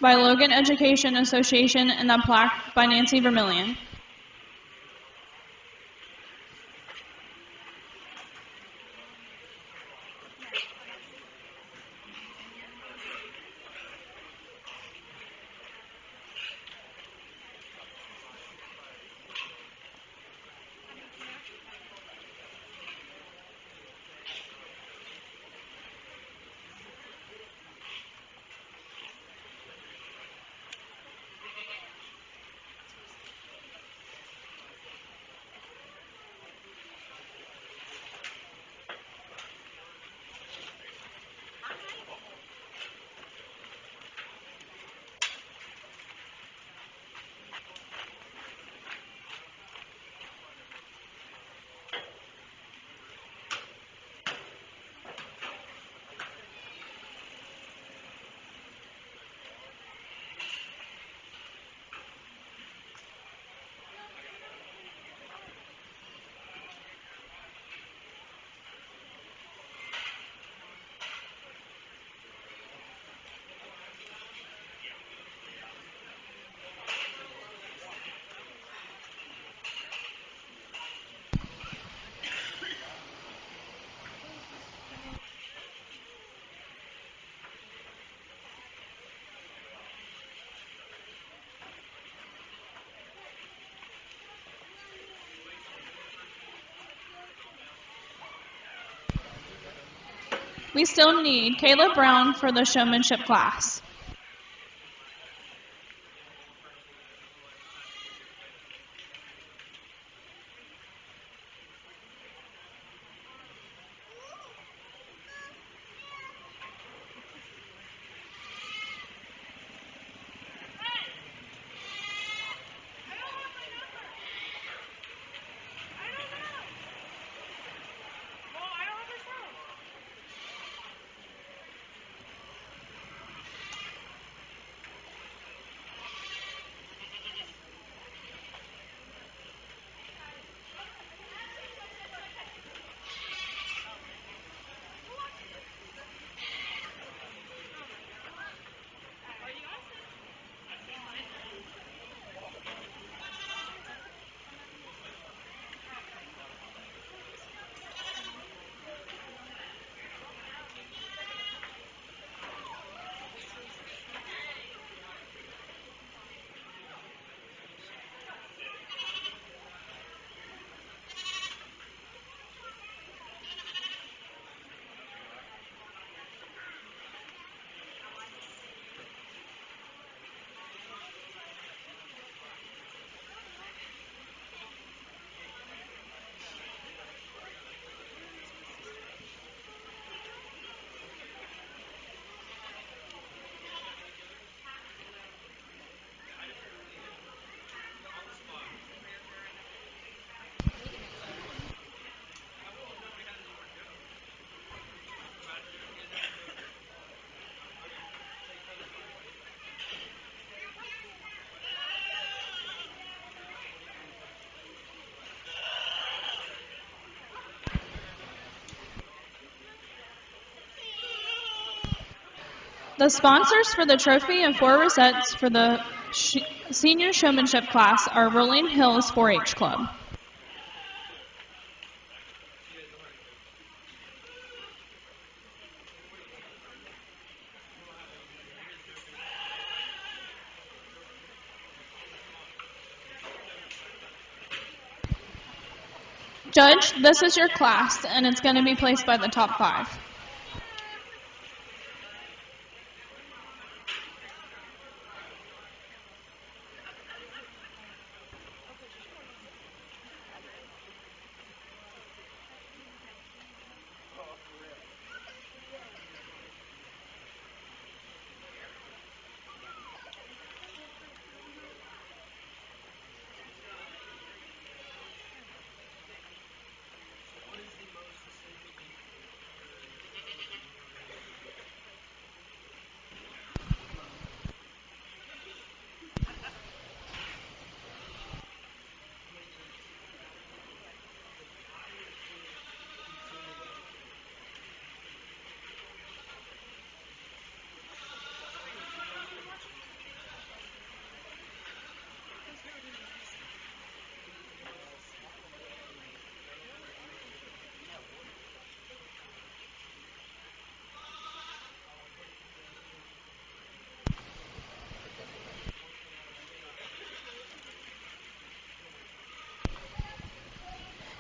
by Logan Education Association and the plaque by Nancy Vermillion. We still need Caleb Brown for the showmanship class. The sponsors for the trophy and 4 rosettes for the senior showmanship class are Rolling Hills 4-H Club. Judge, this is your class, and it's going to be placed by the top 5.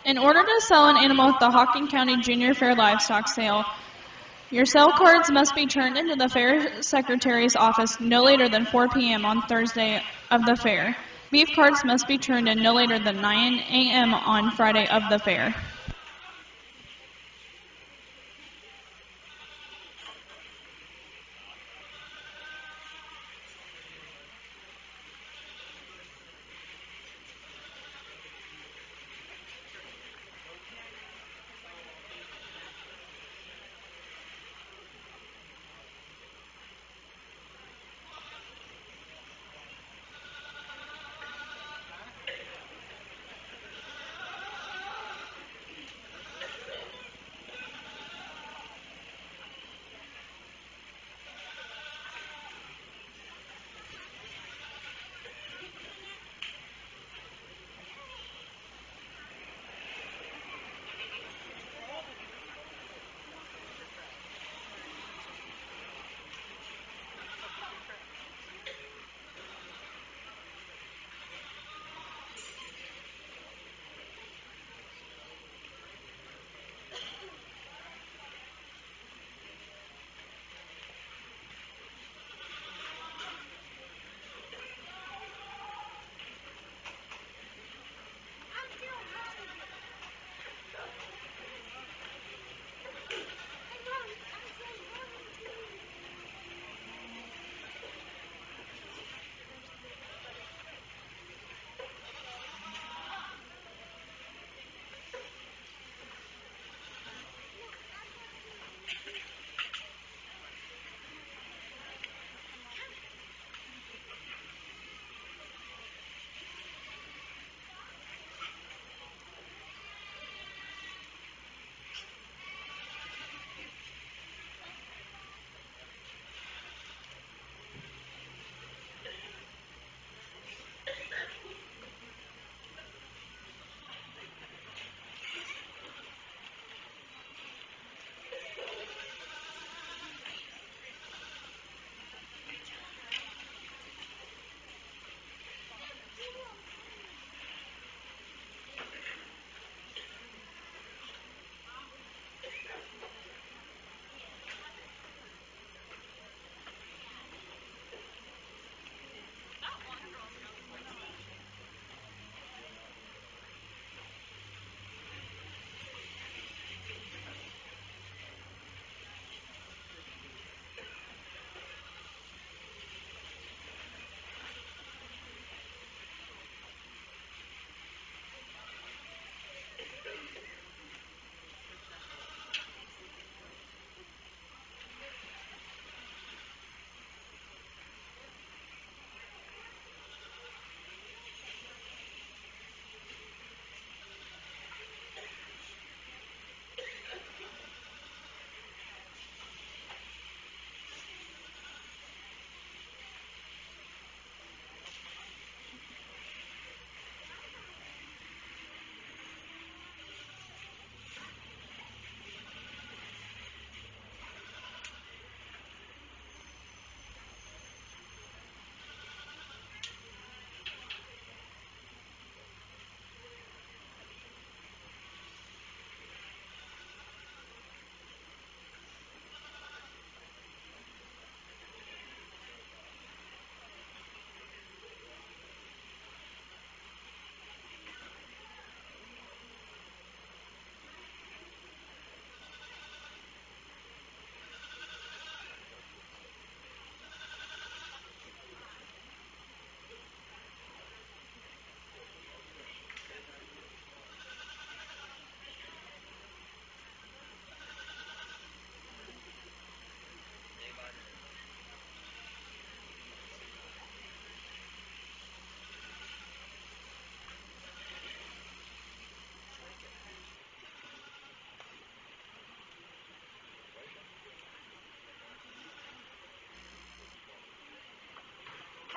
In order to sell an animal at the Hocking County Junior Fair Livestock Sale, your sale cards must be turned into the fair secretary's office no later than 4 p.m. on Thursday of the fair. Beef cards must be turned in no later than 9 a.m. on Friday of the fair.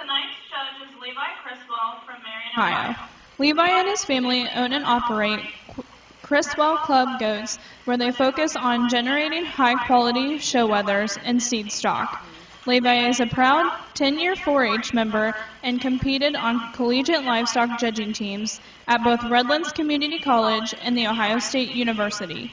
Tonight's judge is Levi Criswell from Marion, Ohio. Levi and his family own and operate Criswell Club Goats, where they focus on generating high-quality show wethers and seed stock. Levi is a proud 10-year 4-H member and competed on collegiate livestock judging teams at both Redlands Community College and The Ohio State University.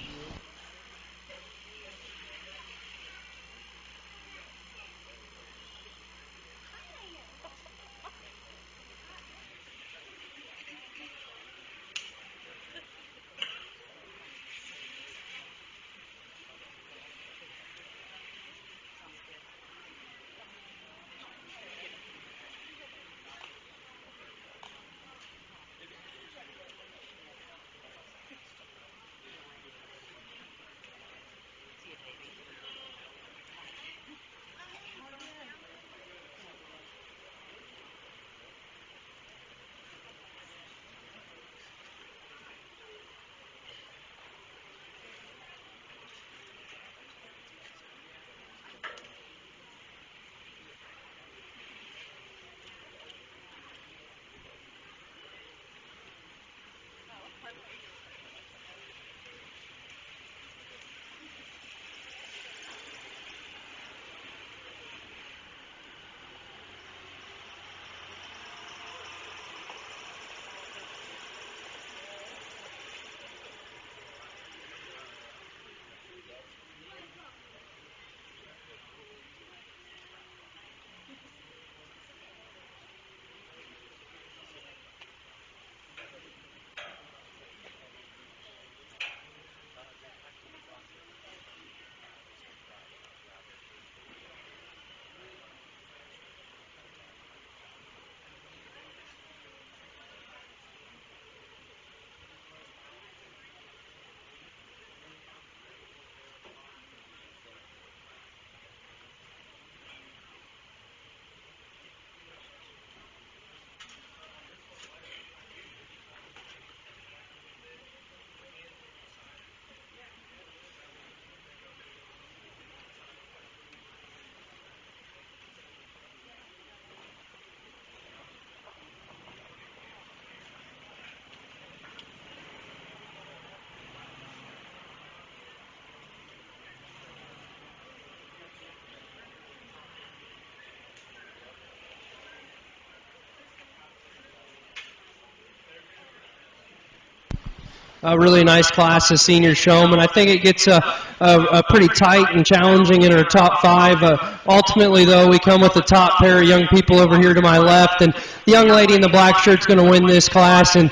A really nice class of seniors show them, and I think it gets pretty tight and challenging in our top five. Ultimately, though, we come with the top pair of young people over here to my left, and the young lady in the black shirt's going to win this class. And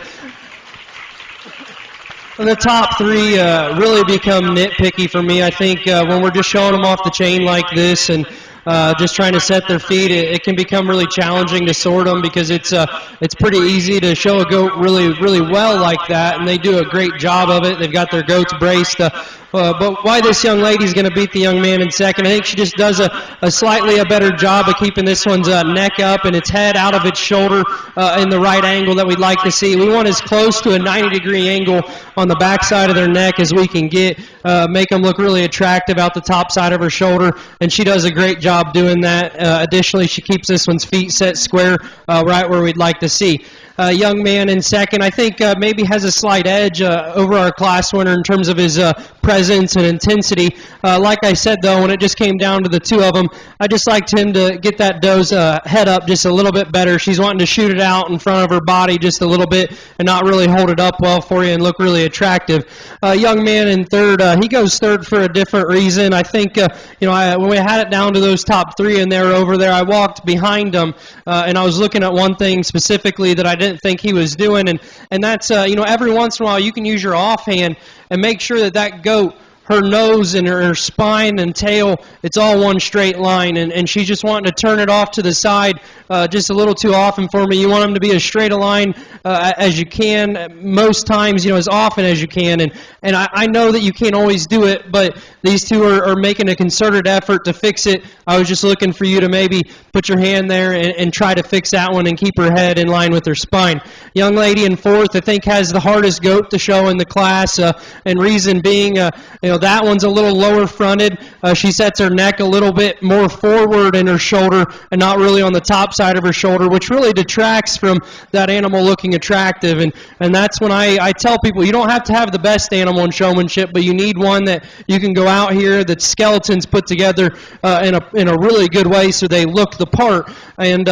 the top three really become nitpicky for me. I think when we're just showing them off the chain like this and just trying to set their feet, it can become really challenging to sort them because it's pretty easy to show a goat really well like that, and they do a great job of it. They've got their goats braced. But why this young lady's going to beat the young man in second, I think she just does a slightly better job of keeping this one's neck up and its head out of its shoulder in the right angle that we'd like to see. We want as close to a 90-degree angle on the back side of their neck as we can get, make them look really attractive out the top side of her shoulder, and she does a great job doing that. Additionally, she keeps this one's feet set square right where we'd like to see. Young man in second, I think maybe has a slight edge over our class winner in terms of his presence and intensity. Like I said, though, when it just came down to the two of them, I just liked him to get that doe's head up just a little bit better. She's wanting to shoot it out in front of her body just a little bit and not really hold it up well for you and look really attractive. Young man in third, he goes third for a different reason. I think, when we had it down to those top three and they were over there, I walked behind him and I was looking at one thing specifically that I didn't think he was doing, and that's, every once in a while you can use your offhand and make sure that goat, her nose and her spine and tail, it's all one straight line, and she's just wanting to turn it off to the side just a little too often for me. You want them to be as straight a line as you can, most times, as often as you can, and I know that you can't always do it, but these two are making a concerted effort to fix it. I was just looking for you to maybe put your hand there and try to fix that one and keep her head in line with her spine. Young lady in fourth, I think, has the hardest goat to show in the class, and reason being, that one's a little lower fronted. She sets her neck a little bit more forward in her shoulder and not really on the top side of her shoulder, which really detracts from that animal looking attractive. And that's when I tell people you don't have to have the best animal and showmanship, but you need one that you can go out here that skeletons put together in a really good way so they look the part. And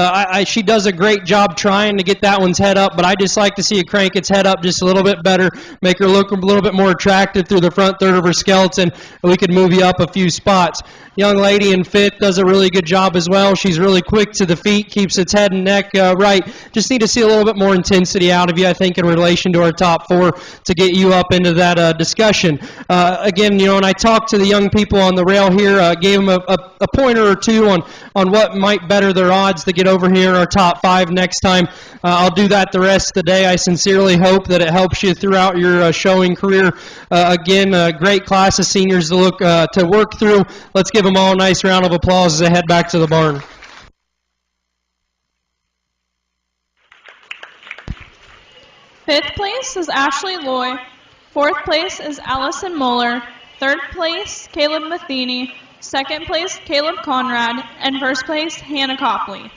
she does a great job trying to get that one's head up, but I just like to see it crank its head up just a little bit better, make her look a little bit more attractive through the front third of her skeleton, and we could move you up a few spots. Young lady in fifth does a really good job as well. She's really quick to the feet, keeps its head and neck right. Just need to see a little bit more intensity out of you, I think, in relation to our top four to get you up into that discussion. Again, when I talked to the young people on the rail here, gave them a pointer or two on what might better their odds to get over here in our top five next time. I'll do that the rest of the day. I sincerely hope that it helps you throughout your showing career. Again, a great class of seniors to work through. Let's give them all a nice round of applause as they head back to the barn. Fifth place is Ashley Loy. Fourth place is Allison Moeller. Third place, Caleb Matheny. Second place, Caleb Conrad. And first place, Hannah Copley.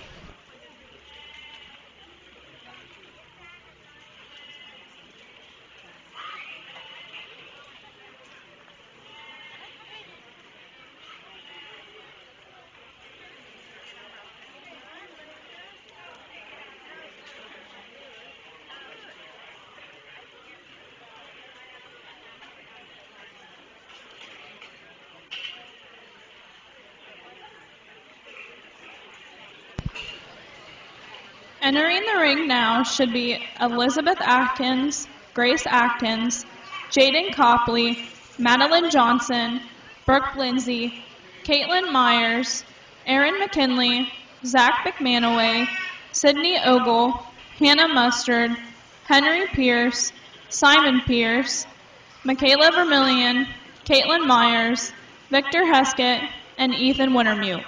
Entering the ring now should be Elizabeth Atkins, Grace Atkins, Jaden Copley, Madeline Johnson, Brooke Lindsay, Caitlin Myers, Aaron McKinley, Zach McManaway, Sydney Ogle, Hannah Mustard, Henry Pierce, Simon Pierce, Michaela Vermillion, Caitlin Myers, Victor Heskett, and Ethan Wintermute.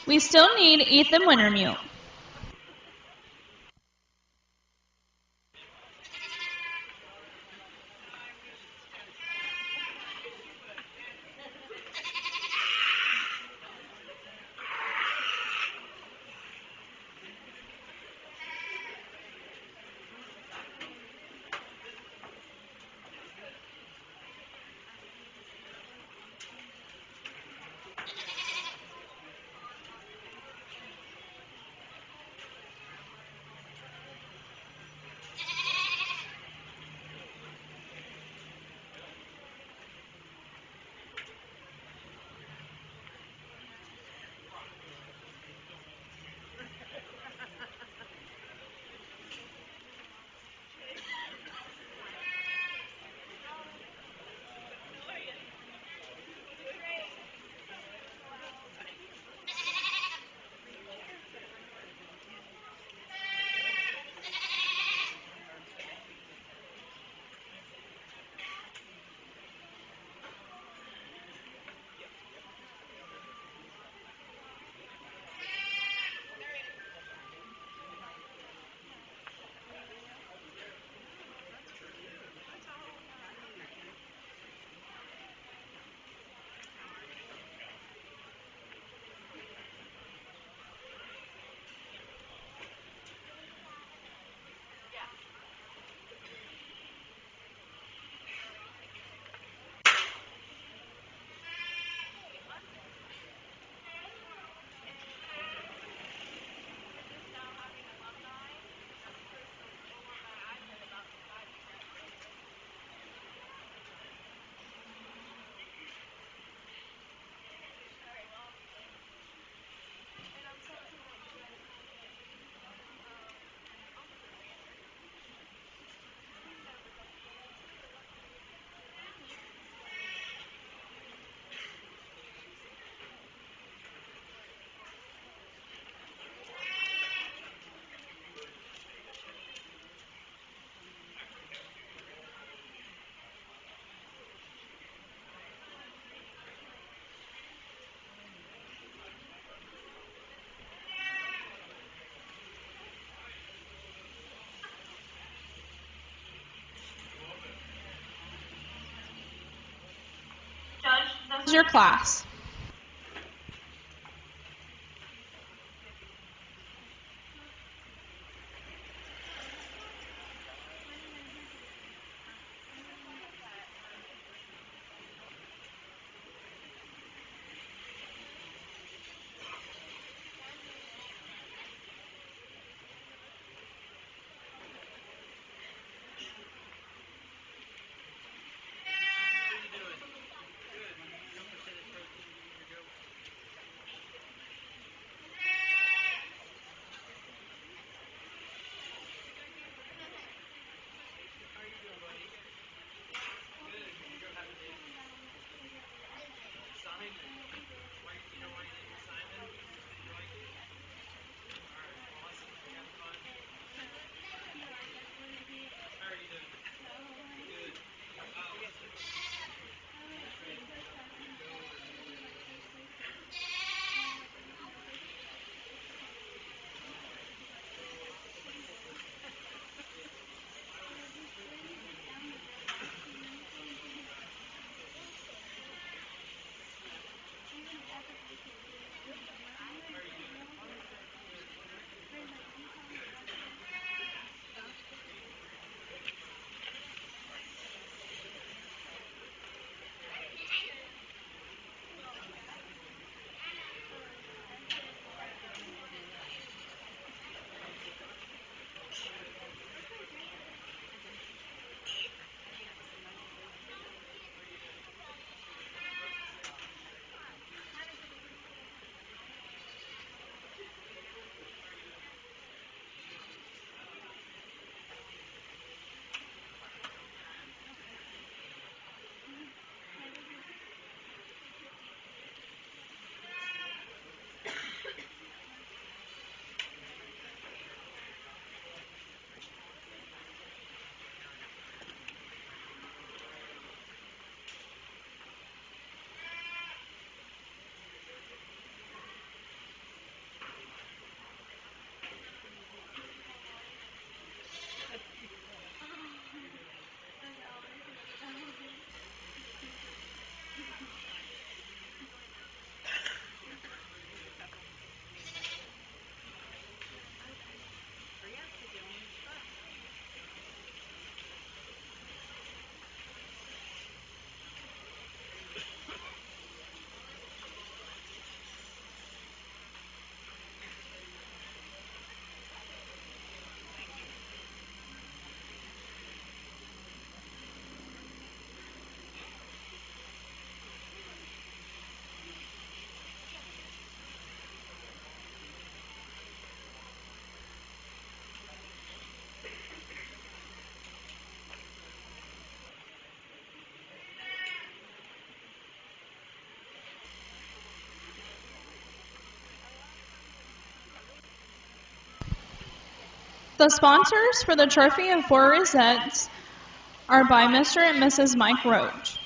We still need Ethan Wintermute. your class. The sponsors for the trophy and 4 rosettes are by Mr. and Mrs. Mike Roach.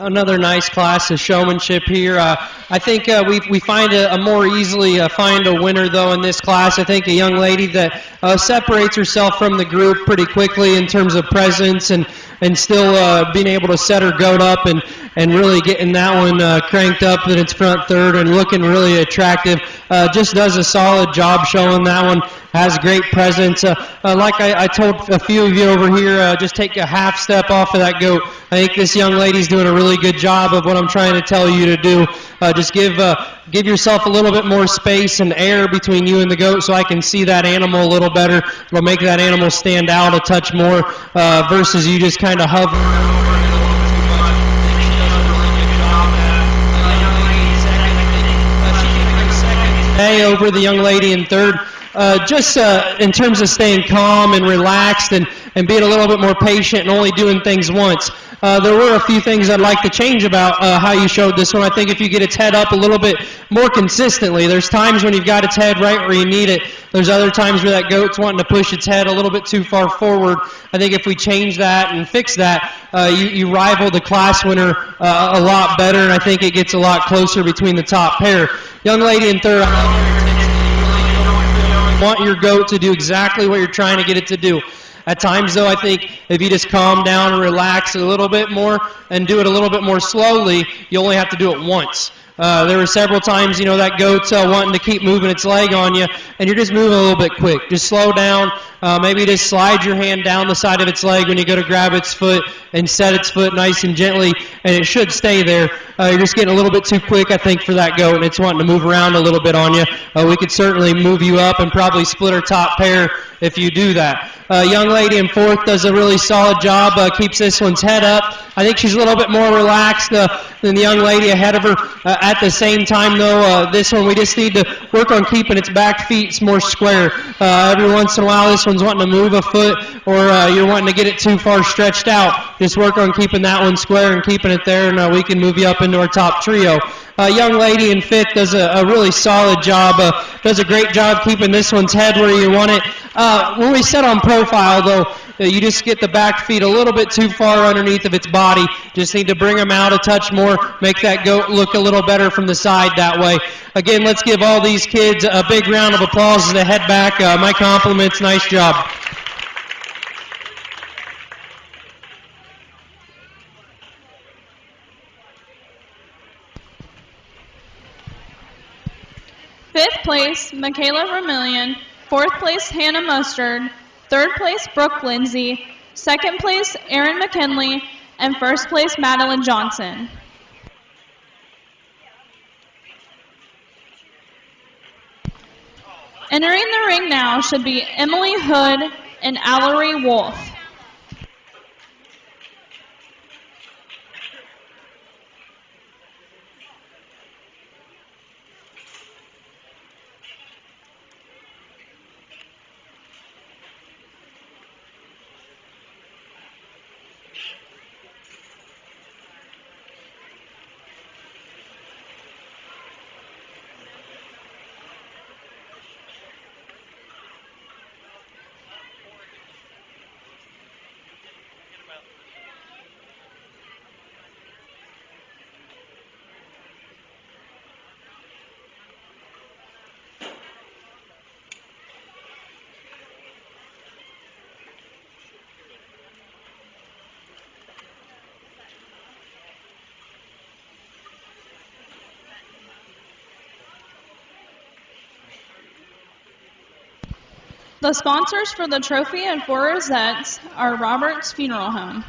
another nice class of showmanship here. I think we find a more easily find a winner though in this class. I think a young lady that separates herself from the group pretty quickly in terms of presence and still being able to set her goat up and really getting that one cranked up in its front third and looking really attractive. Just does a solid job showing that one. Has great presence. Like I told a few of you over here, just take a half step off of that goat. I think this young lady's doing a really good job of what I'm trying to tell you to do. Just give yourself a little bit more space and air between you and the goat so I can see that animal a little better. It'll make that animal stand out a touch more versus you just kind of hovering. Over the young lady in third. Just in terms of staying calm and relaxed and being a little bit more patient and only doing things once. There were a few things I'd like to change about how you showed this one. I think if you get its head up a little bit more consistently, there's times when you've got its head right where you need it. There's other times where that goat's wanting to push its head a little bit too far forward. I think if we change that and fix that, you rival the class winner a lot better, and I think it gets a lot closer between the top pair. Young lady in third, I want your goat to do exactly what you're trying to get it to do. At times, though, I think if you just calm down and relax a little bit more and do it a little bit more slowly, you only have to do it once. There were several times, that goat's wanting to keep moving its leg on you, and you're just moving a little bit quick. Just slow down. Maybe just slide your hand down the side of its leg when you go to grab its foot and set its foot nice and gently, and it should stay there. You're just getting a little bit too quick, I think, for that goat, and it's wanting to move around a little bit on you. We could certainly move you up and probably split our top pair if you do that. Young lady in fourth does a really solid job, keeps this one's head up. I think she's a little bit more relaxed than the young lady ahead of her. At the same time, though, this one we just need to work on keeping its back feet more square. Every once in a while, this one's wanting to move a foot, or you're wanting to get it too far stretched out. Just work on keeping that one square and keeping it there, and we can move you up into our top trio. Young lady in fifth does a really solid job, does a great job keeping this one's head where you want it. When we set on profile, though, you just get the back feet a little bit too far underneath of its body. Just need to bring them out a touch more, make that goat look a little better from the side that way. Again, let's give all these kids a big round of applause as they head back. My compliments, nice job. Fifth place, Michaela Vermillion. Fourth place, Hannah Mustard. Third place, Brooke Lindsay. Second place, Erin McKinley. And first place, Madeline Johnson. Entering the ring now should be Emily Hood and Allery Wolf. The sponsors for the trophy and 4 rosettes are Robert's Funeral Home.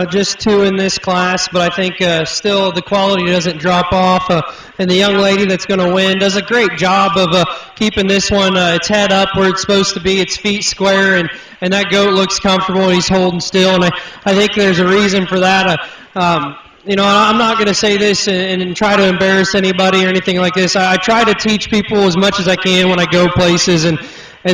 Just two in this class, but I think still the quality doesn't drop off. And the young lady that's going to win does a great job of keeping this one its head up where it's supposed to be, its feet square, and that goat looks comfortable. He's holding still, and I think there's a reason for that. You know, I'm not going to say this and try to embarrass anybody or anything like this. I try to teach people as much as I can when I go places, and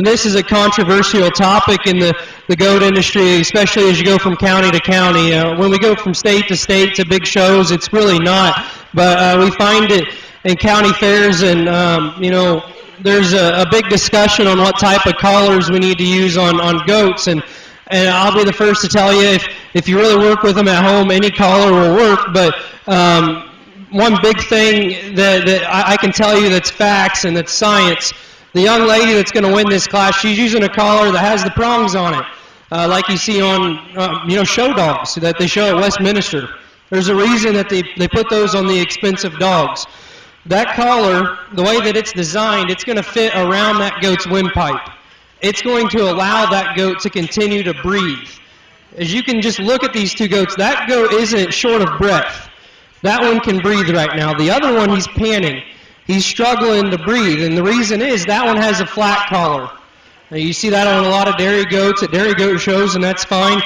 this is a controversial topic in the goat industry, especially as you go from county to county. When we go from state to big shows, it's really not. But we find it in county fairs, and you know, there's a big discussion on what type of collars we need to use on goats, and I'll be the first to tell you, if you really work with them at home, any collar will work. But one big thing that I can tell you that's facts and that's science. The young lady that's going to win this class, she's using a collar that has the prongs on it, like you see on you know, show dogs that they show at Westminster. There's a reason that they put those on the expensive dogs. That collar, the way that it's designed, it's going to fit around that goat's windpipe. It's going to allow that goat to continue to breathe. As you can just look at these two goats, that goat isn't short of breath. That one can breathe right now. The other one, he's panting. He's struggling to breathe, and the reason is that one has a flat collar. Now, you see that on a lot of dairy goats at dairy goat shows, and that's fine.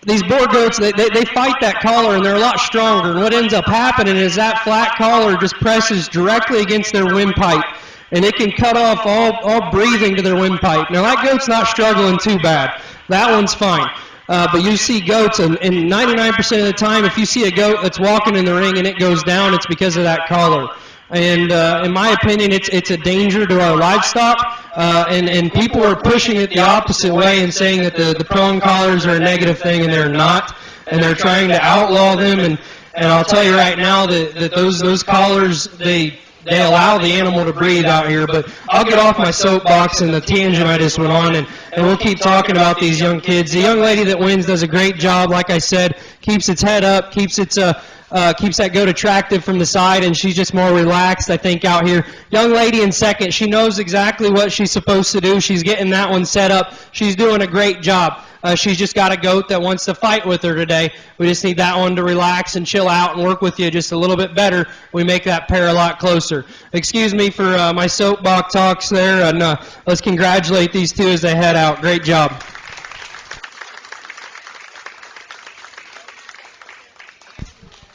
These boar goats, they fight that collar, and they're a lot stronger. And what ends up happening is that flat collar just presses directly against their windpipe, and it can cut off all breathing to their windpipe. Now, that goat's not struggling too bad. That one's fine. But you see goats, and 99% of the time, if you see a goat that's walking in the ring and it goes down, it's because of that collar. And in my opinion, it's a danger to our livestock, and people are pushing it the opposite way and saying that the prong collars are a negative thing, and they're not, and they're trying to outlaw them. And I'll tell you right now that those collars, they allow the animal to breathe out here. But I'll get off my soapbox and the tangent I just went on, and we'll keep talking about these young kids. The young lady that wins does a great job, like I said, keeps its head up, keeps that goat attractive from the side, and she's just more relaxed, I think, out here. Young lady in second, she knows exactly what she's supposed to do. She's getting that one set up. She's doing a great job. She's just got a goat that wants to fight with her today. We just need that one to relax and chill out and work with you just a little bit better. We make that pair a lot closer. Excuse me for my soapbox talks there, and let's congratulate these two as they head out. Great job.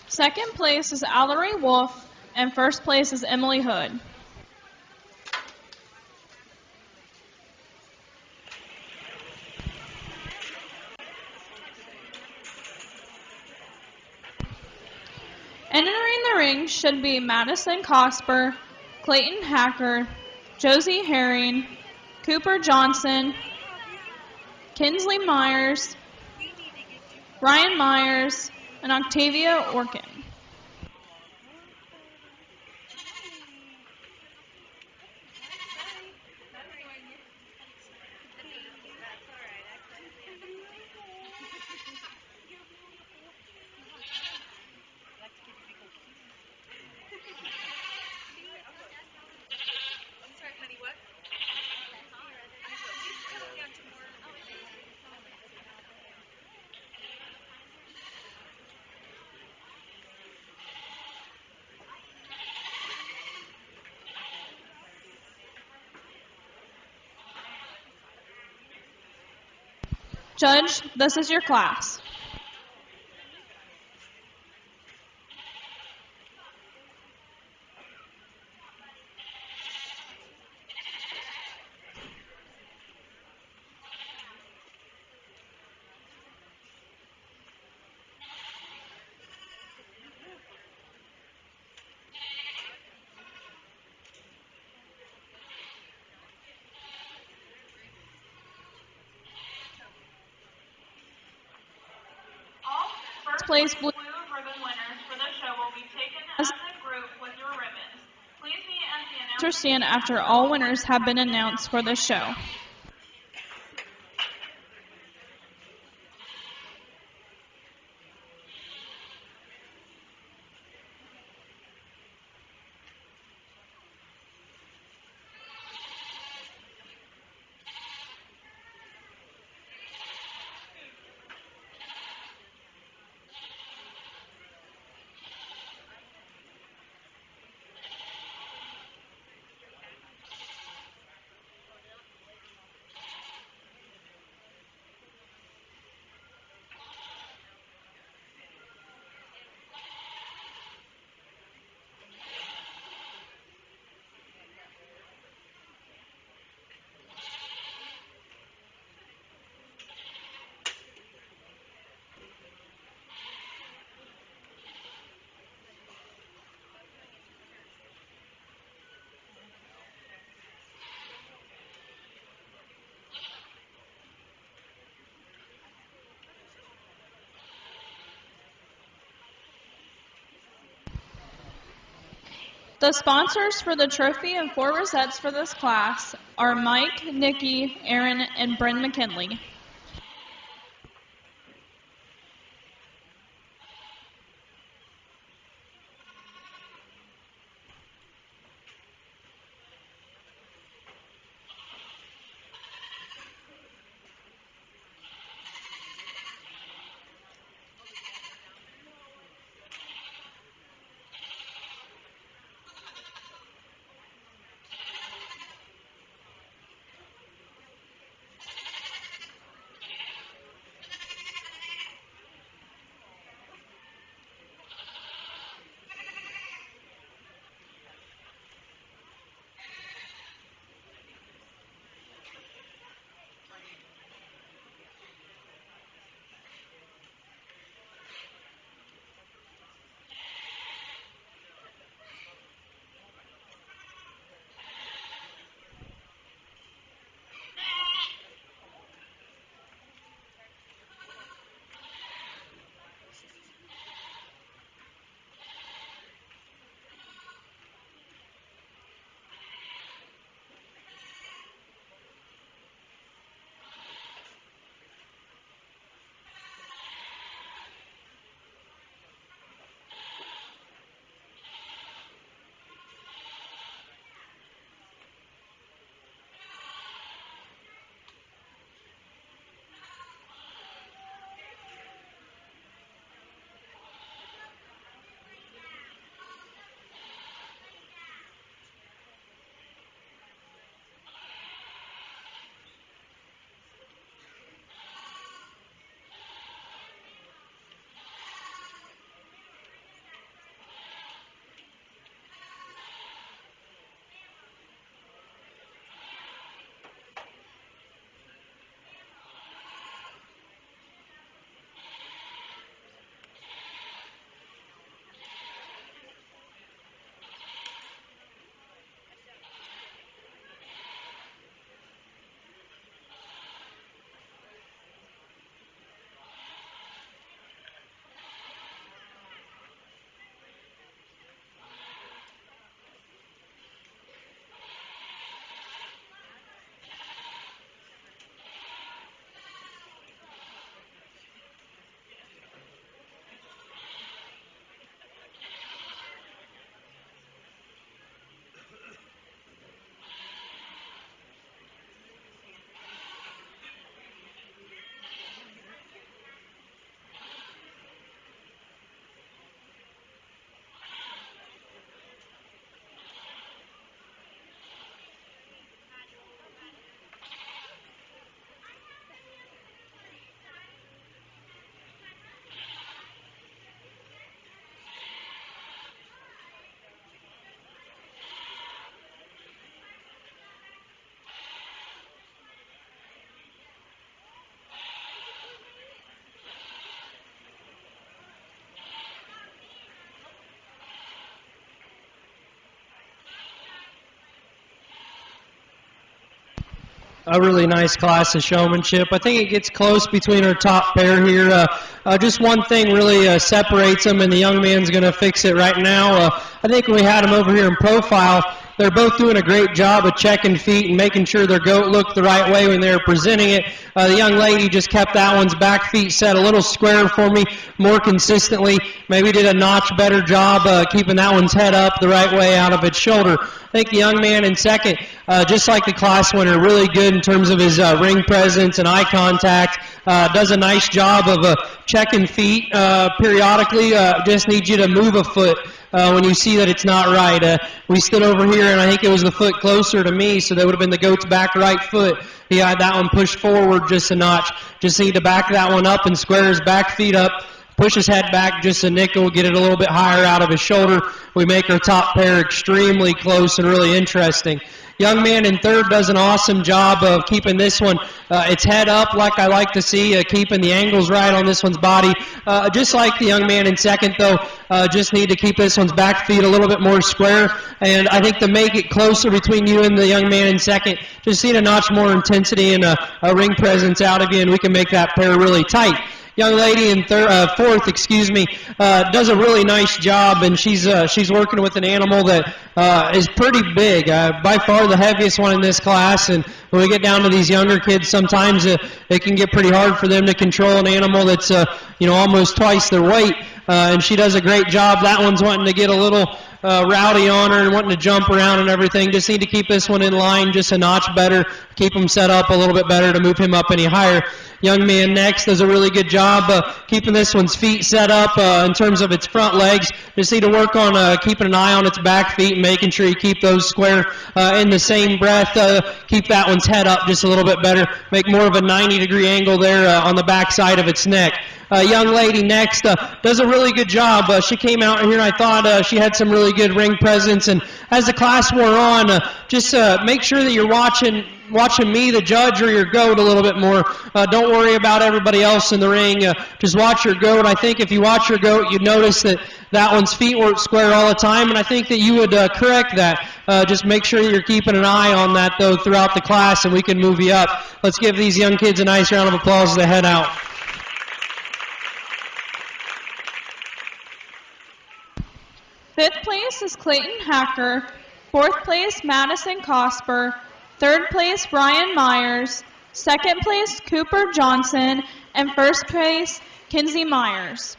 Second place is Allery Wolf, and first place is Emily Hood. Entering the ring should be Madison Cosper, Clayton Hacker, Josie Herring, Cooper Johnson, Kinsley Myers, Ryan Myers, and Octavia Orkin. Judge, this is your class. First place blue ribbon winners for the show will be taken as a group with your ribbons. Please meet at the announcer stand after all winners have been announced for the show. The sponsors for the trophy and 4 rosettes for this class are Mike, Nikki, Aaron, and Bryn McKinley. A really nice class of showmanship. I think it gets close between our top pair here. Just one thing really separates them, and the young man's going to fix it right now. I think we had them over here in profile. They're both doing a great job of checking feet and making sure their goat looked the right way when they were presenting it. The young lady just kept that one's back feet set a little square for me more consistently. Maybe did a notch better job keeping that one's head up the right way out of its shoulder. I think the young man in second, just like the class winner, really good in terms of his ring presence and eye contact. Does a nice job of checking feet periodically. Just needs you to move a foot when you see that it's not right. We stood over here, and I think it was the foot closer to me, so that would have been the goat's back right foot. He had that one pushed forward just a notch. Just need to back that one up and square his back feet up. Push his head back just a nickel, get it a little bit higher out of his shoulder. We make our top pair extremely close and really interesting. Young man in third does an awesome job of keeping this one, its head up like I like to see, keeping the angles right on this one's body. Just like the young man in second, though, just need to keep this one's back feet a little bit more square. And I think to make it closer between you and the young man in second, just need a notch more intensity and a ring presence out of you, and we can make that pair really tight. young lady in fourth, does a really nice job, and she's working with an animal that is pretty big, by far the heaviest one in this class. And when we get down to these younger kids, sometimes it can get pretty hard for them to control an animal that's almost twice their weight. And she does a great job. That one's wanting to get a little rowdy on her and wanting to jump around and everything. Just need to keep this one in line just a notch better, keep him set up a little bit better to move him up any higher. Young man next does a really good job keeping this one's feet set up in terms of its front legs. Just need to work on keeping an eye on its back feet and making sure you keep those square in the same breath. Keep that one's head up just a little bit better. Make more of a 90-degree angle there on the back side of its neck. Young lady next does a really good job. She came out here and I thought she had some really good ring presence. And as the class wore on, just make sure that you're watching me, the judge, or your goat a little bit more. Don't worry about everybody else in the ring. Just watch your goat. I think if you watch your goat, you'd notice that one's feet weren't square all the time, and I think that you would correct that. Just make sure that you're keeping an eye on that, though, throughout the class, and we can move you up. Let's give these young kids a nice round of applause as they head out. Fifth place is Clayton Hacker. Fourth place, Madison Cosper. Third place, Brian Myers. Second place, Cooper Johnson. And first place, Kinsey Myers.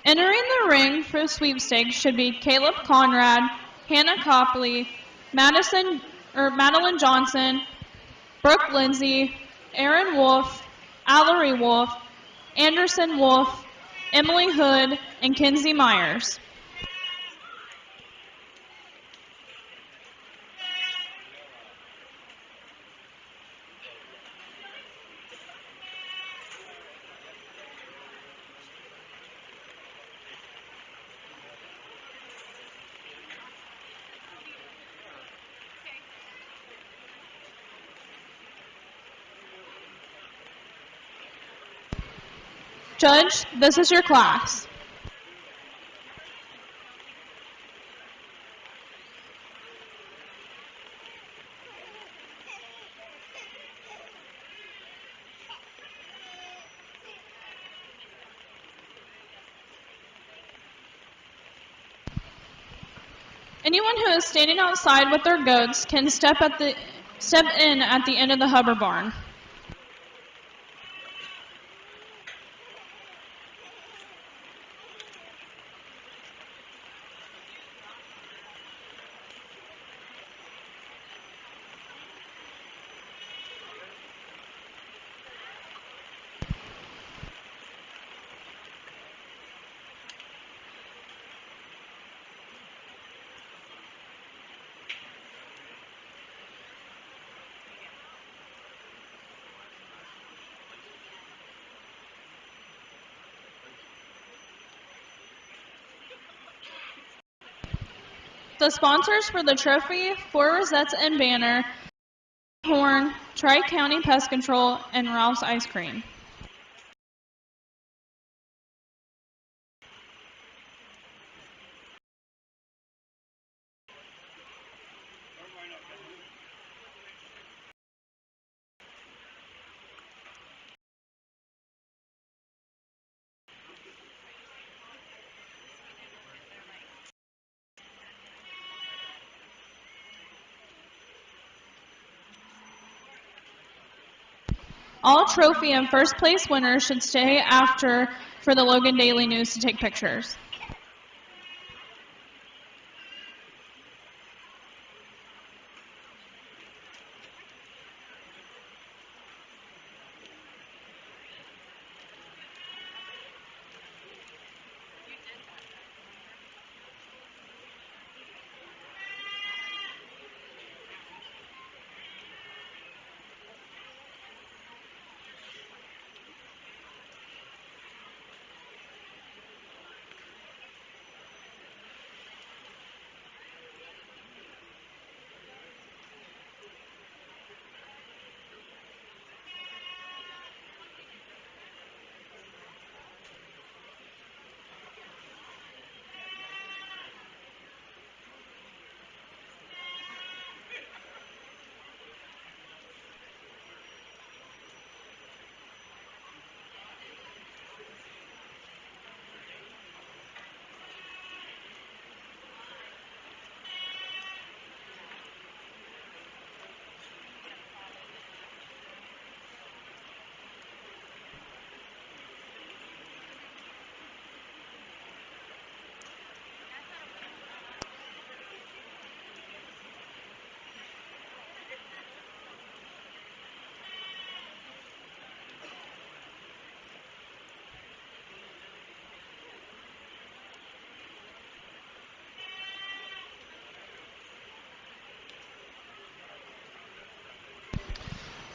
Entering the ring for the sweepstakes should be Caleb Conrad, Hannah Copley, Madeline Johnson, Brooke Lindsay, Aaron Wolf, Allery Wolf, Anderson Wolf, Emily Hood, and Kinsey Myers. Judge, this is your class. Anyone who is standing outside with their goats can step in at the end of the Hubbard barn. The sponsors for the trophy, 4 Rosettes and banner, Horn, Tri-County Pest Control, and Ralph's Ice Cream. All trophy and first place winners should stay after for the Logan Daily News to take pictures.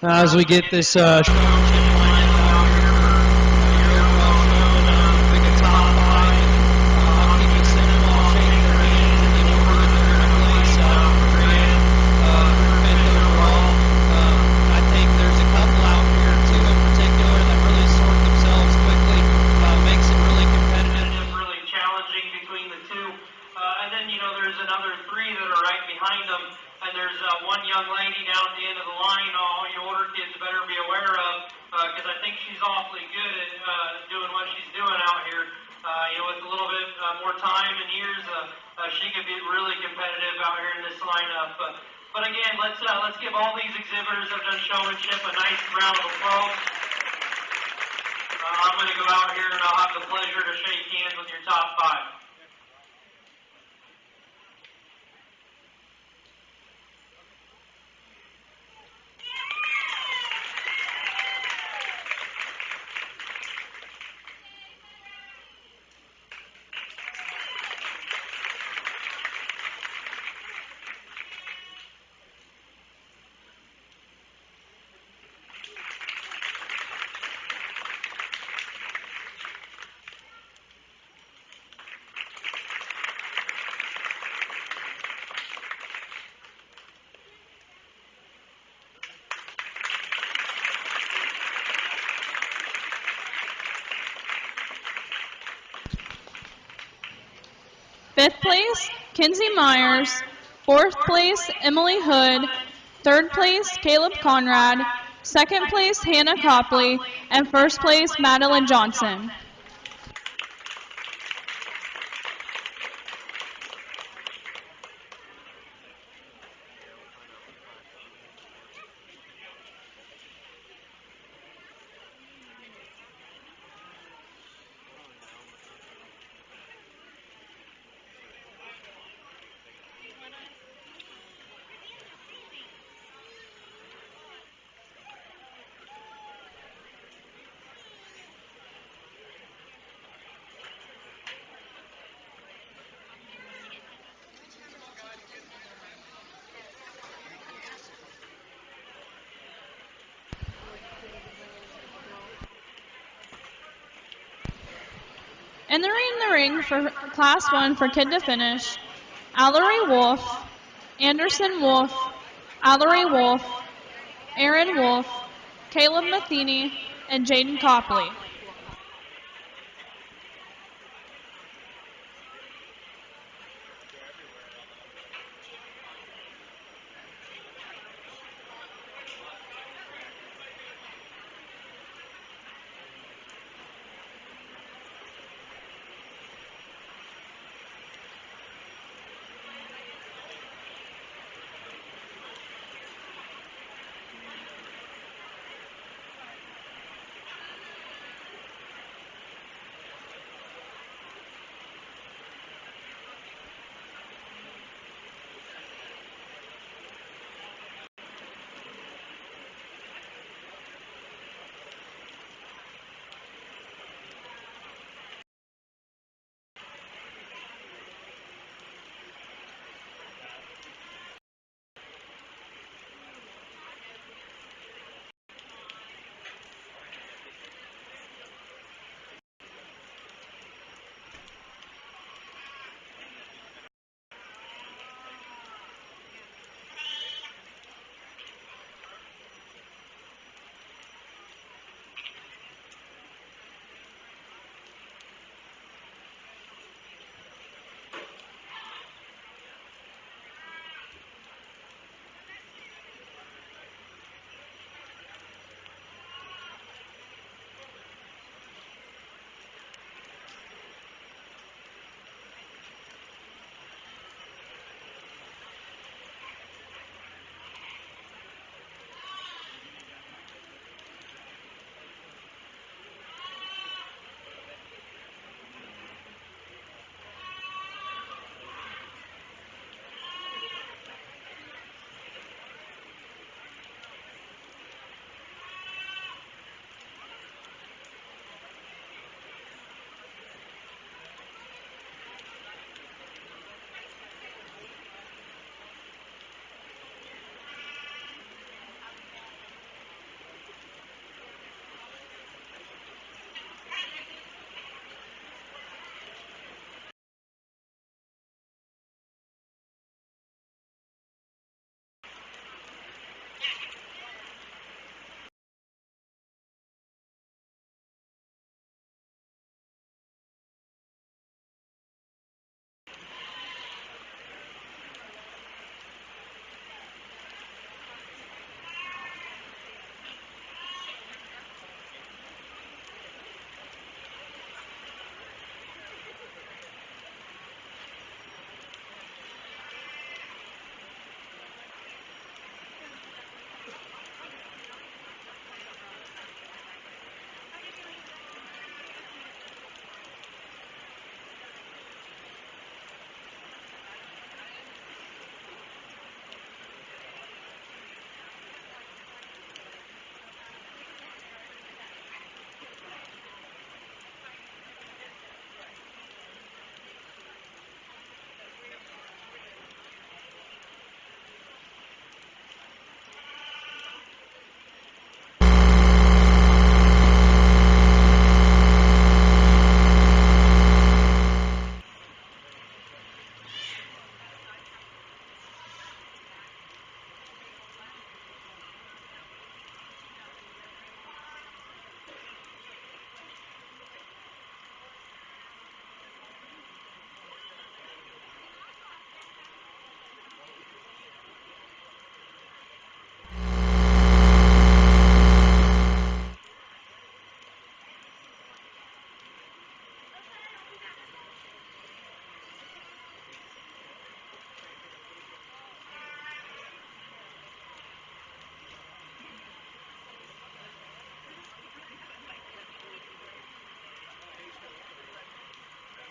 as we get this showmanship lined up out here for your overall show. And pick a top 5, and I'll keep it simple. I'll shake their hands in the order that they're going to place grand through 5th overall. I think there's a couple out here, 2 in particular, that really sort themselves quickly, makes it really competitive, really challenging between the 2. And then, there's another 3 that are right behind them. And there's one young lady down at the end of the line all you order kids better be aware of, because I think she's awfully good at doing what she's doing out here. With a little bit more time and years, she could be really competitive out here in this lineup. But again, let's give all these exhibitors that have done showmanship a nice round of applause. I'm going to go out here and I'll have the pleasure to shake hands with your top 5. Fifth place, Kinsey Myers. Fourth place, Emily Hood. Third place, Caleb Conrad. Second place, Hannah Copley. And first place, Madeline Johnson. Entering the ring for Class 1 for Kid to Finish, Allery Wolf, Anderson Wolf, Allery Wolf, Aaron Wolf, Caleb Matheny, and Jaden Copley.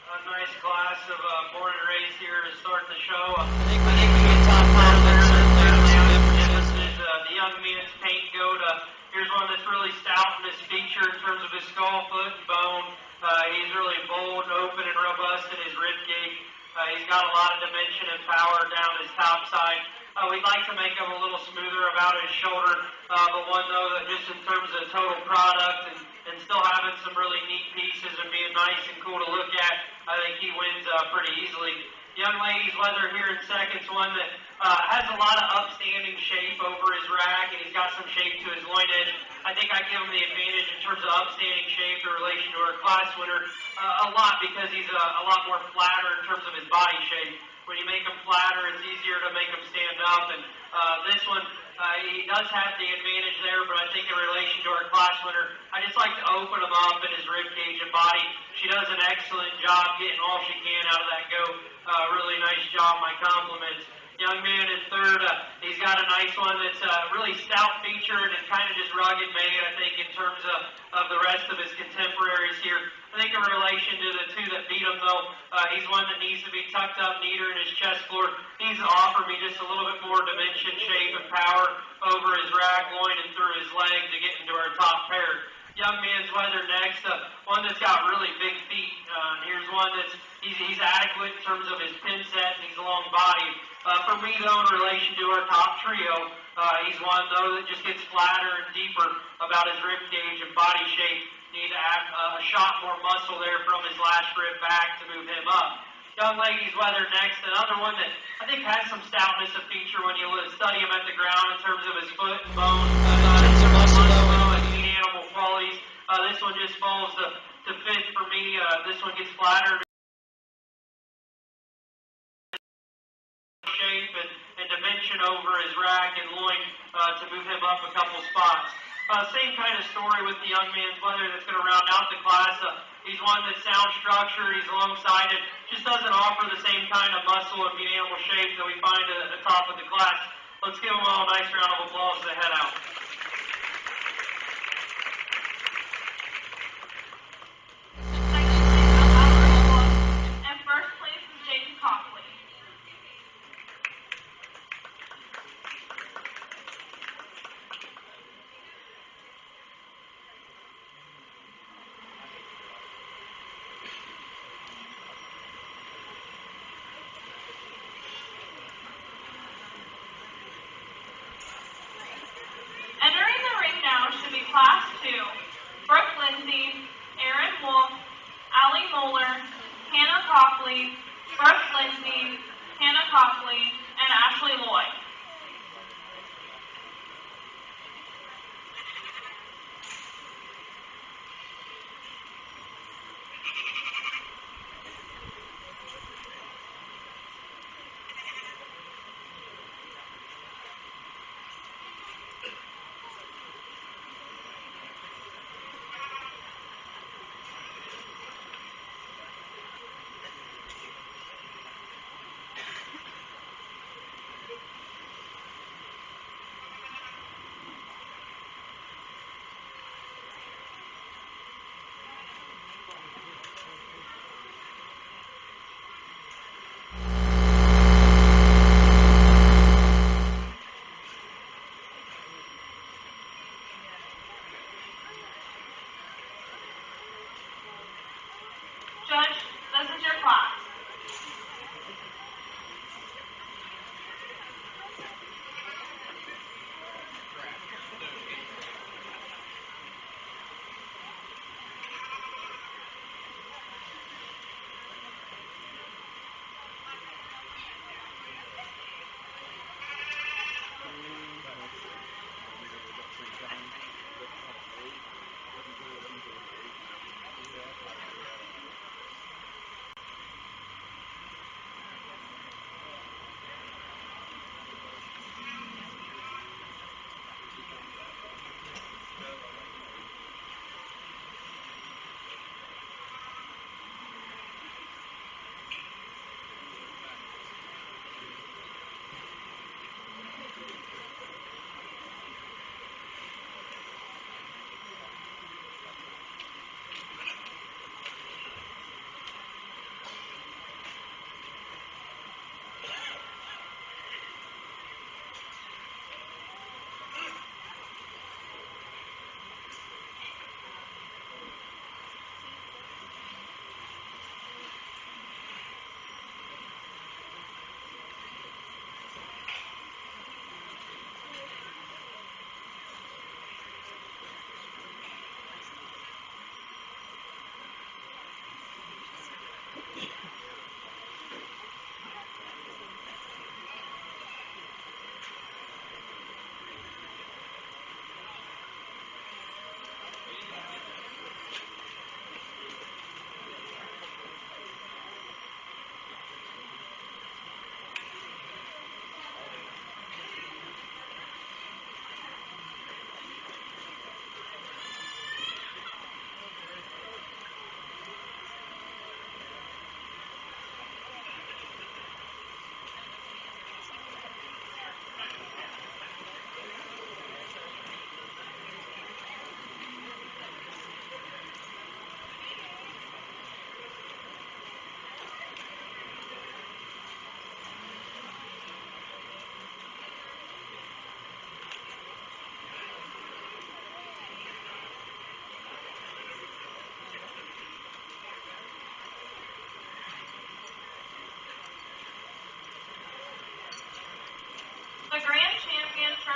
A nice class of born and raised here to start the show. I think we can talk about that certainly with some differences. The young men's paint goat. Here's one that's really stout in his feature in terms of his skull, foot, and bone. He's really bold, open, and robust in his rib cage. He's got a lot of dimension and power down his top side. We'd like to make him a little smoother about his shoulder, but one though that just in terms of total product and still having some really neat pieces and being nice and cool to look at, I think he wins pretty easily. Young ladies, whether here in seconds, one that has a lot of upstanding shape over his rack, and he's got some shape to his loin edge. I think I give him the advantage in terms of upstanding shape in relation to our class winner a lot because he's a lot more flatter in terms of his body shape. When you make him flatter, it's easier to make him stand up, and this one, he does have the advantage there, but I think in relation to our class winner, I just like to open him up in his rib cage and body. She does an excellent job getting all she can out of that goat. Really nice job, my compliments. Young man in third, he's got a nice one that's really stout featured and kind of just rugged made, I think, in terms of the rest of his contemporaries here. I think in relation to the two that beat him, though, he's one that needs to be tucked up neater in his chest floor. Needs to offer me just a little bit more dimension, shape, and power over his rack, loin, and through his leg to get into our top pair. Young man's weather next, one that's got really big feet. Here's one that's he's adequate in terms of his pin set and his long body. For me, though, in relation to our top trio, he's one, though, that just gets flatter and deeper about his rib cage and body shape. Need to have a shot more muscle there from his last rib back to move him up. Young ladies, weather next, another one that I think has some stoutness of feature when you study him at the ground in terms of his foot and bone. Animal qualities. This one just falls to fit for me. This one gets flattered shape and dimension over his rack and loin to move him up a couple spots. Same kind of story with the young man's weather that's going to round out the class. He's one that's sound structured, he's long-sided, just doesn't offer the same kind of muscle and meat animal shape that we find at the top of the class. Let's give them all a nice round of applause to head out.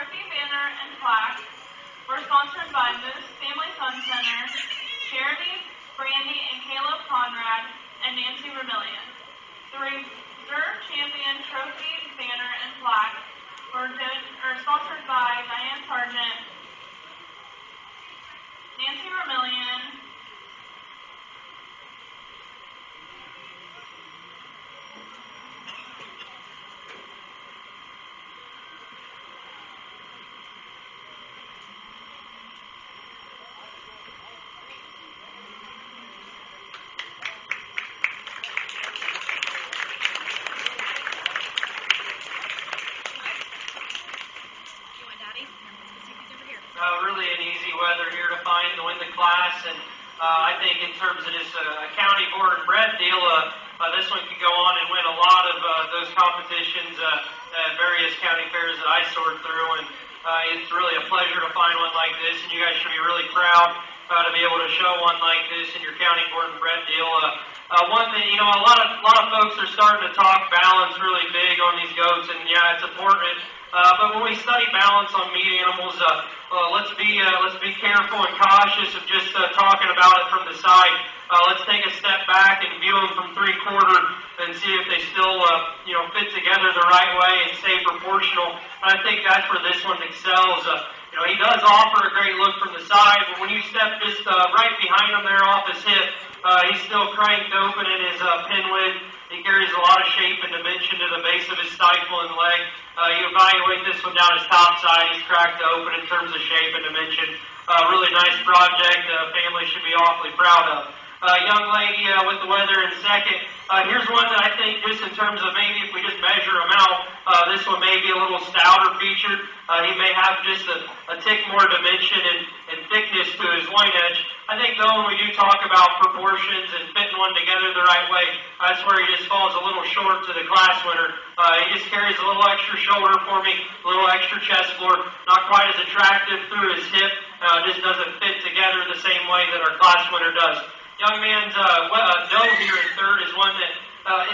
trophy, banner, and plaque were sponsored by Moose Family Fun Center, Jeremy, Brandy, and Caleb Conrad, and Nancy Vermillion. The reserve champion trophy, banner, and plaque were sponsored by Diane Sargent, Nancy Vermillion, really an easy weather here to find to win the class, and I think in terms of this county board and bred deal, this one could go on and win a lot of those competitions at various county fairs that I sort through, and it's really a pleasure to find one like this, and you guys should be really proud to be able to show one like this in your county board and bred deal. One thing, a lot of folks are starting to talk balance really big on these goats, and yeah, it's important. But when we study balance on meat animals, let's be careful and cautious of just talking about it from the side. Let's take a step back and view them from 3/4 and see if they still fit together the right way and stay proportional. And I think that's where this one excels. He does offer a great look from the side, but when you step just right behind him there off his hip, he's still cranked open in his pinwheel. He carries a lot of shape and dimension to the base of his stifle and leg. You evaluate this one down his top side, he's cracked open in terms of shape and dimension. Really nice project. Family should be awfully proud of. Young lady with the weather in second. Here's one that I think just in terms of maybe if we just measure him out, this one may be a little stouter featured. He may have just a tick more dimension and thickness to his loin edge. I think though when we do talk about proportions and fitting one together the right way, that's where he just falls a little short to the class winner. He just carries a little extra shoulder for me, a little extra chest floor, not quite as attractive through his hip, just doesn't fit together the same way that our class winner does. Young man's nose here in third is one that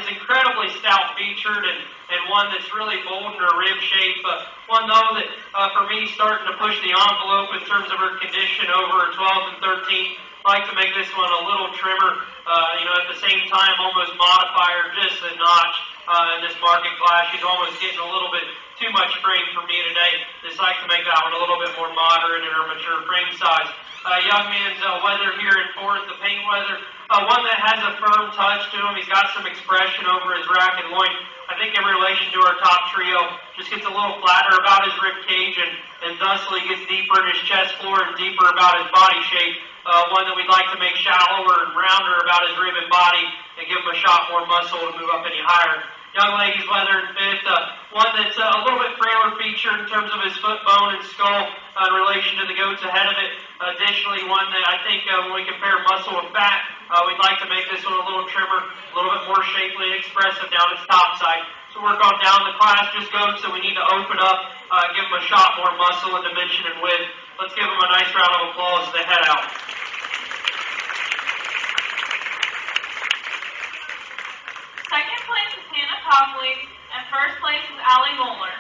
is incredibly stout featured and one that's really bold in her rib shape. One though that for me starting to push the envelope in terms of her condition over her 12 and 13. I'd like to make this one a little trimmer. At the same time almost modify her just a notch in this market class. She's almost getting a little bit too much frame for me today. Just like to make that one a little bit more moderate in her mature frame size. Young man's weather here in fourth, the paint weather. One that has a firm touch to him. He's got some expression over his rack and loin. I think in relation to our top trio, just gets a little flatter about his rib cage and thusly gets deeper in his chest floor and deeper about his body shape. One that we'd like to make shallower and rounder about his rib and body and give him a shot more muscle to move up any higher. Young lady's weather in fifth. One that's a little bit frailer featured in terms of his foot bone and skull in relation to the goats ahead of it. Additionally, one that I think when we compare muscle with fat, we'd like to make this one a little trimmer, a little bit more shapely and expressive down its top side. So work on down the class, just goats that we need to open up, give them a shot more muscle and dimension and width. Let's give them a nice round of applause as they head out. Second place is Hannah Copley, and first place is Allie Moeller.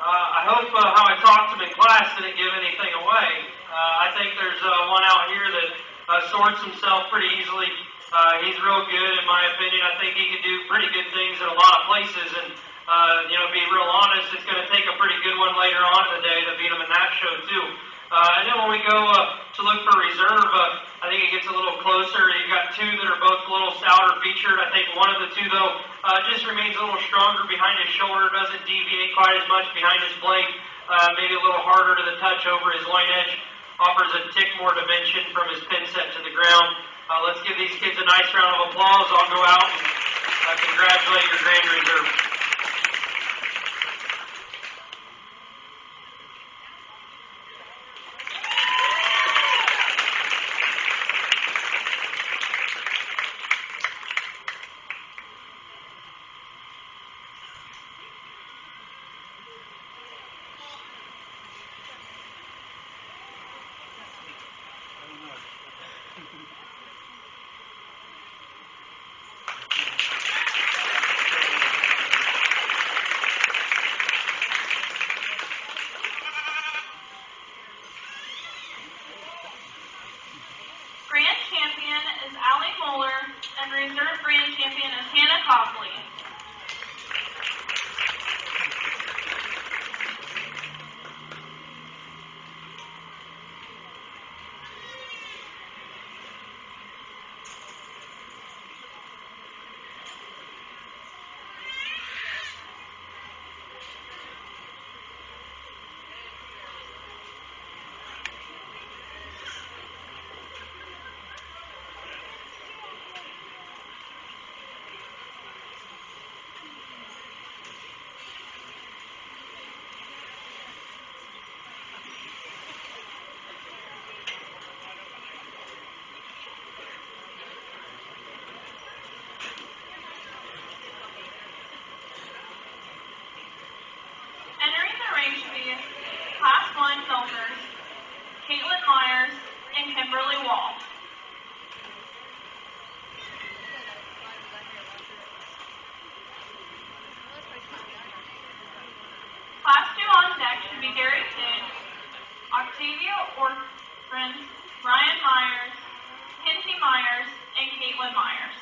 I hope how I talked to them in class didn't give anything away. I think there's one out here that sorts himself pretty easily. He's real good, in my opinion. I think he can do pretty good things in a lot of places, and be real honest, it's going to take a pretty good one later on in the day to beat him in that show too. And then when we go to look for reserve, I think it gets a little closer. You've got two that are both a little stouter featured. I think one of the two, though, just remains a little stronger behind his shoulder, doesn't deviate quite as much behind his blade, maybe a little harder to the touch over his loin edge, offers a tick more dimension from his pin set to the ground. Let's give these kids a nice round of applause. I'll go out and congratulate your grand reserve. Grand champion is Allie Moeller, and reserve grand champion is Hannah Copley. Entering the ring should be Class 1 milkers, Caitlin Myers and Kimberly Wall. Class 2 on deck should be Gary King, Octavia Orphan, Ryan Myers, Kinsey Myers, and Caitlin Myers.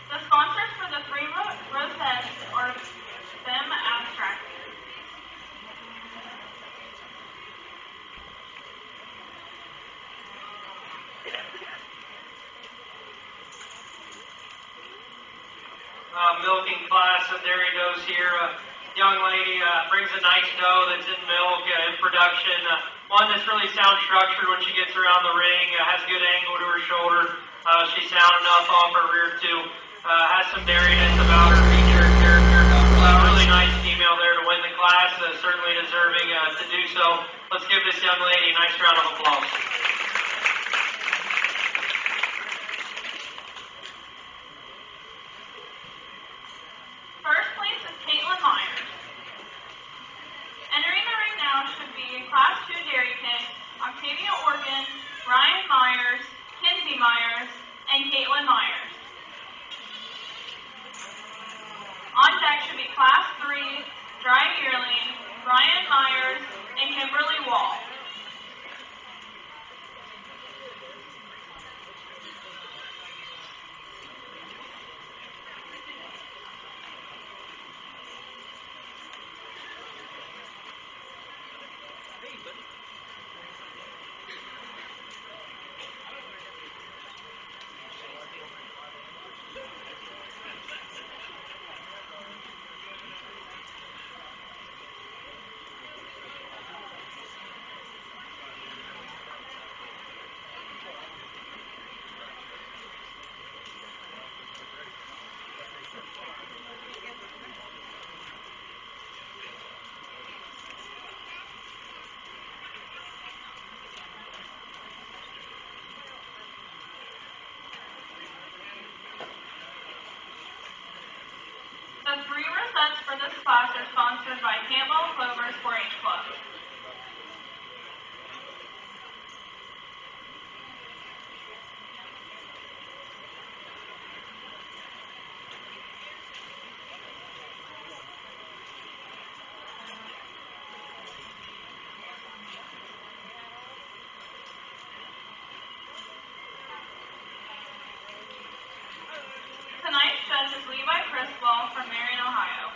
The sponsors for the three rosettes are Fem Abstract. Milking class of dairy does here. Young lady brings a nice doe that's in milk in production. One that's really sound structured when she gets around the ring, has good angle to her shoulder. She's sound enough off her rear too. Has some dairiness about her. so. Let's give this young lady a nice round of applause. First place is Caitlin Myers. Entering the ring now should be Class 2 Dairy Kid, Octavia Organ, Ryan Myers, Kinsey Myers, and Caitlin Myers. On deck should be Class 3 Dry Yearling, Ryan Myers, and Kimberly Wall. The three rosettes for this class are sponsored by Campbell Clover's 4-H Club. Tonight's judge is Levi Criswell from Marion, Ohio.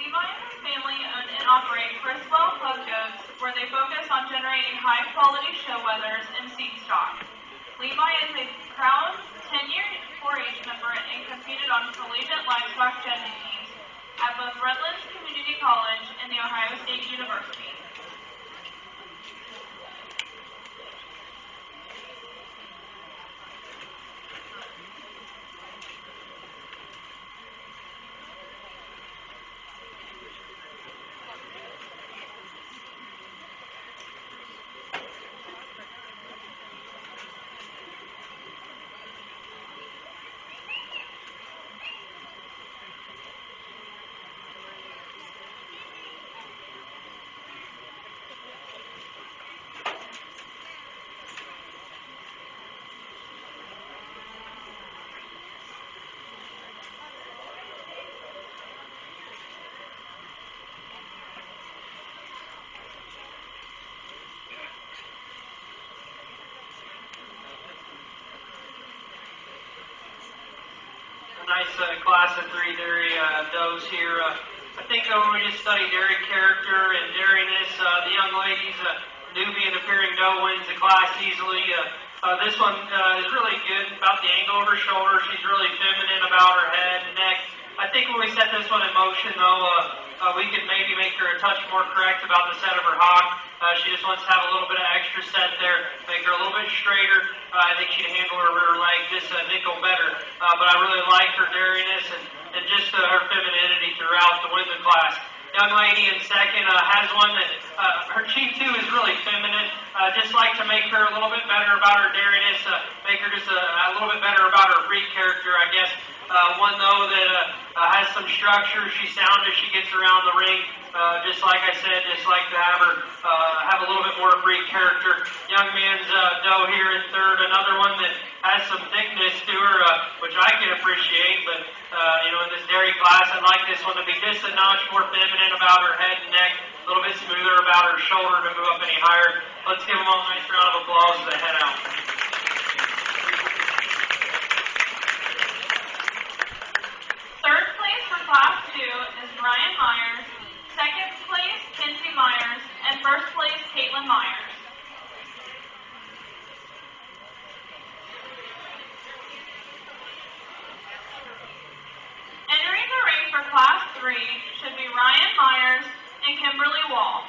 Levi and his family own and operate Criswell Club Goats, where they focus on generating high-quality show wethers and seed stock. Levi is a proud 10-year 4-H member and competed on collegiate livestock judging teams at both Redlands Community College and The Ohio State University. Nice class of 3 dairy does here. I think when we just study dairy character and dairiness, the young lady's newbie and appearing doe wins the class easily. This one is really good about the angle of her shoulder. She's really feminine about her head and neck. I think when we set this one in motion, though, we can maybe make her a touch more correct about the set of her hock. She just wants to have a little bit of extra set there, make her a little bit straighter. I think she'd handle her rear leg just a nickel better. But I really like her dairiness and just her femininity throughout to win the class. Young lady in second has one that her chief too is really feminine. Just like to make her a little bit better about her dairiness, make her just a little bit better about her breed character, I guess. One though that has some structure. She's sound as she gets around the ring. Just like I said, just like to have her have a little bit more breed character. Young man's doe here in third. Another one that has some thickness to her, which I can appreciate. But in this dairy class, I'd like this one to be just a notch more feminine about her head and neck, a little bit smoother about her shoulder to move up any higher. Let's give them all a nice round of applause as they head out. Third place for Class 2 is Ryan Myers, second place Kinsey Myers, and first place Caitlin Myers. Entering the ring for Class 3 should be Ryan Myers and Kimberly Wall.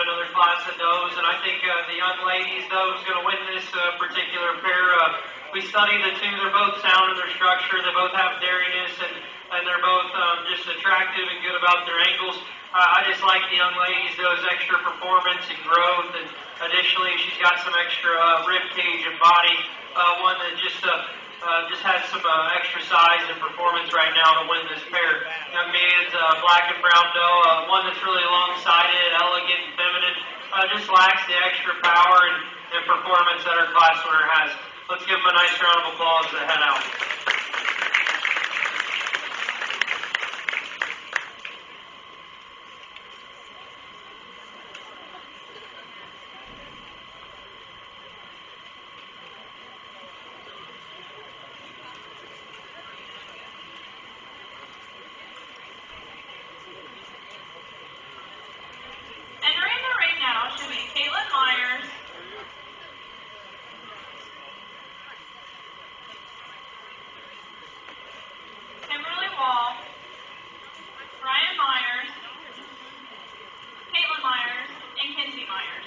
another class of those. And I think the young ladies, though, is going to win this particular pair. We studied the two. They're both sound in their structure. They both have dariness, and they're both just attractive and good about their ankles. I just like the young ladies, those extra performance and growth, and additionally, she's got some extra rib cage and body. One that just has some extra size and performance right now to win this pair. Young man's black and brown doe, one that's really long-sided, elegant, and feminine. Just lacks the extra power and performance that our class winner has. Let's give them a nice round of applause to head out. Entering the ring now should be Caitlin Myers, Kimberly Wall, Ryan Myers, Caitlin Myers, and Kinsey Myers.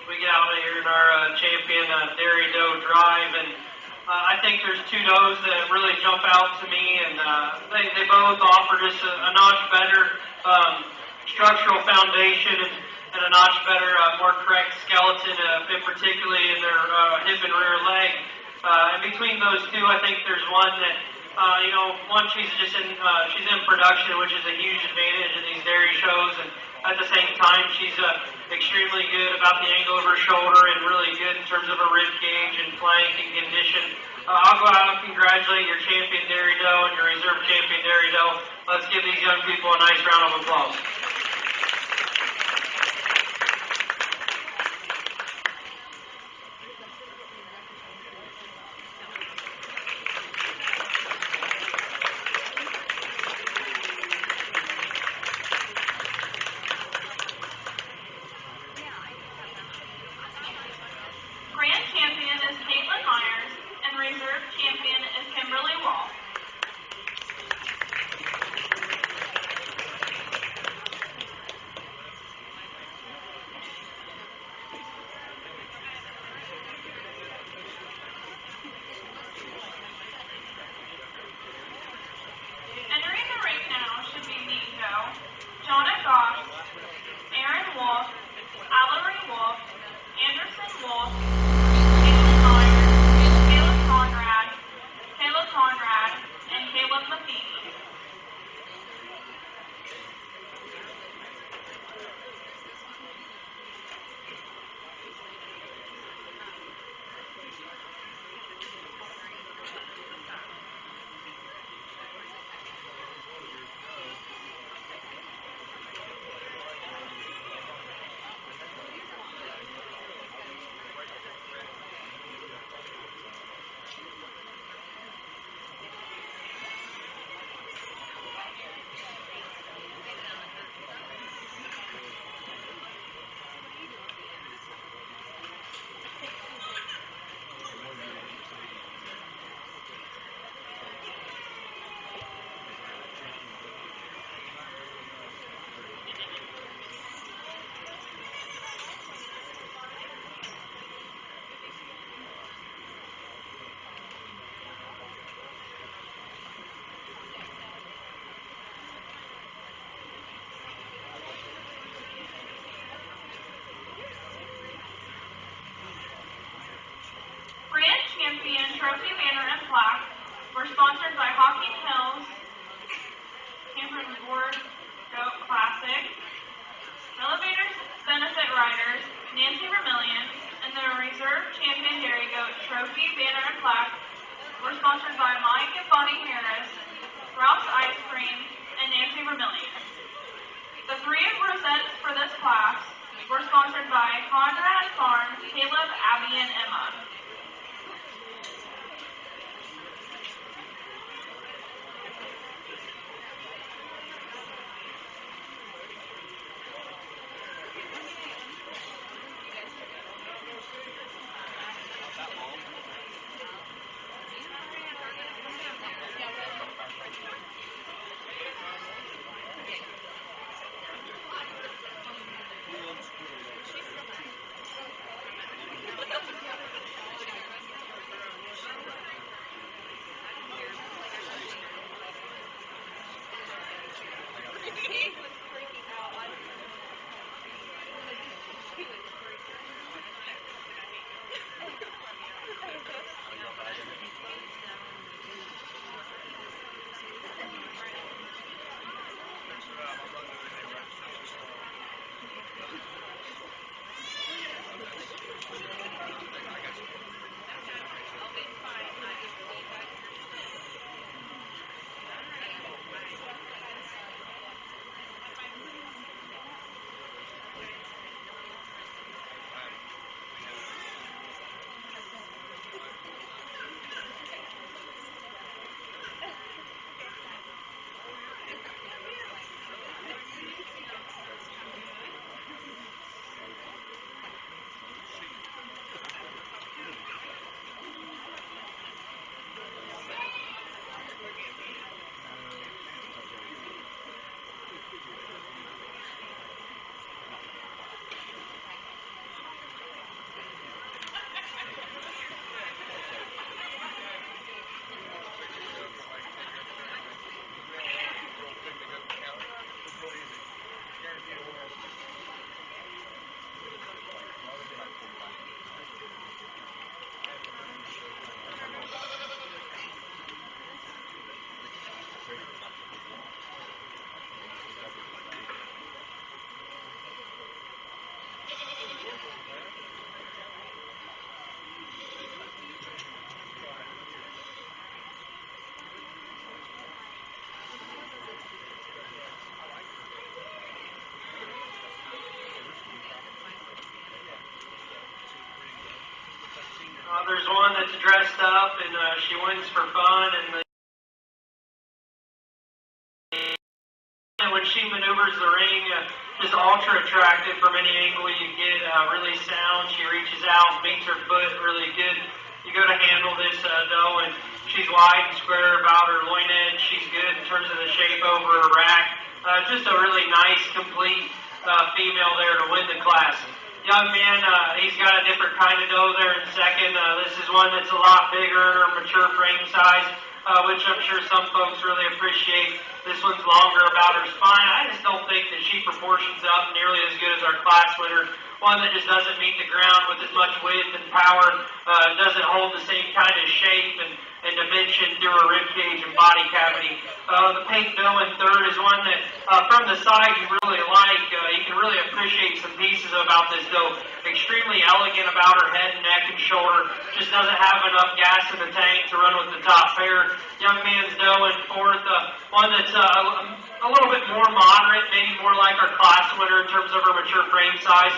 We get out of here in our champion Dairy Doe Drive, and I think there's two does that really jump out to me, and they both offer just a notch better structural foundation and a notch better, more correct skeleton, particularly in their hip and rear leg. And between those two, I think there's one that, one she's in production, which is a huge advantage in these dairy shows, and at the same time, she's extremely good about the angle of her shoulder and really good in terms of her rib cage and flank and condition. I'll go out and congratulate your champion Dairy Doe and your reserve champion Dairy Doe. Let's give these young people a nice round of applause. Grand champion is Caitlin Myers, and reserve champion is Kimberly Wall. sponsored by Hocking Hills, Cameron Board Goat Classic, Elevators Benefit Riders, Nancy Vermillion, and the Reserve Champion Dairy Goat Trophy, Banner, and Plaque were sponsored by Mike and Bonnie Harris, Ralph's Ice Cream, and Nancy Vermillion. The three rosettes for this class were sponsored by Conrad Farm, Caleb, Abby, and Emma. There's one that's dressed up, and she wins for fun, and when she maneuvers the ring, just ultra attractive from any angle you get, really sound. She reaches out, meets her foot really good. You go to handle this doe, and she's wide and square about her loin edge. She's good in terms of the shape over her rack. Just a really nice, complete female there to win the class. Young man, he's got a different kind of doe there in second. This is one that's a lot bigger, mature frame size, which I'm sure some folks really appreciate. This one's longer about her spine. I just don't think that she proportions up nearly as good as our class winner. One that just doesn't meet the ground with as much width and power, doesn't hold the same kind of shape and dimension through her rib cage and body cavity. The pink doe in third is one that from the side you really like. You can really appreciate some pieces about this doe. Extremely elegant about her head and neck and shoulder. Just doesn't have enough gas in the tank to run with the top pair. Young man's doe in fourth. One that's a little bit more moderate, maybe more like our class winner in terms of her mature frame size.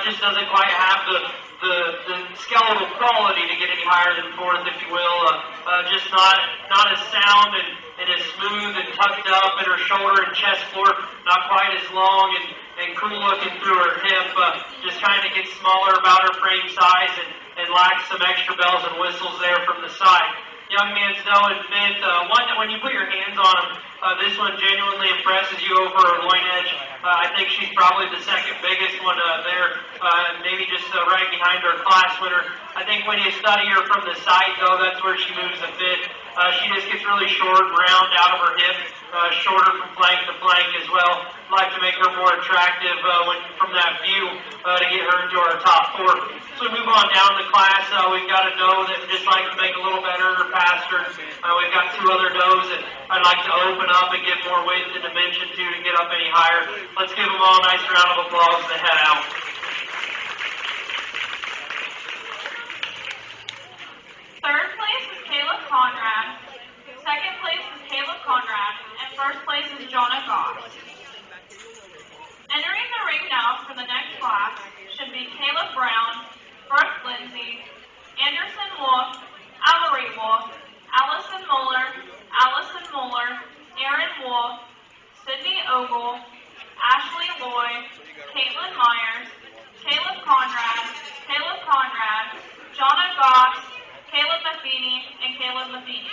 Just doesn't quite have the skeletal quality to get any higher than fourth, if you will. Just not as sound and as smooth and tucked up in her shoulder and chest floor. Not quite as long and cool looking through her hip. Just kind of gets smaller about her frame size and lacks some extra bells and whistles there from the side. Young man's doe in fifth. One that when you put your hands on him, this one genuinely impresses you over her loin edge. I think she's probably the second biggest one there, maybe just right behind her class winner. I think when you study her from the side, though, that's where she moves the fifth. She just gets really short, round out of her hip, shorter from flank to flank as well. I'd like to make her more attractive from that view to get her into our top four. So we move on down the class. We've got a doe that would just like to make a little better or faster. We've got two other does that I'd like to open up and give more width and dimension to get up any higher. Let's give them all a nice round of applause to head out. Third place is Caleb Conrad. Second place is Caleb Conrad. And first place is Jonah Goss. Entering the ring now for the next class should be Caleb Brown, Brooke Lindsay, Anderson Wolf, Allery Wolf, Allison Muller, Aaron Wolf, Sydney Ogle, Ashley Lloyd, Caitlin Myers, Caleb Conrad, Jonna Goss, Caleb Matheny, and Caleb Matheny.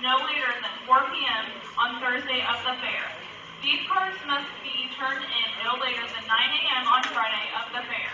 no later than 4 p.m. on Thursday of the fair. These cards must be turned in no later than 9 a.m. on Friday of the fair.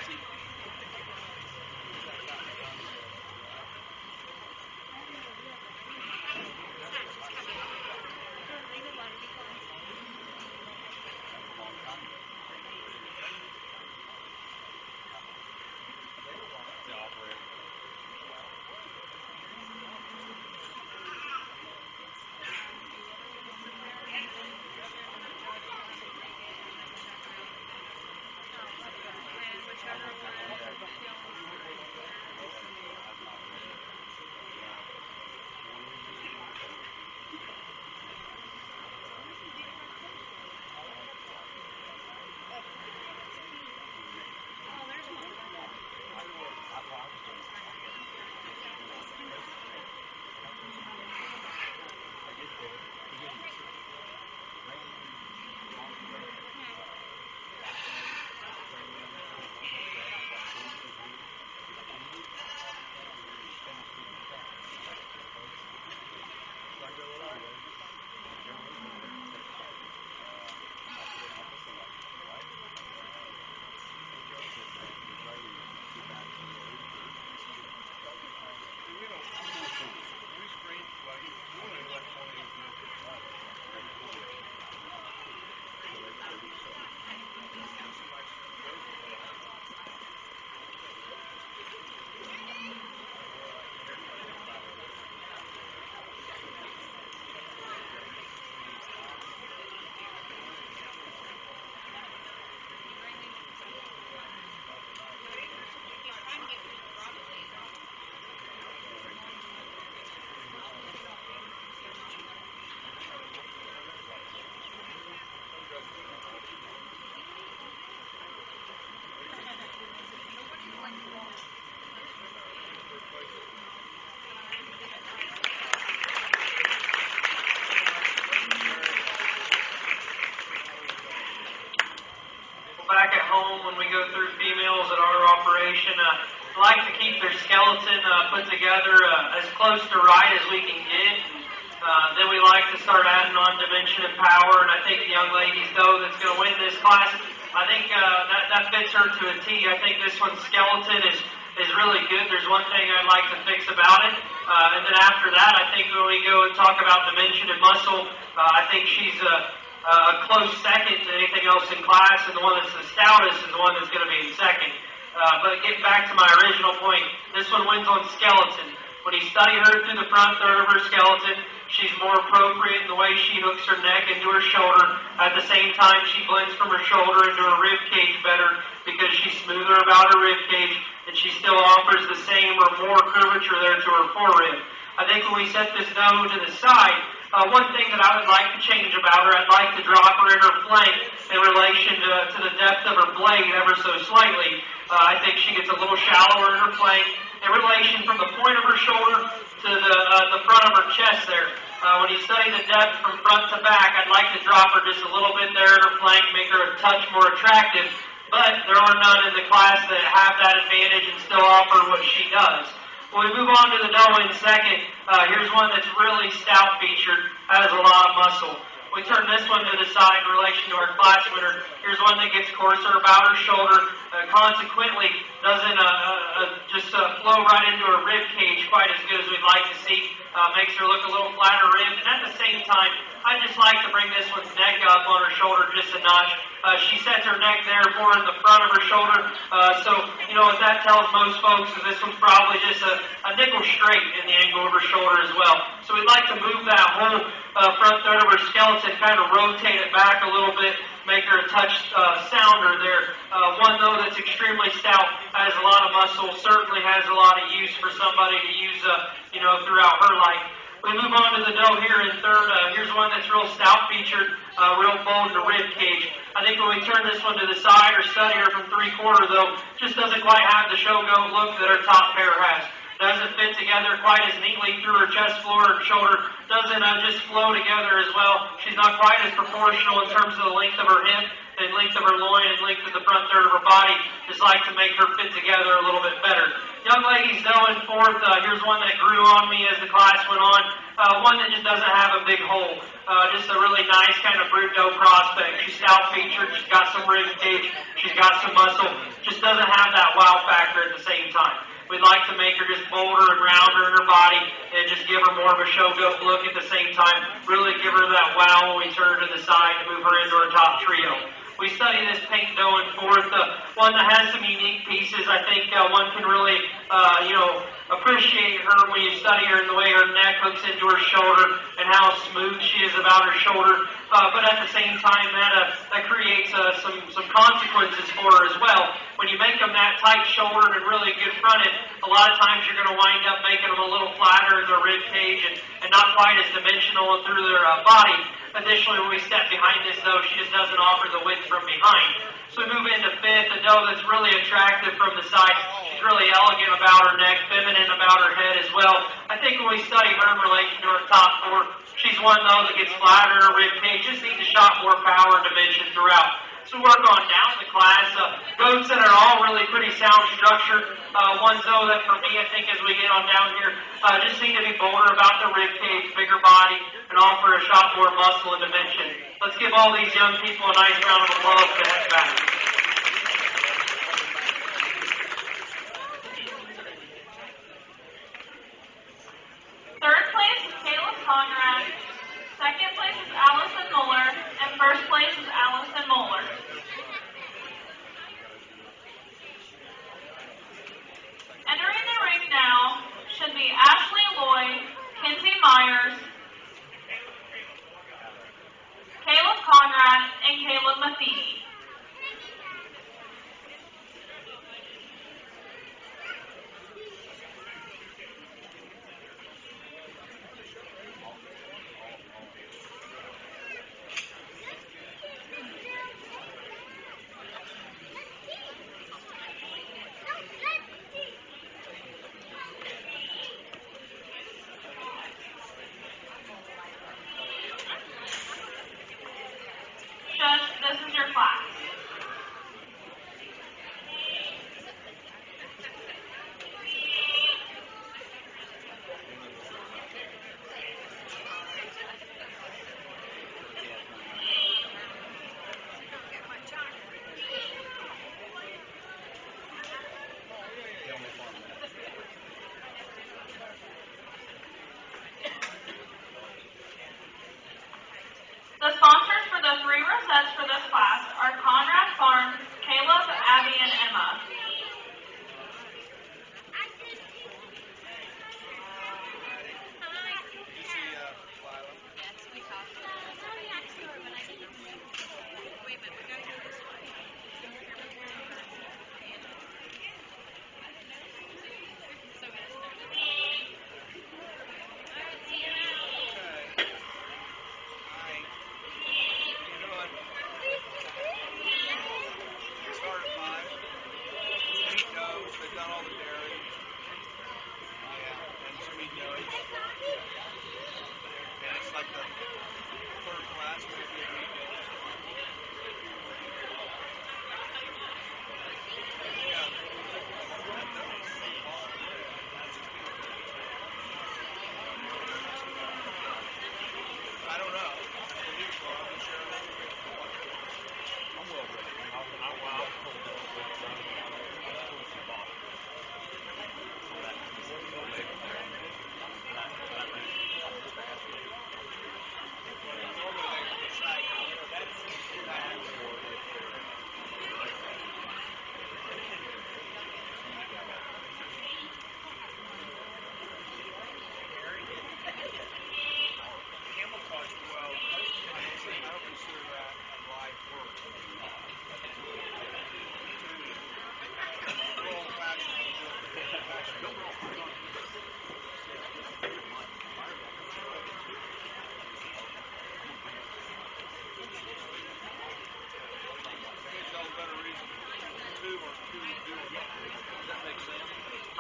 Back at home, when we go through females at our operation, like to keep their skeleton put together as close to right as we can get. Then we like to start adding on dimension and power, and I think the young ladies, though, that's going to win this class, I think that fits her to a T. I think this one's skeleton is really good. There's one thing I'd like to fix about it. And then after that, I think when we go and talk about dimension and muscle, I think she's a close second to anything else in class, and the one that's the stoutest is the one that's going to be in second. But getting back to my original point, this one wins on skeleton. When you study her through the front third of her skeleton, she's more appropriate in the way she hooks her neck into her shoulder. At the same time, she blends from her shoulder into her rib cage better because she's smoother about her rib cage, and she still offers the same or more curvature there to her forerib. I think when we set this doe to the side, one thing that I would like to change about her, I'd like to drop her in her flank in relation to the depth of her blade ever so slightly. I think she gets a little shallower in her flank in relation from the point of her shoulder to the front of her chest there. When you study the depth from front to back, I'd like to drop her just a little bit there in her flank, make her a touch more attractive, but there are none in the class that have that advantage and still offer what she does. When we move on to the doe in second, here's one that's really stout featured, has a lot of muscle. We turn this one to the side in relation to our class winner. Here's one that gets coarser about her shoulder, consequently doesn't just flow right into her rib cage quite as good as we'd like to see. Makes her look a little flatter ribbed, and at the same time, I just like to bring this one's neck up on her shoulder just a notch. She sets her neck there more in the front of her shoulder, so what that tells most folks is this one's probably just a nickel straight in the angle of her shoulder as well. So we'd like to move that whole front third of her skeleton, kind of rotate it back a little bit, make her a touch sounder there. One, though, that's extremely stout, has a lot of muscle, certainly has a lot of use for somebody to use, throughout her life. We move on to the doe here in third. Here's one that's real stout featured, real bold in the rib cage. I think when we turn this one to the side or study her from 3/4, though, just doesn't quite have the show-go look that her top pair has. Doesn't fit together quite as neatly through her chest, floor, and shoulder. Doesn't just flow together as well. She's not quite as proportional in terms of the length of her hip and length of her loin and length of the front third of her body. Just like to make her fit together a little bit better. Young ladies going forth, here's one that grew on me as the class went on. One that just doesn't have a big hole. Just a really nice kind of brute doe prospect. She's stout featured, she's got some rib cage, she's got some muscle. Just doesn't have that wow factor at the same time. We'd like to make her just bolder and rounder in her body and just give her more of a show goat look at the same time. Really give her that wow when we turn her to the side to move her into our top trio. We study this paint going forth, one that has some unique pieces. I think one can really, appreciate her when you study her and the way her neck hooks into her shoulder and how smooth she is about her shoulder. But at the same time, that creates some consequences for her as well. When you make them that tight shouldered and really good fronted, a lot of times you're going to wind up making them a little flatter in their rib cage and not quite as dimensional through their body. Additionally, when we step behind this doe, she just doesn't offer the width from behind. So we move into fifth, a doe that's really attractive from the side. She's really elegant about her neck, feminine about her head as well. I think when we study her in relation to her top four, she's one though that gets flatter in her rib cage, just needs a shot more power and dimension throughout. So work on down the class. Goats that are all really pretty sound structured. Ones though that for me, I think as we get on down here, just seem to be bolder about the rib cage, bigger body, and offer a shot more muscle and dimension. Let's give all these young people a nice round of applause to head back. Third place is Caleb Conrad. Second place is Allison Muller. And first place is Allison Muller. Entering the ring now should be Ashley Lloyd, Kinsey Myers, Caleb Conrad, and Caleb Matheny. This is your class. The sponsors for the 3 rosettes for this class are Conrad Farms, Caleb, Abby, and Emma.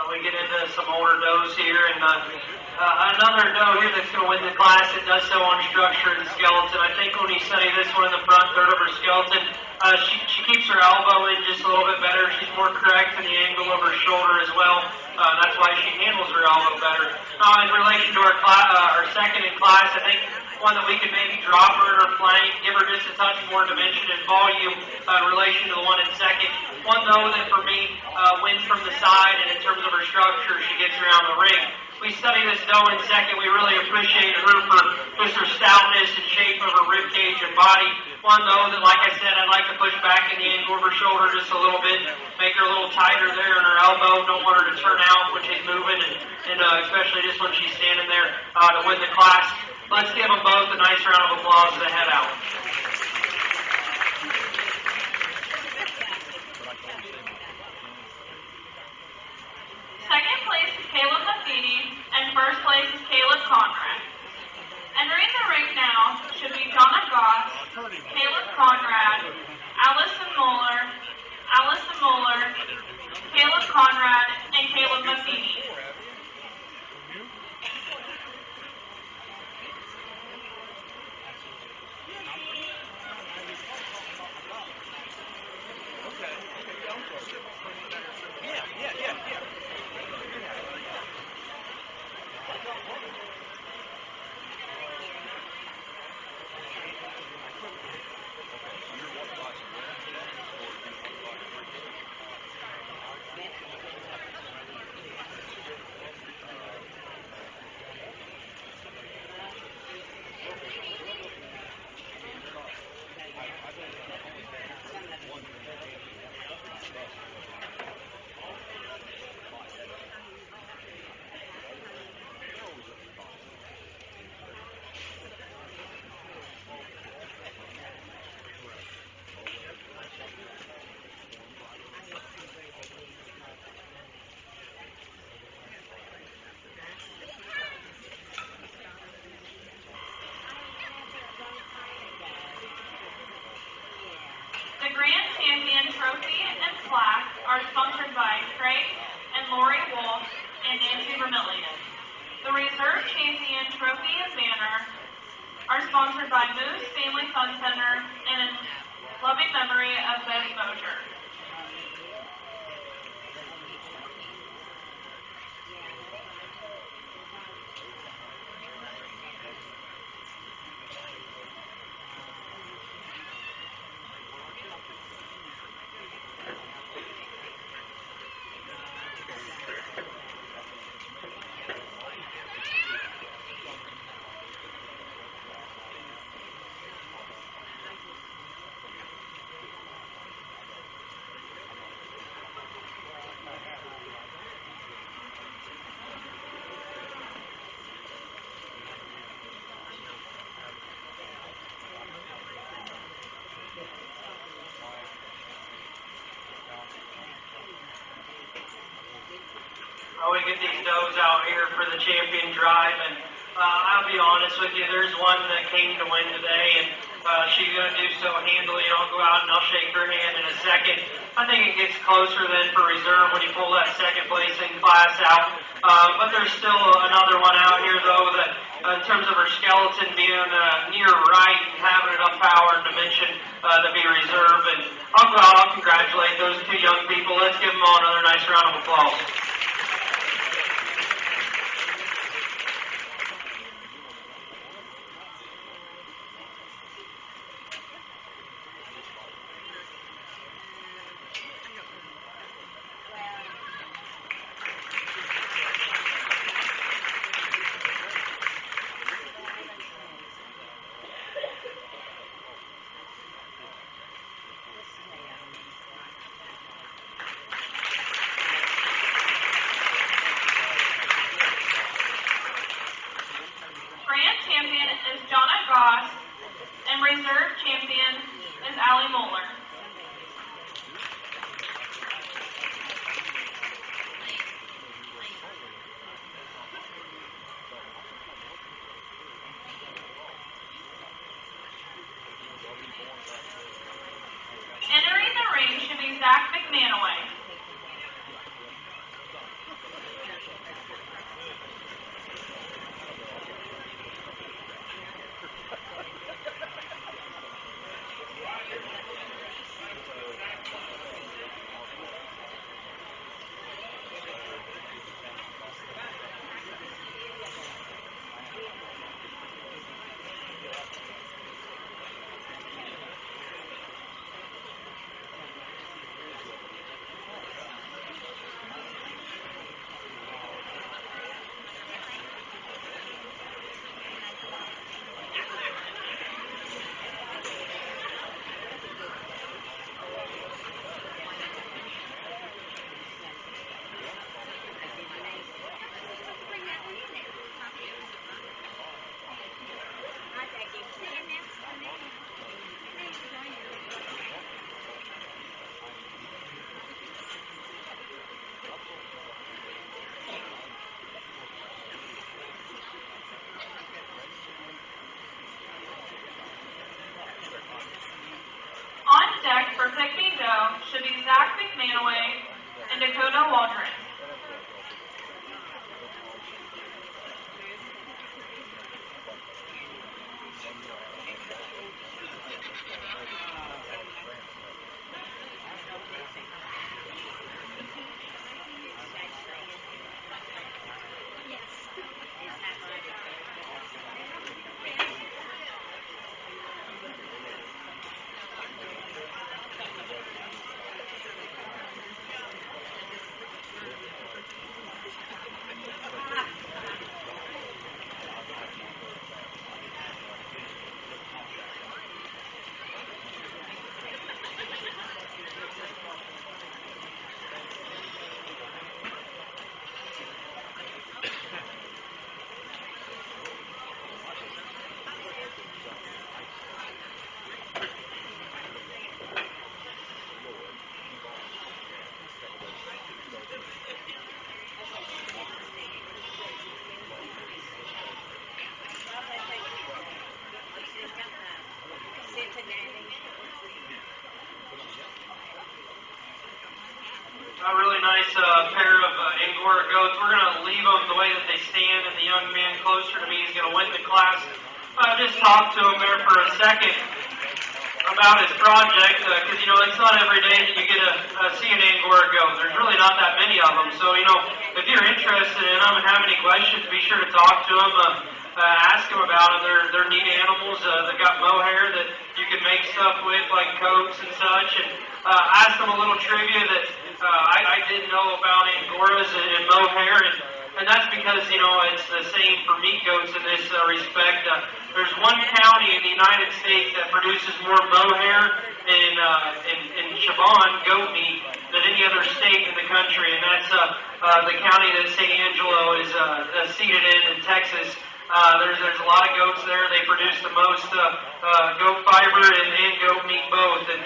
We get into some older does here, and another doe here that's going to win the class. It does so on structure and skeleton. I think when you study this one in the front third of her skeleton, She keeps her elbow in just a little bit better. She's more correct in the angle of her shoulder as well. That's why she handles her elbow better. In relation to our second in class, I think one that we could maybe drop her in her flank, give her just a touch more dimension and volume in relation to the one in second. One, though, that for me wins from the side, and in terms of her structure, she gets around the ring. We study this doe in second. We really appreciate her for just her stoutness and shape of her rib cage and body. One, though, that, like I said, I'd like to push back in the angle of her shoulder just a little bit, make her a little tighter there in her elbow. Don't want her to turn out when she's moving, and especially just when she's standing there to win the class. Let's give them both a nice round of applause as they head out. Second place is Caleb Matheny, and first place is Caleb Conrad. Entering the ring now should be Donna Goss, Caleb Conrad, Allison Moeller, Caleb Conrad, and Caleb Matheny. The Grand Champion Trophy and plaque are sponsored by Craig and Lori Wolf and Nancy Vermillion. The Reserve Champion Trophy and banner are sponsored by Moose Family Fun Center and in loving memory of Bev Mosier. We get these does out here for the champion drive, and I'll be honest with you, there's one that came to win today, and she's going to do so handily. I'll go out and I'll shake her hand in a second. I think it gets closer then for reserve when you pull that second place in class out. But there's still another one out here, though, that in terms of her skeleton being near right and having enough power and dimension to be reserve. And I'll go out, I'll congratulate those two young people. Let's give them all another nice round of applause. Grand champion is Donna Goss, and reserve champion is Allie Moeller. Entering the ring should be Zach McManaway. Dakota Waldron. A really nice pair of Angora goats. We're going to leave them the way that they stand, and the young man closer to me is going to win the class. Just talk to him there for a second about his project, because, it's not every day that you get to see an Angora goat. There's really not that many of them. So, if you're interested in them and have any questions, be sure to talk to them. Ask them about them. They're neat animals. They've got mohair that you can make stuff with, like coats and such. And ask them a little trivia that I didn't know about Angoras and mohair. And that's because, it's the same for meat goats in this respect. There's one county in the United States that produces more mohair in Chabon goat meat than any other state in the country, and that's the county that St. Angelo is seated in Texas. There's a lot of goats there. They produce the most goat fiber and goat meat both. And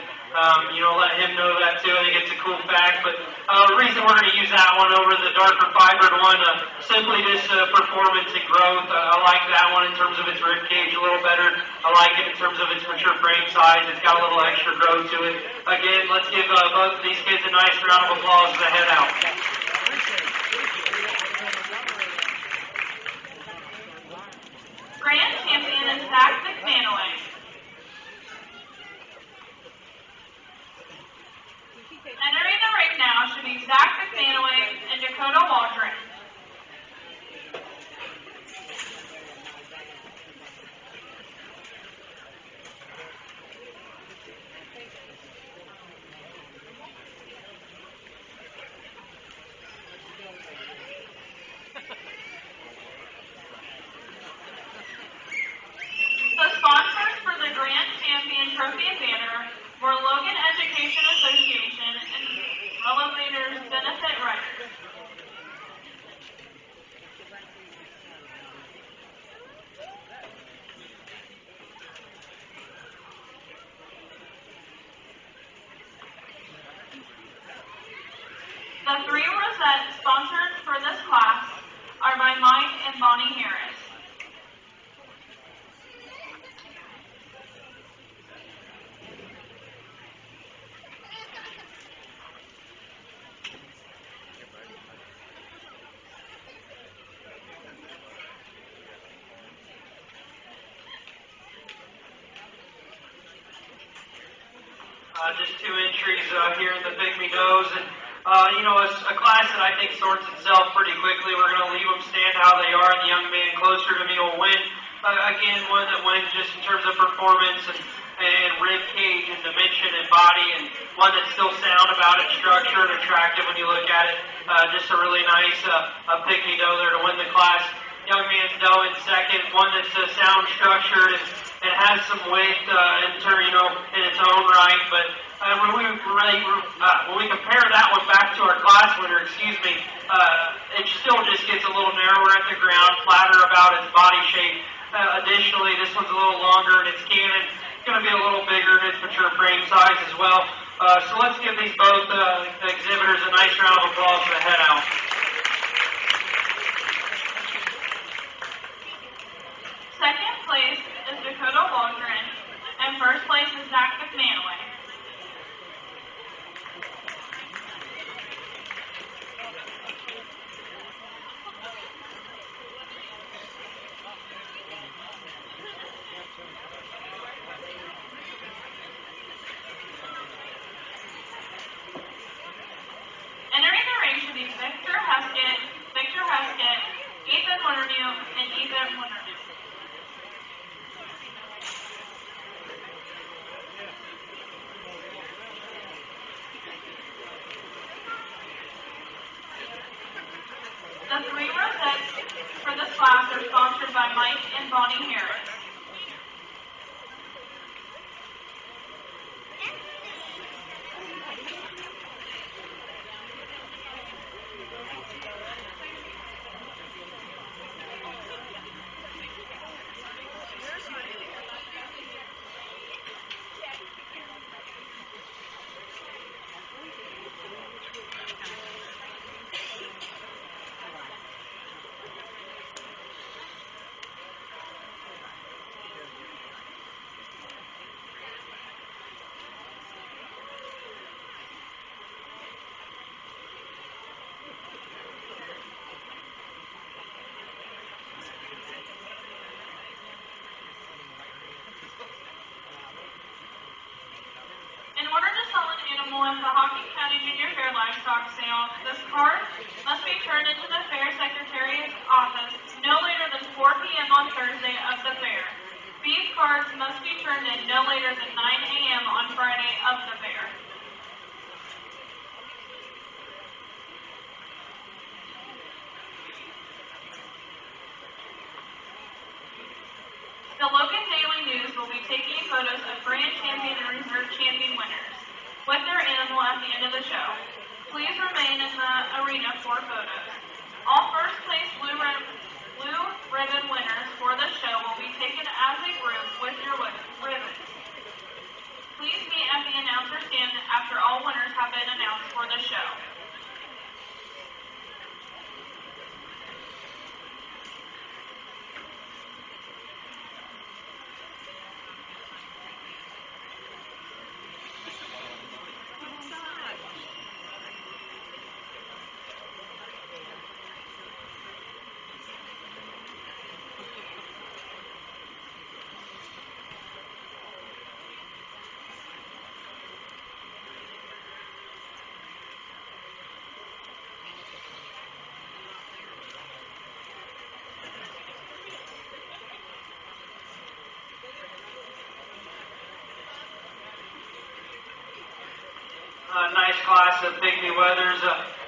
let him know that too. I think it's a cool fact. But the reason we're going to use that one over the darker fibered one, simply just performance and growth. I like that one in terms of its rib cage a little better. I like it in terms of its mature frame size. It's got a little extra growth to it. Again, let's give both of these kids a nice round of applause as they head out. Grand champion is Zach McManaway. Entering the ring now should be Zach McManaway and Dakota Waldron. The sponsors for the Grand Champion Trophy and Banner were Logan Education Association and Elevators Benefit Riders. The three rosettes sponsored for this class are by Mike and Bonnie Harris. Just two entries here in the Pygmy Nose. And, it's a class that I think sorts itself pretty quickly. We're going to leave them stand how they are. The young man closer to me will win. Again, one that wins just in terms of performance and rib cage and dimension and body, and one that's still sound about its structure and attractive when you look at it. Just a really nice Pygmy doe there to win the class. Young man's doe in second, one that's sound structured and has some weight in its own right. But when we compare that one back to our class winner, it still just gets a little narrower at the ground, flatter about its body shape. Additionally, this one's a little longer in its cannon. It's going to be a little bigger in its mature frame size as well. So let's give these both exhibitors a nice round of applause for the head out. Second place is Dakota Waldron, and first place is Zach McManaway. Mike and Bonnie Harris. In order to sell an animal at the Hocking County Junior Fair Livestock Sale, this card must be turned into the Fair Secretary's office no later than 4 p.m. on Thursday of the fair. These cards must be turned in no later than 9 a.m. on Friday of the fair. The Logan Daily News will be taking photos of grand champion and reserve champion winners with their animal at the end of the show. Please remain in the arena for photos. All first place blue ribbon winners for the show will be taken as a group with your ribbons. Please meet at the announcer stand after all winners have been announced for the show. Nice class of pygmy weathers.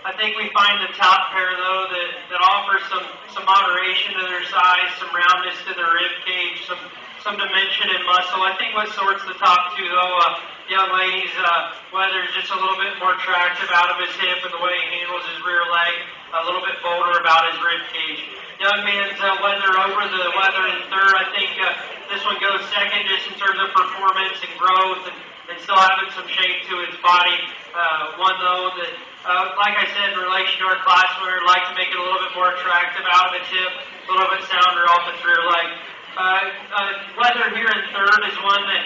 I think we find the top pair though that offers some moderation to their size, some roundness to their rib cage, some dimension and muscle. I think what sorts the top two though, young lady's weather is just a little bit more attractive out of his hip and the way he handles his rear leg, a little bit bolder about his rib cage. Young man's weather over the weather in third. I think this one goes second just in terms of performance and growth and still having some shape to its body. One though that, like I said, in relation to our class winner, I'd like to make it a little bit more attractive out of its hip, a little bit sounder off its rear leg. Weather here in third is one that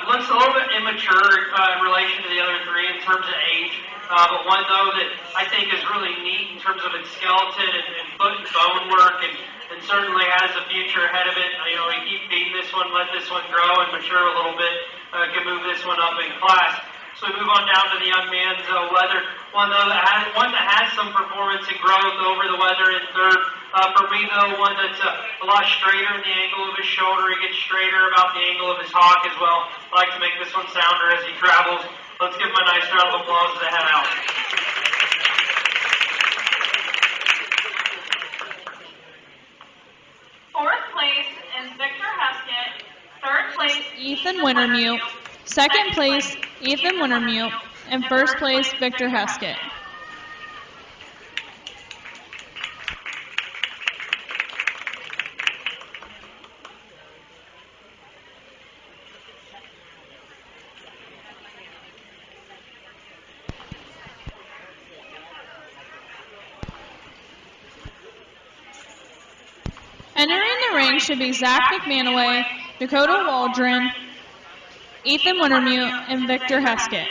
looks a little bit immature in relation to the other three in terms of age, but one though that I think is really neat in terms of its skeleton and foot and bone work and certainly has a future ahead of it. You know, we keep feeding this one, let this one grow and mature a little bit, can move this one up in class. So we move on down to the young man's weather. One that has some performance and growth over the weather in third. For me though, one that's a lot straighter in the angle of his shoulder. He gets straighter about the angle of his hock as well. I like to make this one sounder as he travels. Let's give him a nice round of applause as they head out. Fourth place is Victor Heskett. Third place, Ethan Wintermute. Second place, Ethan Wintermute. And first place, Victor Heskett. Entering the ring should be Zach McManaway, Dakota Waldron, Ethan Wintermute, and Victor Heskett.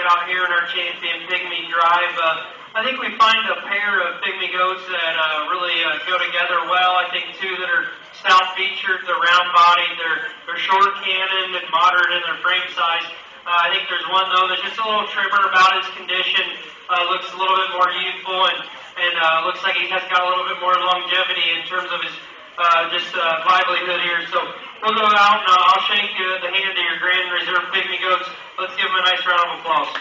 get out here in our champion pygmy drive. I think we find a pair of pygmy goats that really go together well. I think two that are stout-featured, they're round-bodied, they're short cannon and moderate in their frame size. I think there's one, though, that's just a little trimmer about his condition, looks a little bit more youthful, and looks like he has got a little bit more longevity in terms of his livelihood here. So we'll go out, and I'll shake the hand of your Grand Reserve Pygmy Goats. Let's give them a nice round of applause.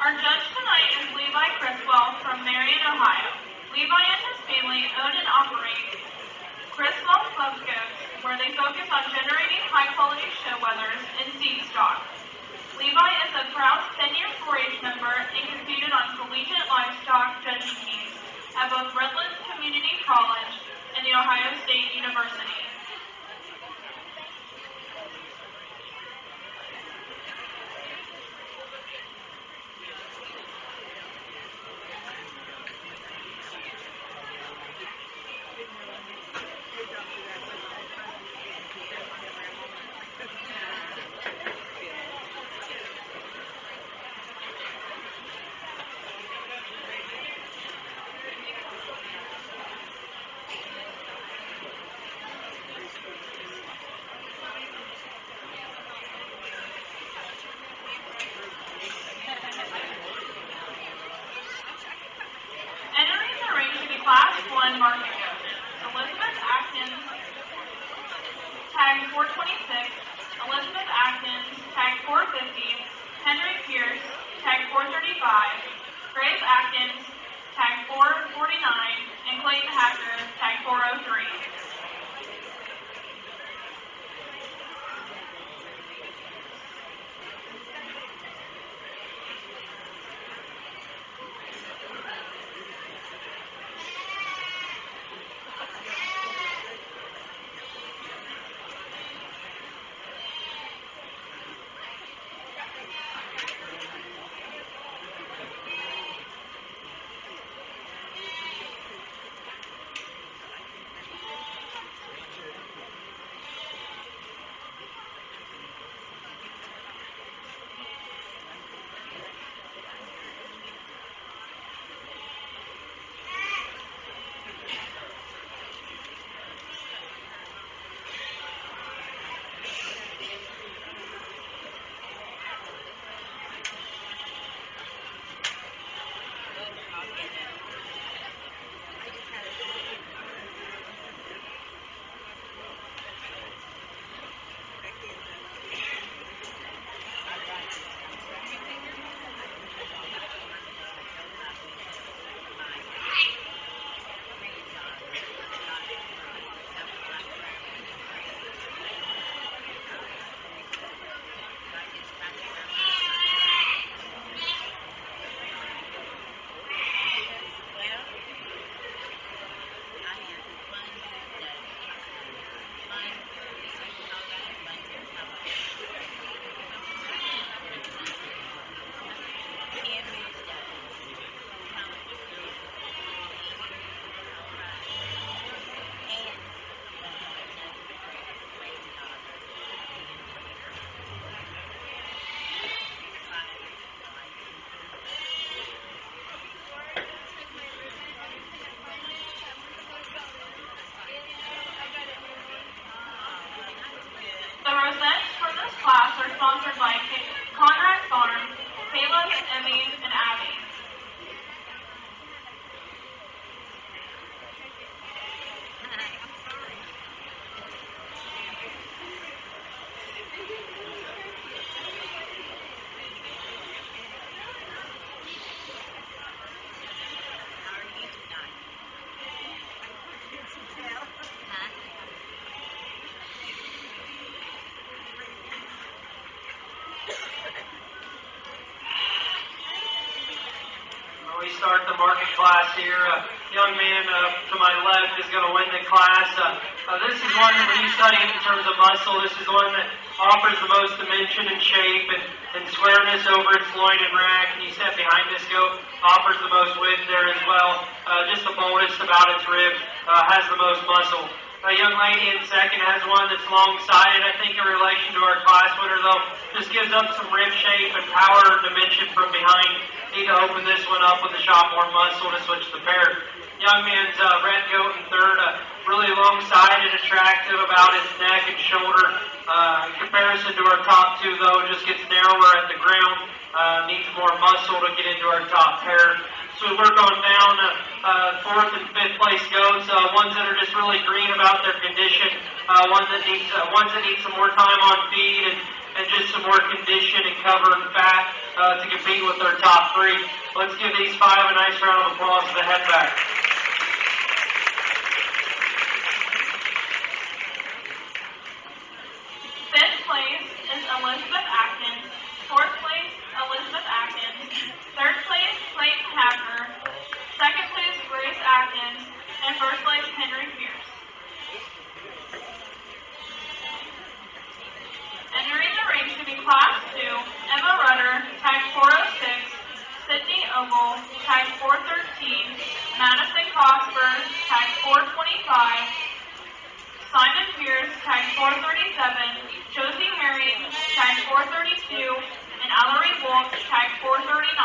Our judge tonight is Levi Criswell from Marion, Ohio. Levi and his family own and operate Criswell Club Goats, where they focus on generating high-quality show wethers and seed stock. Levi is a proud 10-year 4-H member and competed on collegiate livestock judging teams at both Redlands Community College and The Ohio State University. Entering the ring to be Class 1 market goats: Elizabeth Atkins, tag 426, Elizabeth Atkins, tag 450, Henry Pierce, tag 435, Grace Atkins, tag 449, and Clayton Hacker, tag 403. Emmy, and Abby. We start the market class here. Young man to my left is going to win the class. This is one that when you study it in terms of muscle, this is one that offers the most dimension and shape and squareness over its loin and rack. And you step behind this goat, offers the most width there as well. Just the boldest about its rib, has the most muscle. A young lady in second has one that's long-sided, I think, in relation to our class winner, though. Just gives up some rib shape and power and dimension from behind. Need to open this one up with a shot more muscle to switch the pair. Young man's red goat in third, really long-sided, attractive about his neck and shoulder. In comparison to our top two, though, just gets narrower at the ground. Needs more muscle to get into our top pair. So we work on down fourth and fifth place goats, ones that are just really green about their condition, ones that need some more time on feed and just some more condition and cover and fat to compete with our top three. Let's give these five a nice round of applause for the head back. Fifth place is Elizabeth Atkins. Fourth place, Elizabeth Atkins. Third place, Clayton Hacker. Second place, Grace Atkins. And first place, Henry Pierce. Entering the race to be Class 2, Emma Rutter, tag 406. Sydney Ogle, tag 413. Madison Cosper, tag 425. Simon Pierce, tag 437. Josie Herring, tag 432. And Allery Wolf, tag 439.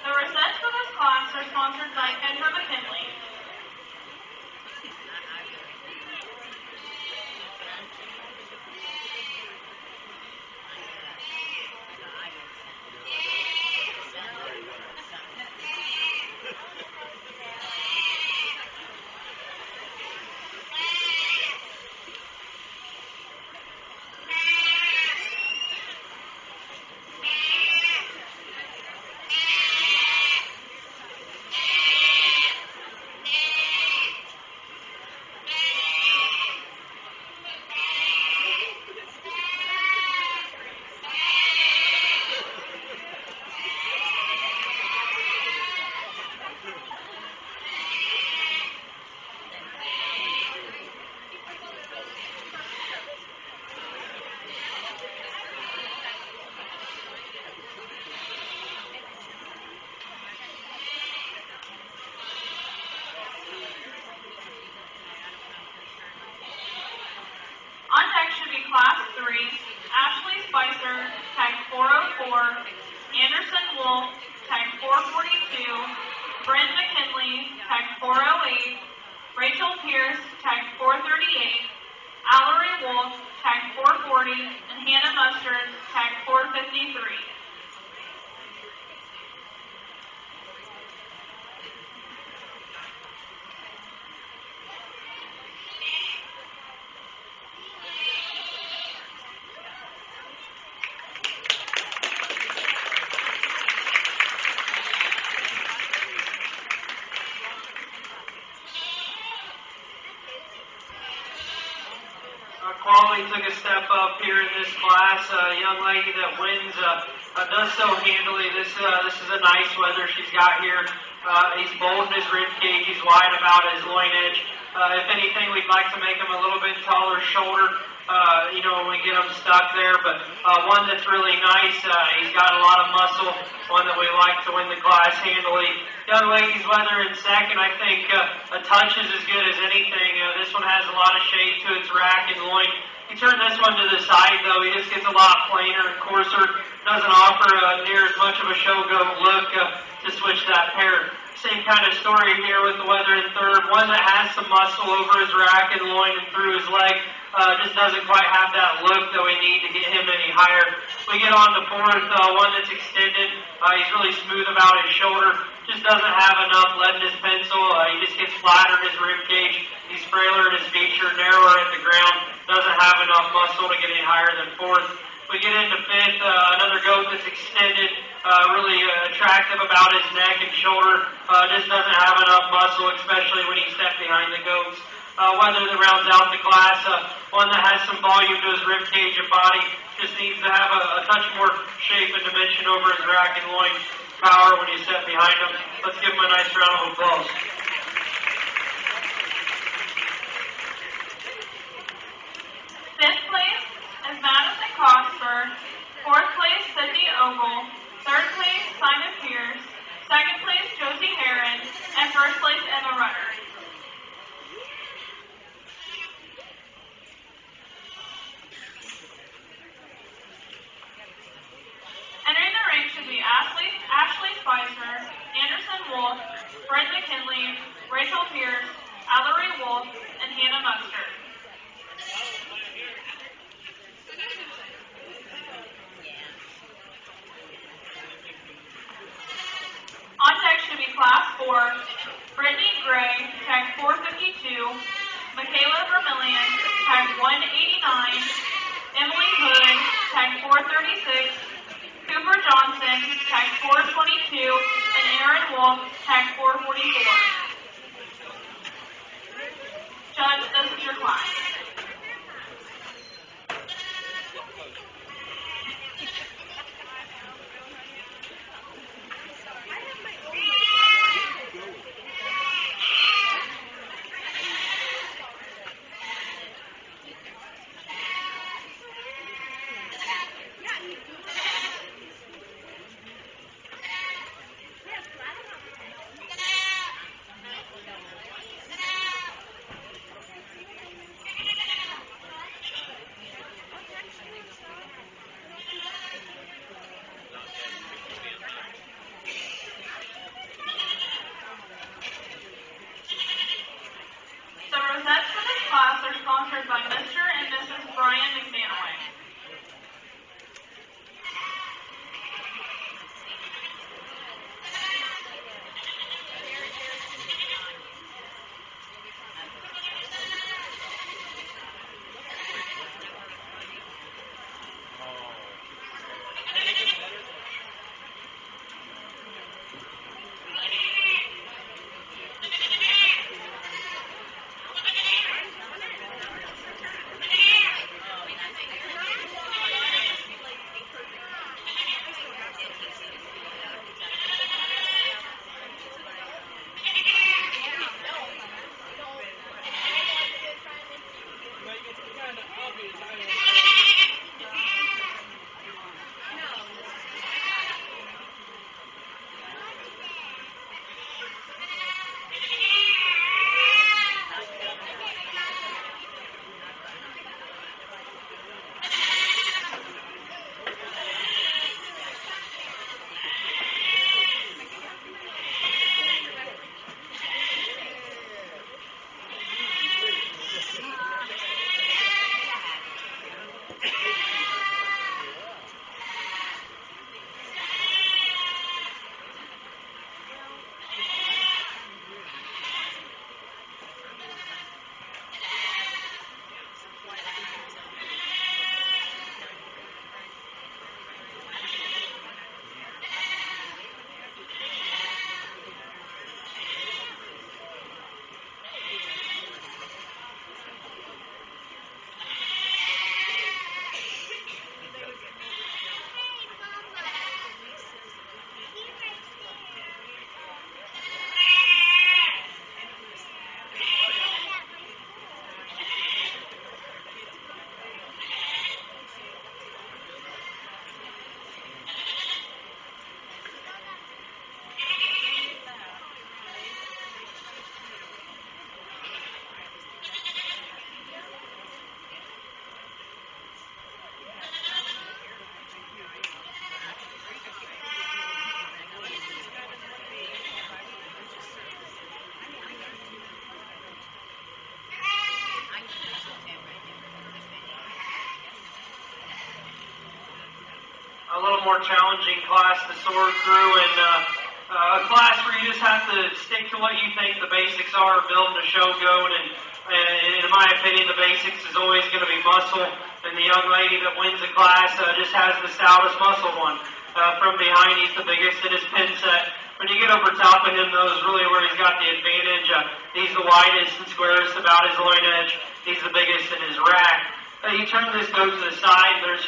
The receipts for this class are sponsored by Kendra McKinley. On deck should be Class 3, Ashley Spicer, tag 404, Anderson Wolf, tag 442, Brent McKinley, tag 408, Rachel Pierce, tag 438, Allery Wolf, tag 440, and Hannah Mustard, tag 453. quality took a step up here in this class. A young lady that wins does so handily. This is a nice weather she's got here. He's bold in his rib cage. He's wide about his loin edge. If anything, we'd like to make him a little bit taller shoulder. When we get him stuck there, but one that's really nice. He's got a lot of muscle, one that we like to win the class handily. Young ladies, whether in second, I think a touch is as good as anything. This one has a lot of shape to its rack and loin. He turned this one to the side, though. He just gets a lot plainer and coarser. Doesn't offer near as much of a show-goat look to switch that pair. Same kind of story here with the weather in third. One that has some muscle over his rack and loin and through his leg. Just doesn't quite have that look that we need to get him any higher. We get on to fourth, one that's extended. He's really smooth about his shoulder. Just doesn't have enough lead in his pencil. He just gets flatter in his rib cage. He's frailer in his feature, narrower at the ground. Doesn't have enough muscle to get any higher than fourth. We get into fifth, another goat that's extended, really attractive about his neck and shoulder. Just doesn't have enough muscle, especially when he steps behind the goats. Weather that rounds out the class, one that has some volume to his rib cage and body, just needs to have a touch more shape and dimension over his rack and loin power when you step behind him. Let's give him a nice round of applause. Fifth place is Madison Cosper. Fourth place, Sydney Ogle. Third place, Simon Pierce. Second place, Josie Heron. And first place, Emma Rutter. Entering the ring should be Ashley Spicer, Anderson Wolf, Brent McKinley, Rachel Pierce, Allery Wolf, and Hannah Mustard. On deck should be Class 4, Brittany Gray, tag 452, Michaela Vermillion, tag 189, Emily Hood, tag 436, Cooper Johnson, tag 422, and Aaron Wolf, tag 444. Judge, this is your class. little more challenging class to sort through, and a class where you just have to stick to what you think the basics are, building a show goat, and in my opinion, the basics is always going to be muscle, and the young lady that wins the class just has the stoutest muscle one. From behind, he's the biggest in his pin set. When you get over top of him, though, is really where he's got the advantage. He's the widest and squarest about his loin edge. He's the biggest in his rack. You turn this goat to the side, there's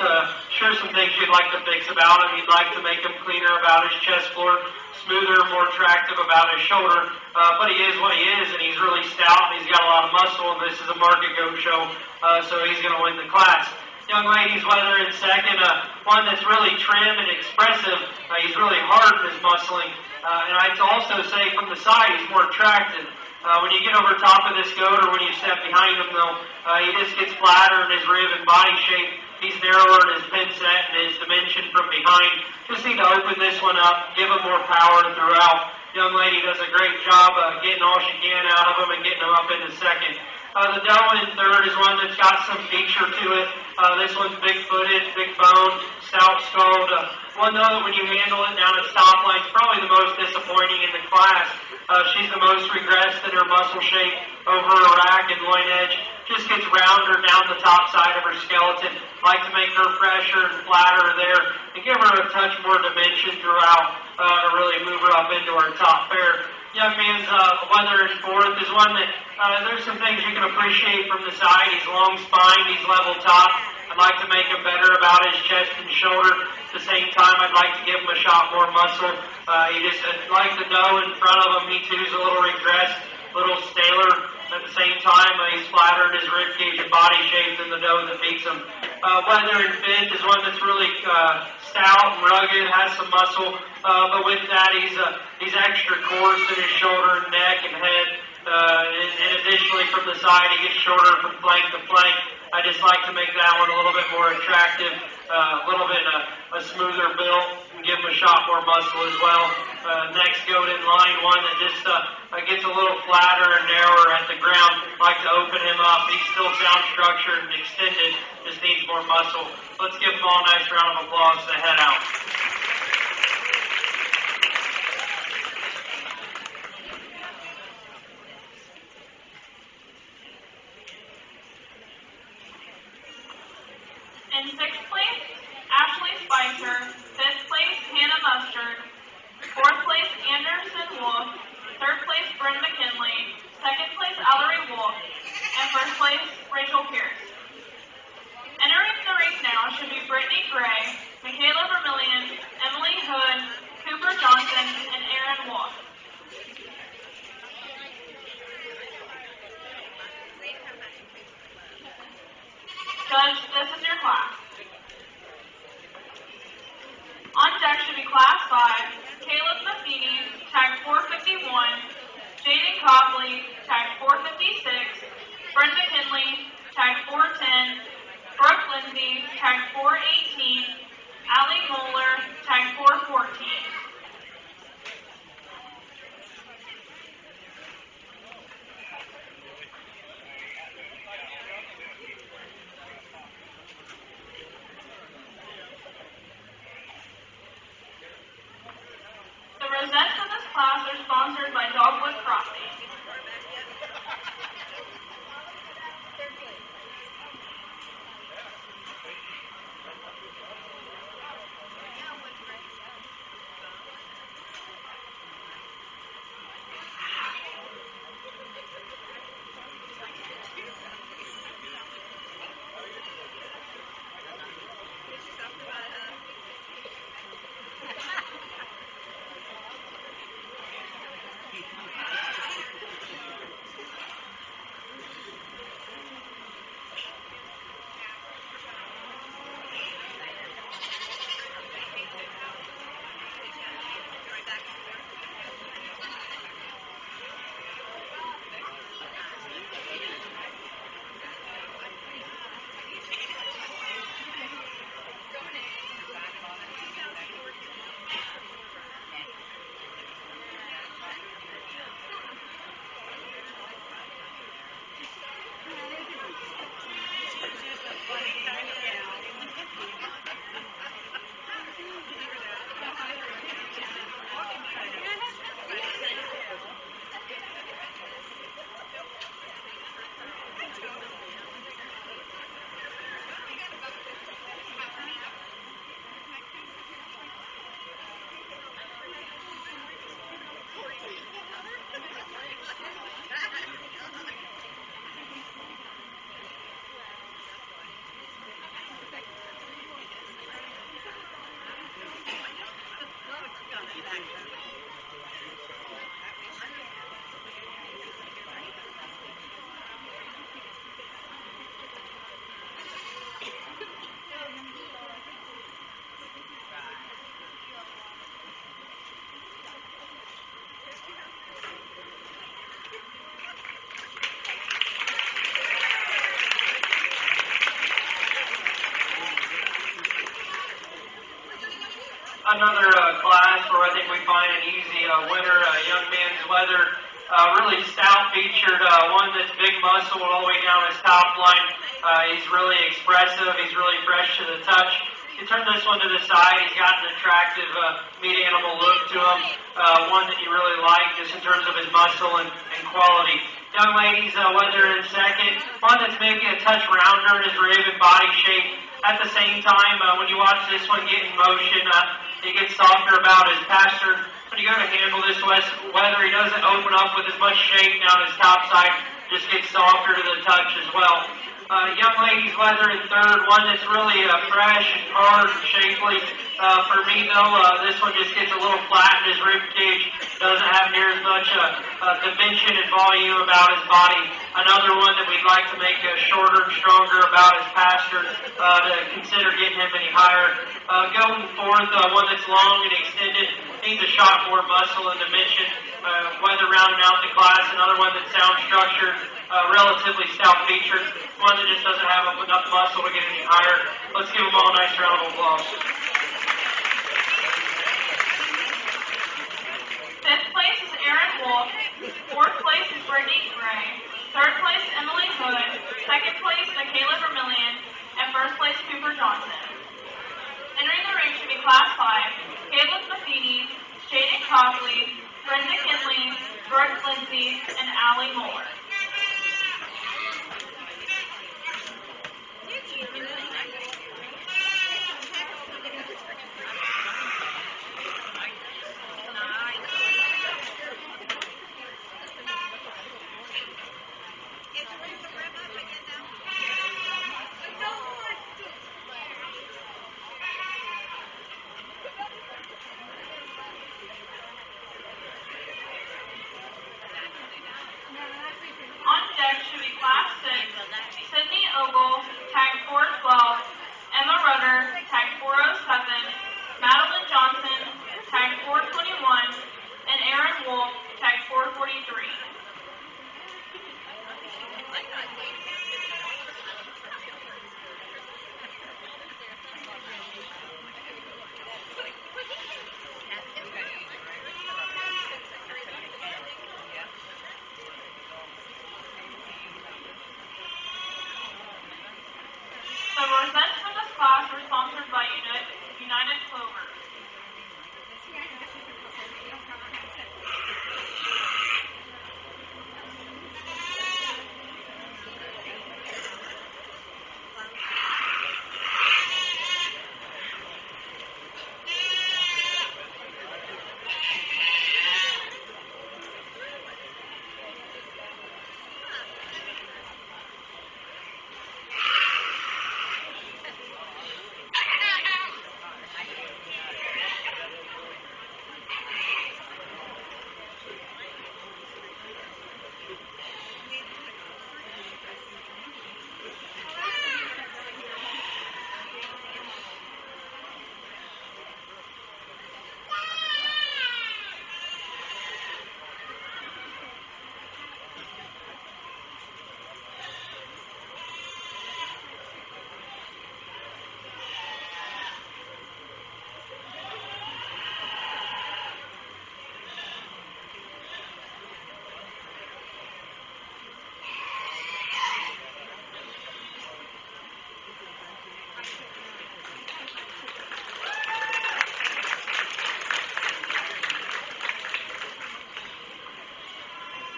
sure some things you'd like to fix about him. You'd like to make him cleaner about his chest floor, smoother, more attractive about his shoulder. But he is what he is, and he's really stout, and he's got a lot of muscle, and this is a market goat show, so he's going to win the class. Young ladies, whether in second, one that's really trim and expressive. He's really hard in his muscling. And I'd also say from the side, he's more attractive. When you get over top of this goat or when you step behind him, though, he just gets flatter in his rib and body shape. He's narrower in his pin set and his dimension from behind. Just need to open this one up, give him more power throughout. Young lady does a great job getting all she can out of him and getting him up into second. The doe in third is one that's got some feature to it. This one's big-footed, big bone, stout skulled. One though that when you handle it down at stop line, it's probably the most disappointing in the class. She's the most regressed in her muscle shape over her rack and loin edge. Just gets rounder down the top side of her skeleton. Like to make her fresher and flatter there and give her a touch more dimension throughout to really move her up into her top pair. Young man's weather in fourth is one that there's some things you can appreciate from the side. He's long spine, he's level top. I'd like to make him better about his chest and shoulder. At the same time, I'd like to give him a shot more muscle. He just, like the doe in front of him, he too's a little regressed, a little staler. At the same time, he's flatter in his rib cage and body shape than the doe that beats him. Weather in fifth is one that's really stout and rugged, has some muscle, but with that, he's extra coarse in his shoulder, neck, and head. And additionally, from the side, he gets shorter from flank to flank. I just like to make that one a little bit more attractive, a little bit a smoother build, and give him a shot more muscle as well. Next goat in line, one that just gets a little flatter and narrower at the ground. Like to open him up. He's still sound structured and extended, just needs more muscle. Let's give them all a nice round of applause to head out. In sixth place, Ashley Spicer. Fifth place, Hannah Mustard. Fourth place, Anderson Wolf. Third place, Bryn McKinley. Second place, Allery Wolf. And first place, Rachel Pierce. Entering the race now should be Brittany Gray, Michaela Vermillion, Emily Hood, Cooper Johnson, and Aaron Wolf. Judge, this is your class. another class where I think we find an easy winner, young man's leather. Really stout featured, one that's big muscle all the way down his top line. He's really expressive. He's really fresh to the touch. You turn this one to the side. He's got an attractive meat animal look to him. One that you really like just in terms of his muscle and quality. Young ladies, whether in second, one that's maybe a touch rounder in his rib and body shape. At the same time, when you watch this one get in motion, he gets softer about his pastern. When you go to handle this weather, he doesn't open up with as much shape down his top side, just gets softer to the touch as well. Young ladies leather in third, one that's really fresh and hard and shapely. For me though, this one just gets a little flat in his rib cage, doesn't have near as much dimension and volume about his body. Another one that we'd like to make shorter and stronger about his pastern to consider getting him any higher. Going fourth, one that's long and extended, needs a shot more muscle and dimension. Weather rounding out the class, another one that's sound structured, relatively stout featured, one that just doesn't have enough muscle to get any higher. Let's give them all a nice round of applause. Fifth place is Aaron Wolf. Fourth place is Brittany Gray. Third place, Emily Hood. Second place, Michaela Vermillion. And first place, Cooper Johnson. Entering the ring should be Class 5, Caleb Matheny, Jaden Cogley, Brenda Kinley, Brooke Lindsay, and Allie Moore. On deck should be Class 6, Sydney Ogle, tag 412, Emma Rudder, tag 407, Madeline Johnson, tag 421, and Aaron Wolf, tag 443. The rosettes for this class were sponsored by United Clover.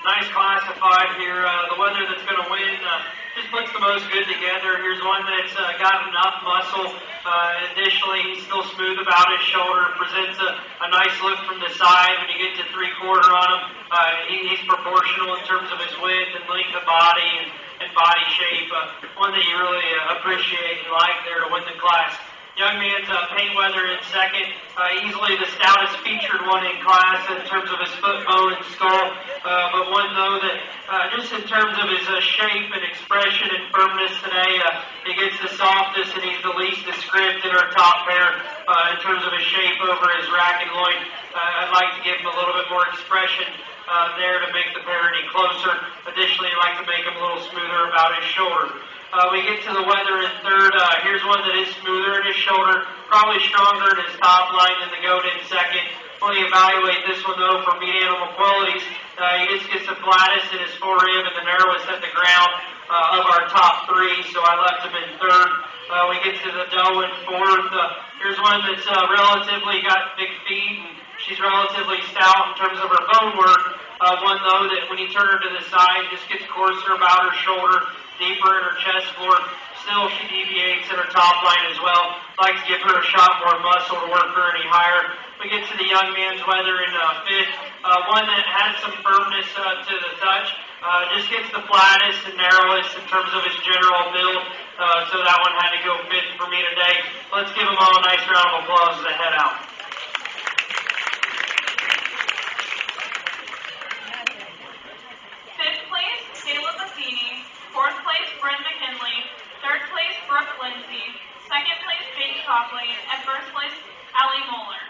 Nice classified here. The weather that's going to win just puts the most good together. Here's one that's got enough muscle. Initially, he's still smooth about his shoulder. Presents a nice look from the side. When you get to three-quarter on him, he's proportional in terms of his width and length of body and body shape. One that you really appreciate and like there to win the class. Young man's paint weather in second, easily the stoutest featured one in class in terms of his foot bone and skull, but one though that just in terms of his shape and expression and firmness today, he gets the softest and he's the least descript in our top pair in terms of his shape over his rack and loin. I'd like to give him a little bit more expression there to make the pair any closer. Additionally, I'd like to make him a little smoother about his shoulder. We get to the weather in third. Here's one that is smoother in his shoulder, probably stronger in his top line than the goat in second. When we evaluate this one, though, for meat animal qualities, he just gets the flattest in his forerib and the narrowest at the ground of our top three, so I left him in third. We get to the doe in fourth. Here's one that's relatively got big feet, and she's relatively stout in terms of her bone work. One, though, that when you turn her to the side, just gets coarser about her shoulder, deeper in her chest floor. Still, she deviates in her top line as well. Like to give her a shot more muscle to work her any higher. We get to the young man's weather in fifth. One that has some firmness to the touch. Just gets the flattest and narrowest in terms of his general build. So that one had to go fifth for me today. Let's give them all a nice round of applause as they head out. Fifth place, Caleb Matheny. Fourth place, Brent McKinley. Third place, Brooke Lindsay. Second place, Jake Copley. And first place, Allie Moeller.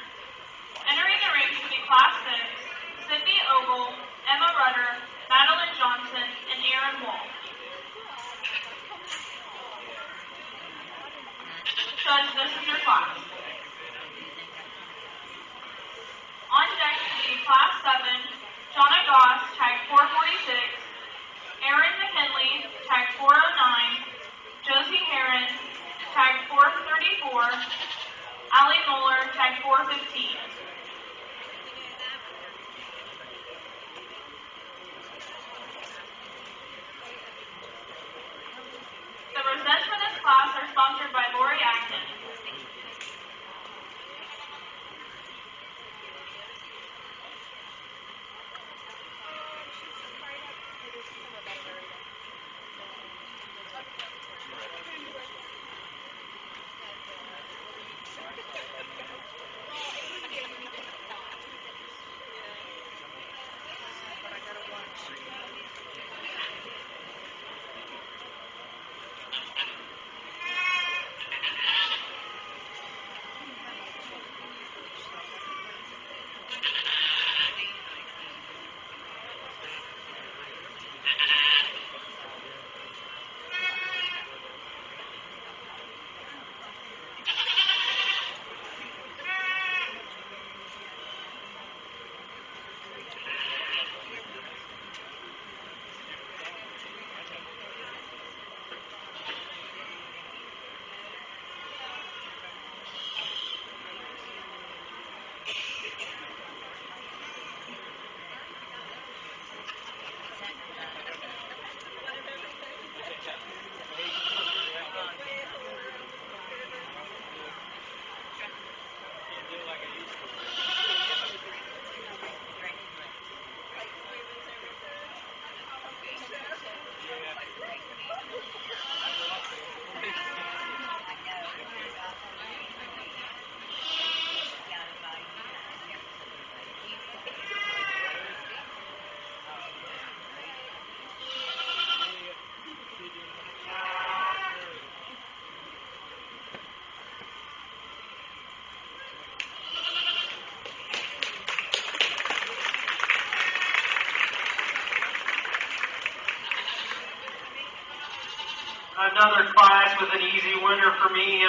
Entering the ring to be Class 6, Sydney Ogle, Emma Rudder, Madeline Johnson, and Aaron Wolf. Judge, this is your class. On deck to be Class 7, Jonna Goss, tag 446, Erin McKinley, tag 409, Josie Heron, tag 434, Allie Moeller, tag 415. The rosettes for this class are sponsored by Lori Agnew. Another class with an easy winner for me.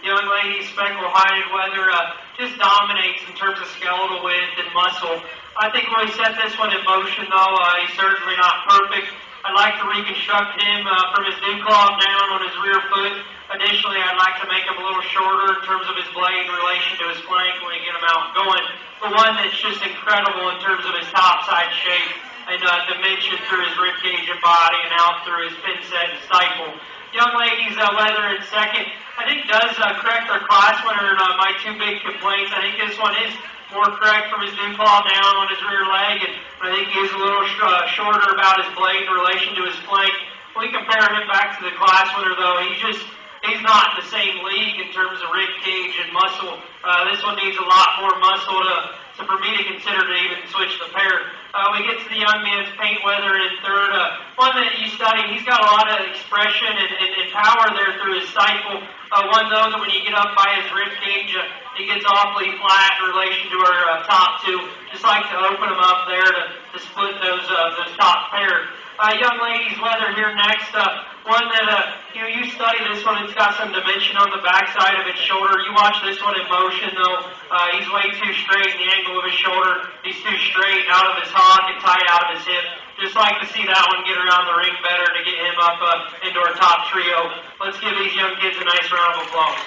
Young lady, speckle-hided weather, just dominates in terms of skeletal width and muscle. I think when we set this one in motion, though, he's certainly not perfect. I'd like to reconstruct him from his new claw down on his rear foot. Additionally, I'd like to make him a little shorter in terms of his blade in relation to his flank when we get him out going. The one that's just incredible in terms of his topside shape and dimension through his ribcage and body and out through his pin set and stifle. Young ladies, weather in second, I think does correct our class winner. My two big complaints, I think this one is more correct from his new claw down on his rear leg, and I think he is a little shorter about his blade in relation to his flank. When we compare him back to the class winner, though, he's not in the same league in terms of rib cage and muscle. This one needs a lot more muscle for me to consider to even switch the pair. We get to the young man's paint weather in third. One that you study, he's got a lot of expression and power there through his stifle. One, though, that when you get up by his rib cage, he gets awfully flat in relation to our top two. Just like to open him up there to to split those top pair. Young ladies weather here next. One that you study this one. It's got some dimension on the backside of its shoulder. You watch this one in motion though. He's way too straight in the angle of his shoulder. He's too straight out of his hock and tight out of his hip. Just like to see that one get around the ring better to get him up into our top trio. Let's give these young kids a nice round of applause.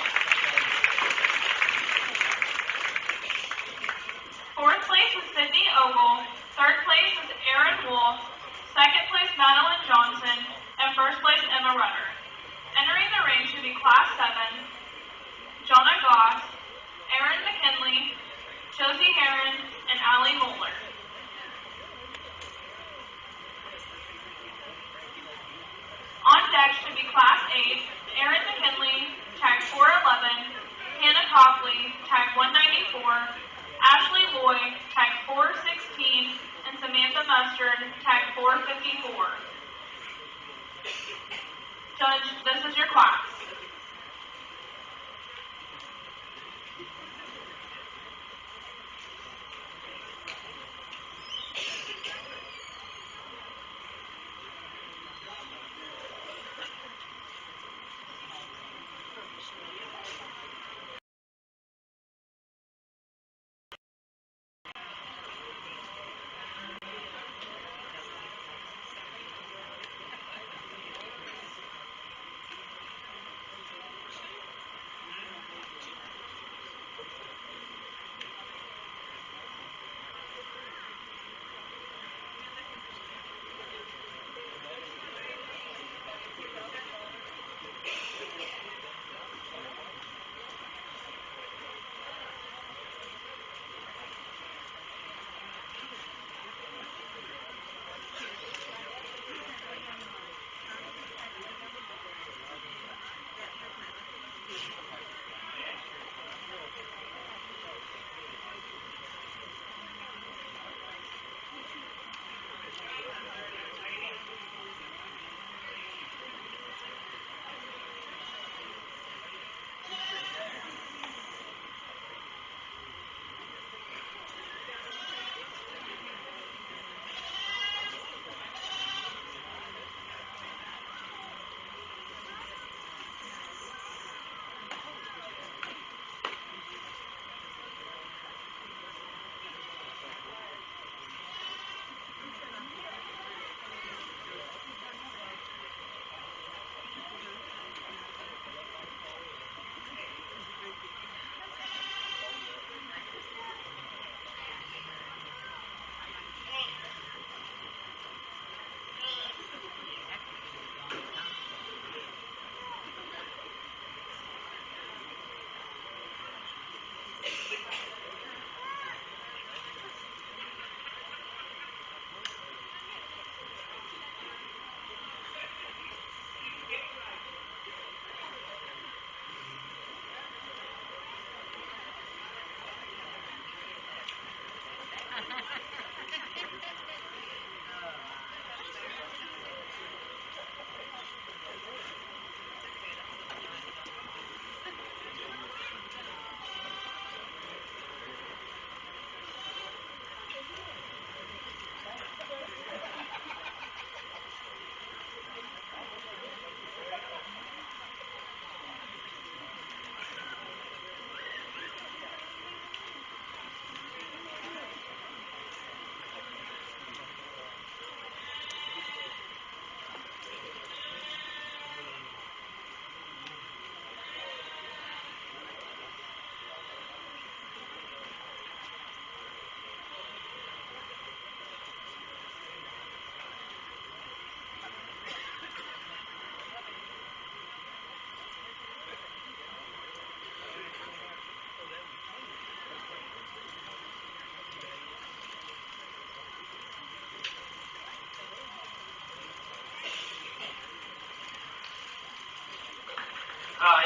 Fourth place is Sydney Ogle. Third place is Erin Wolf. Second place, Madeline Johnson. And first place, Emma Rutter. Entering the ring should be Class 7, Jonna Goss, Erin McKinley, Josie Heron, and Allie Moeller. On deck should be Class 8, Erin McKinley, tag 411, Hannah Copley, tag 194, Ashley Lloyd, tag 416, and Samantha Mustard, tag 454. Judge, this is your class.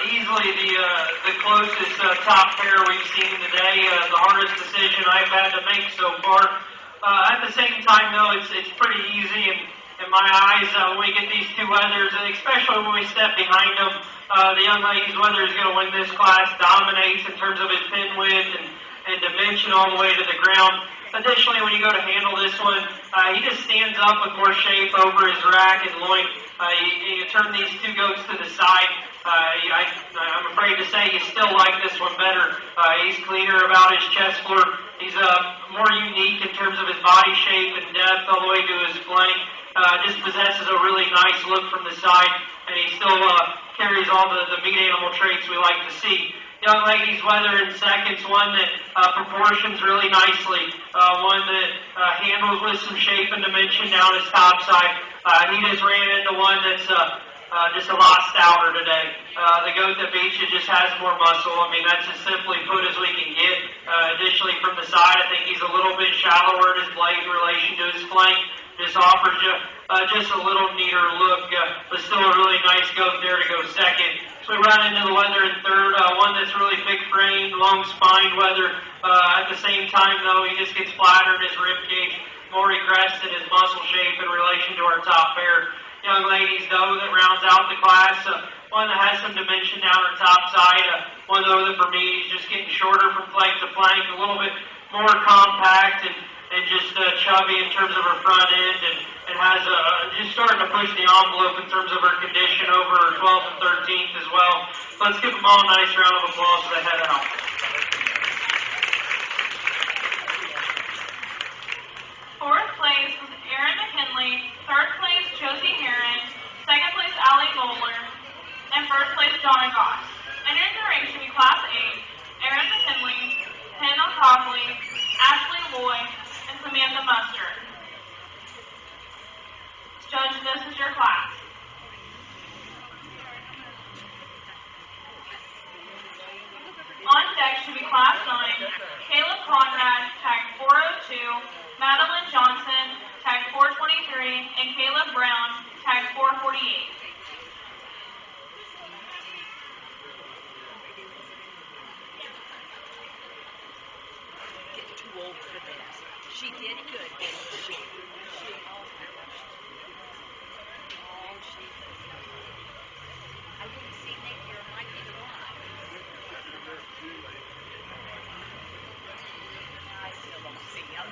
Easily the closest top pair we've seen today. The hardest decision I've had to make so far. At the same time, though, it's pretty easy in my eyes when we get these two weathers, and especially when we step behind them. The young ladies' weather is going to win this class, dominates in terms of its pin width and dimension all the way to the ground. Additionally, when you go to handle this one, he just stands up with more shape over his rack and loin. You turn these two goats to the side. I'm afraid to say you still like this one better. He's cleaner about his chest floor. He's more unique in terms of his body shape and depth all the way to his flank. Just possesses a really nice look from the side, and he still carries all the meat animal traits we like to see. Young ladies, whether in seconds, one that proportions really nicely, one that handles with some shape and dimension down his top side. He just ran into one that's just a lot stouter today. The goat that beats you just has more muscle. I mean, that's as simply put as we can get. Additionally, from the side, I think he's a little bit shallower in his blade in relation to his flank. Just offers you just a little neater look, but still a really nice goat there to go second. So we run into the weather in third, one that's really big-framed, long-spined weather. At the same time, though, he just gets flatter in his rib cage, more regressed in his muscle shape in relation to our top pair. Young ladies, though, that rounds out the class, one that has some dimension down her top side, one, though, that for me is just getting shorter from flank to flank, a little bit more compact and just chubby in terms of her front end, and has just starting to push the envelope in terms of her condition over her 12th and 13th as well. Let's give them all a nice round of applause as they head out. Fourth place was Erin McKinley, third place Josie Heron, second place Allie Moeller, and first place Donna Goss. Entering the ring should be Class 8, Erin McKinley, Hannah Cogley, Ashley Lloyd, and Samantha Mustard. Judge, this is your class. On deck should be Class 9, Caleb Conrad, tag 402, Madeline Johnson, tag 423, and Caleb Brown, tag 448. Getting too old for this. She did good, didn't she? I wouldn't see Nick here, might be the one. I still don't see him.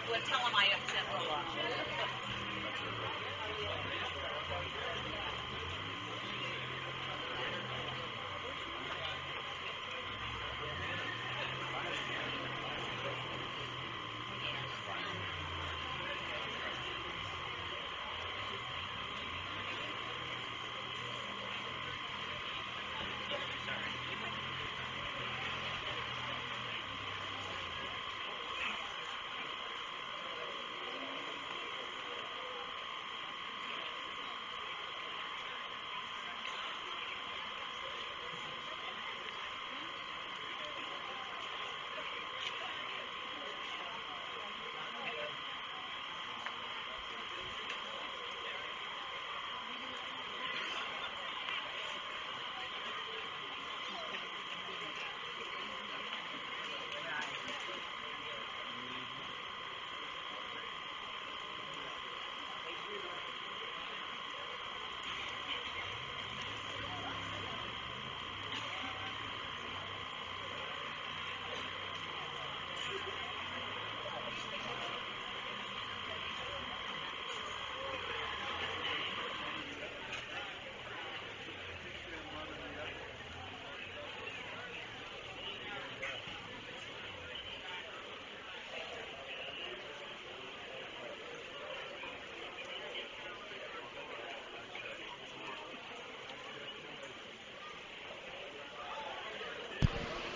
Well, tell him I upset Lola.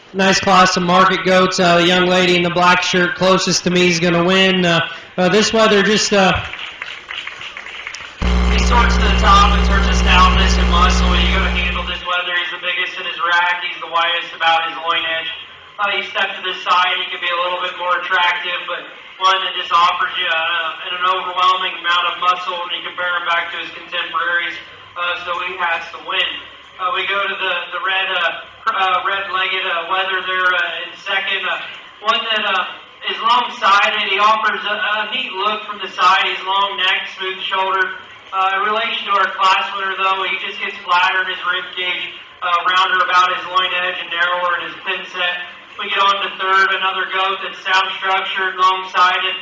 Nice class of market goats. The young lady in the black shirt closest to me is going to win. This weather just... He sorts to the top in terms of stoutness and muscle. When you go to handle this weather, he's the biggest in his rack. He's the widest about his loin edge. You step to this side, he can be a little bit more attractive, but one that just offers you an overwhelming amount of muscle when you compare him back to his contemporaries. So he has to win. We go to the red-legged weather there in second. One that is long-sided. He offers a neat look from the side. He's long-necked, smooth-shouldered. In relation to our class winner, though, he just gets flatter in his rib cage, rounder about his loin edge and narrower in his pin set. Just a little bit more We get on to third, another goat that's sound structured, long-sided,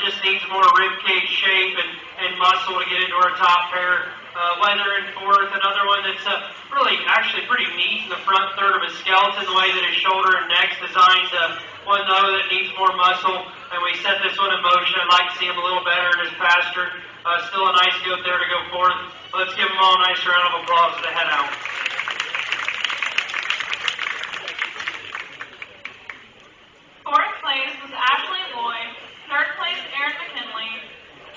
just needs more rib cage shape and muscle to get into our top pair. Weather in fourth, another one that's really actually pretty neat in the front third of his skeleton, the way that his shoulder and neck's designed. One though that needs more muscle, and we set this one in motion. I'd like to see him a little better in his pasture. Still a nice goat there to go fourth. Let's give them all a nice round of applause to head out. Fourth place was Ashley Lloyd, third place Erin McKinley,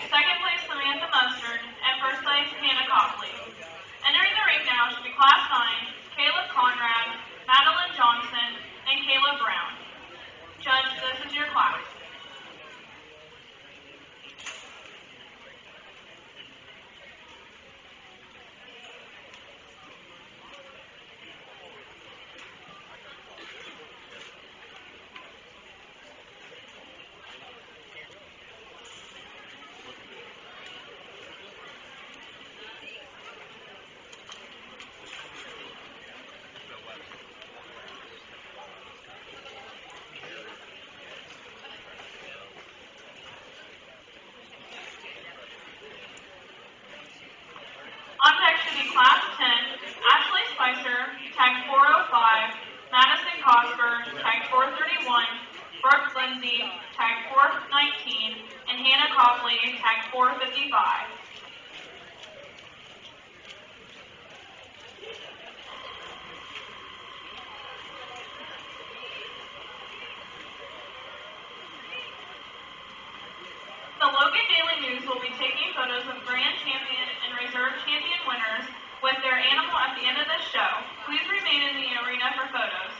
second place Samantha Mustard, and first place Hannah Copley. Entering the ring now should be Class 9, Caleb Conrad, Madeline Johnson, and Caleb Brown. Judge, this is your class. On deck should be Class 10, Ashley Spicer, tag 405, Madison Cosper, tag 431, Brooke Lindsay, tag 419, and Hannah Copley, tag 455. The Logan Daily News will be taking photos of Grand Champion and Reserve Champion winners with their animal at the end of the show. Please remain in the arena for photos.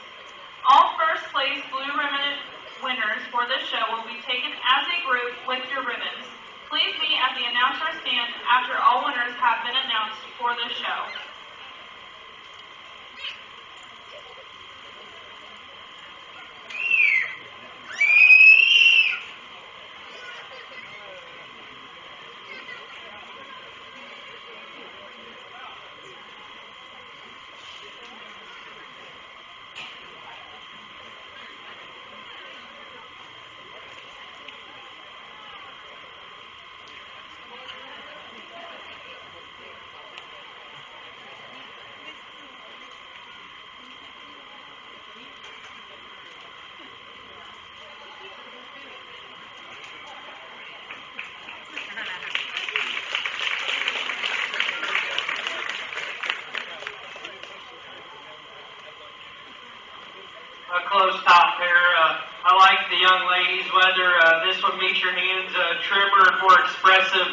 All first place blue ribbon winners for this show will be taken as a group with your ribbons. Please meet at the announcer stand after all winners have been announced for this show. A close top pair. I like the young ladies, whether this one meets your hands trimmer, more expressive,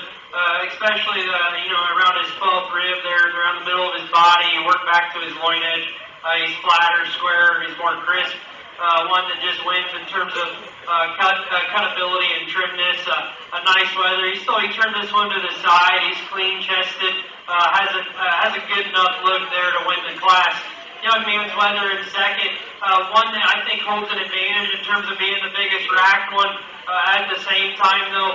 especially around his 12th rib there, around the middle of his body. You work back to his loin edge. He's flatter, square, he's more crisp. One that just wins in terms of cutability and trimness. A nice weather. He turned this one to the side. He's clean chested. Has a good enough look there to win the class. Young man's weather in second. One that I think holds an advantage in terms of being the biggest racked one. At the same time, though,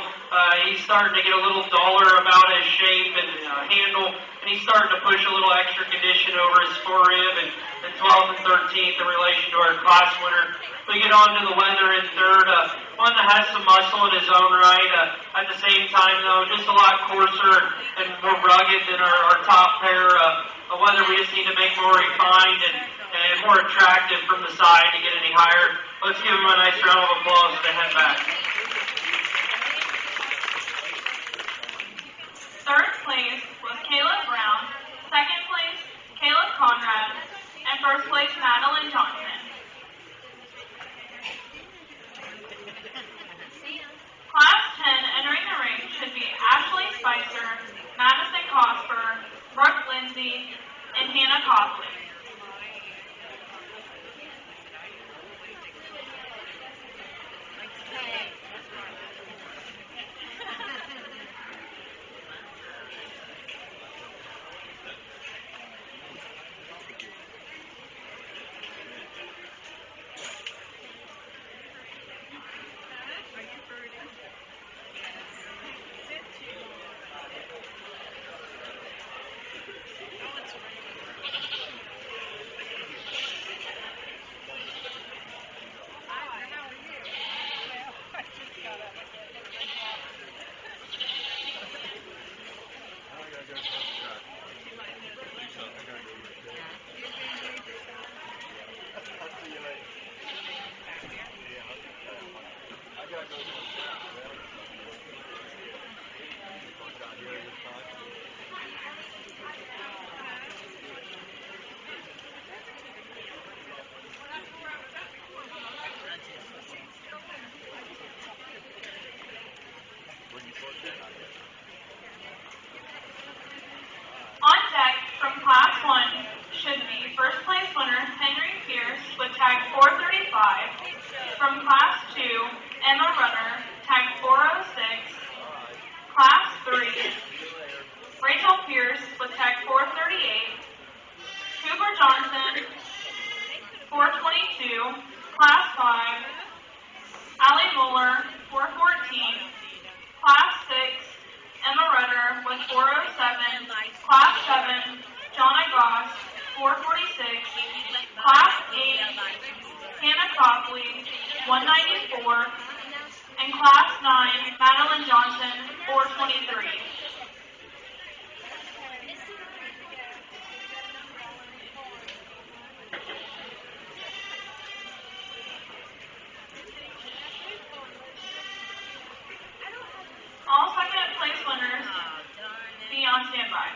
he's starting to get a little duller about his shape and handle, and he's starting to push a little extra condition over his forerib and 12th and 13th in relation to our class winner. We get on to the weather in third. One that has some muscle in his own right. At the same time, though, just a lot coarser and more rugged than our top pair. Whether we just need to make more refined and more attractive from the side to get any higher. Let's give him a nice round of applause to head back. Third place was Caleb Brown, second place Caleb Conrad, and first place Madeline Johnson. Class 10 entering the ring should be Ashley Spicer, Madison Cosper, Brooke Lindsay, and Hannah Copley. 407. Class 7, Jonna Goss, 446. Class 8, Hannah Copley, 194. And Class 9, Madeline Johnson, 423. All second place winners, be on standby.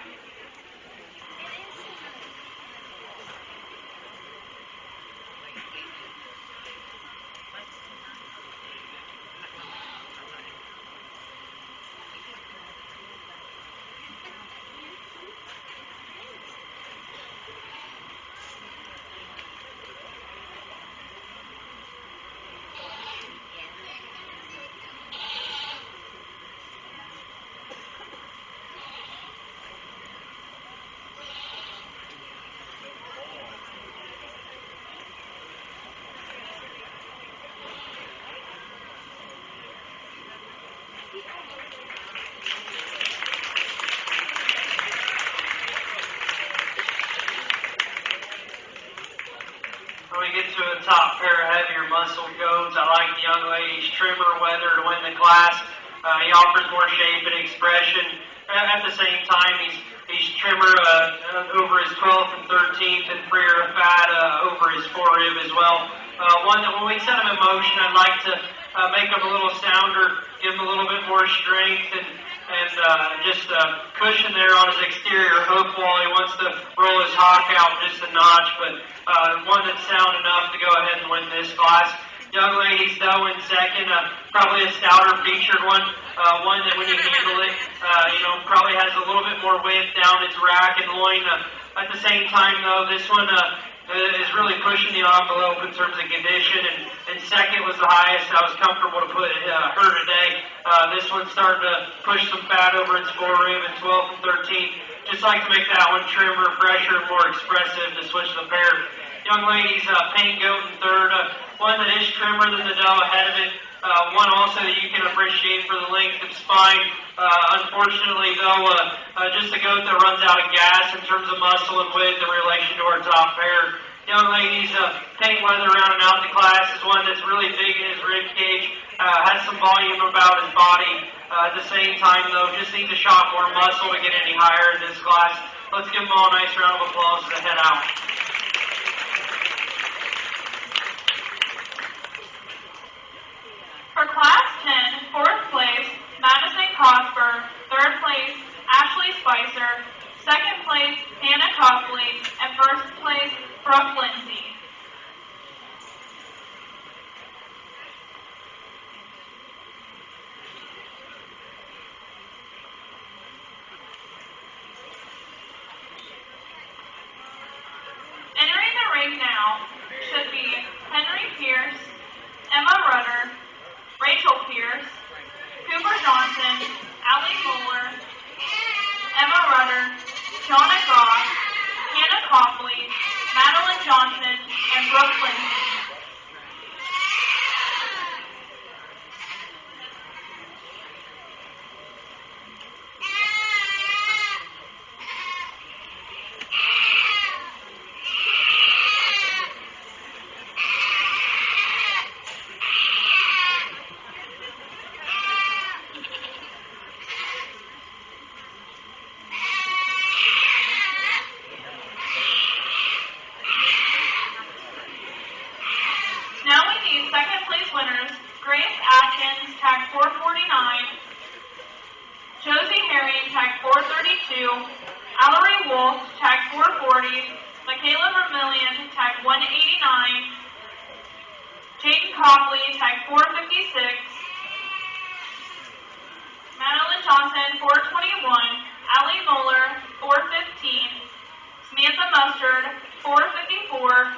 When we get to a top pair of heavier muscle goats, I like the young lady's trimmer weather to win the class. He offers more shape and expression. At the same time, he's trimmer over his 12th and 13th and freer of fat over his forerib as well. One that when we set him in motion, I'd like to make him a little sounder, give him a little bit more strength and just cushion there on his exterior hoof wall. He wants to roll his hock out just a notch, but one that's sound enough to go ahead and win this class. Young ladies, though, in second, probably a stouter featured one, one that when you handle it, probably has a little bit more width down its rack and loin. At the same time, though, this one is really pushing the envelope in terms of condition, and second was the highest I was comfortable to put her today. This one's starting to push some fat over its forerib in 12th and 13th. Just like to make that one trimmer, fresher, more expressive to switch the pair. Young ladies, paint goat in third, one that is trimmer than the doe ahead of it. One also that you can appreciate for the length of spine. Unfortunately, though, just a goat that runs out of gas in terms of muscle and width in relation to our top pair. Young ladies, paint weather rounding out the class is one that's really big in his rib cage, has some volume about his body. At the same time, though, just needs a shot more muscle to get any higher in this class. Let's give them all a nice round of applause as they head out. For Class 10, 4th place, Madison Cosper. 3rd place, Ashley Spicer. 2nd place, Hannah Copley. And 1st place, Brooke Lindsay. Entering the ring now should be Henry Pierce, Emma Rudder, Rachel Pierce, Cooper Johnson, Allie Moeller, Emma Rudder, Jonna Goss, Hannah Copley, Madeline Johnson, and Brooke Lindsay. Now we need second place winners, Grace Atkins, tag 449, Josie Herring, tag 432, Allery Wolf, tag 440, Michaela Vermillion, tag 189, Jayden Copley, tag 456, Madeline Johnson, 421, Allie Moeller, 415, Samantha Mustard, 454,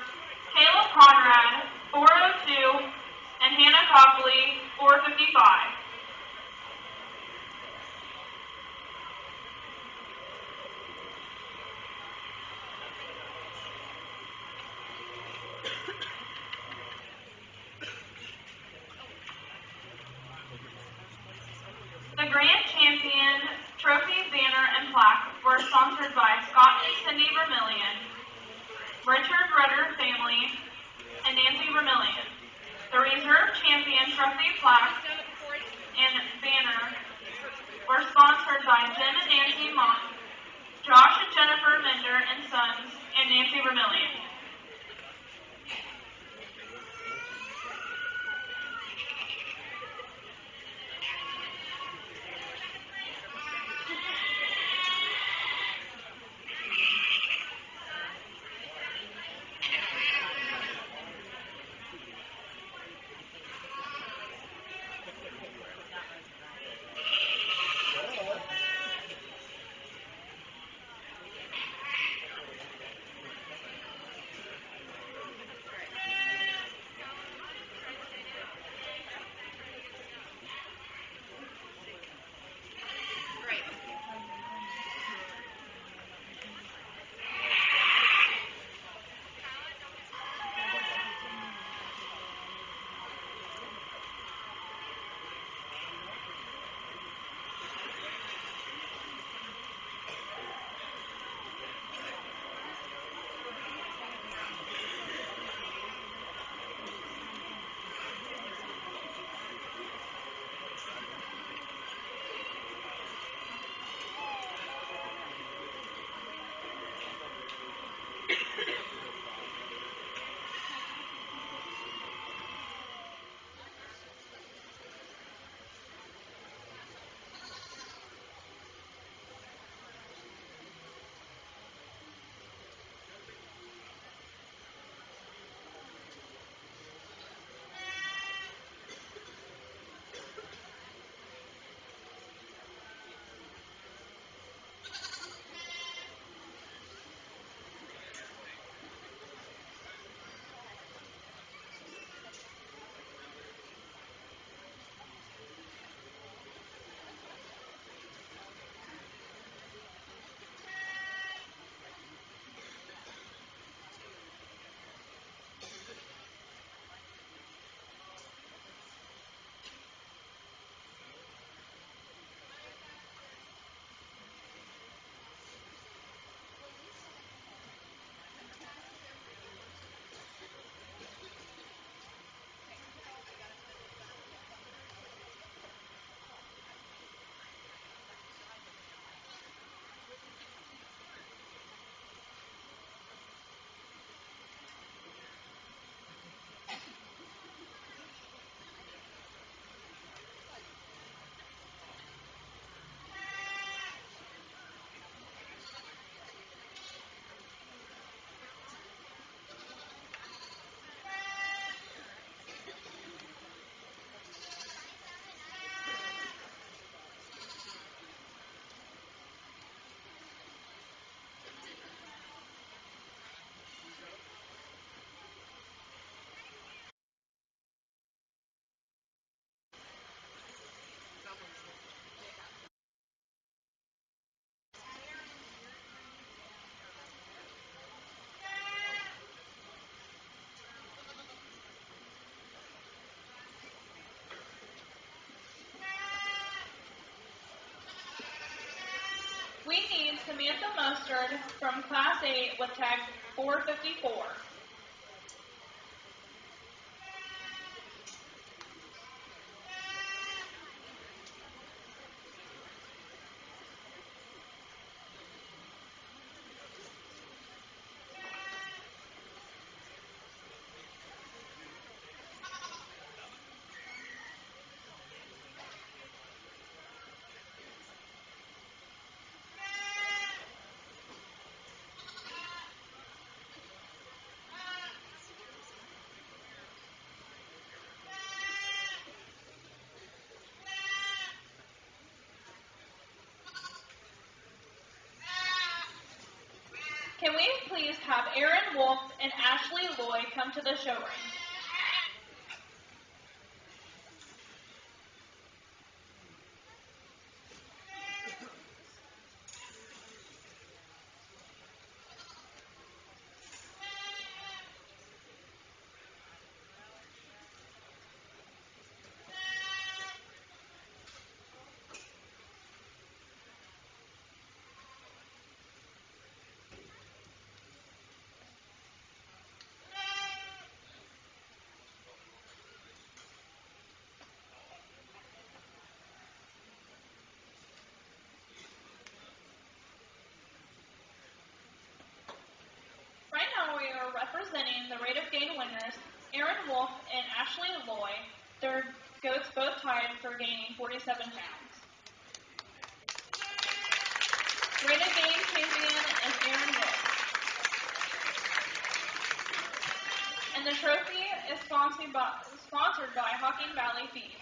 Caleb Conrad, 402, and Hannah Copley, 455. The grand champion trophy banner to Vermillion. We need Samantha Mustard from Class 8 with tag 454. Can we please have Aaron Wolf and Ashley Lloyd come to the show ring? Wolf and Ashley Loy. Their goats both tied for gaining 47 pounds. Renegade champion is Aaron Wolf. And the trophy is sponsored by Hocking Valley Feed.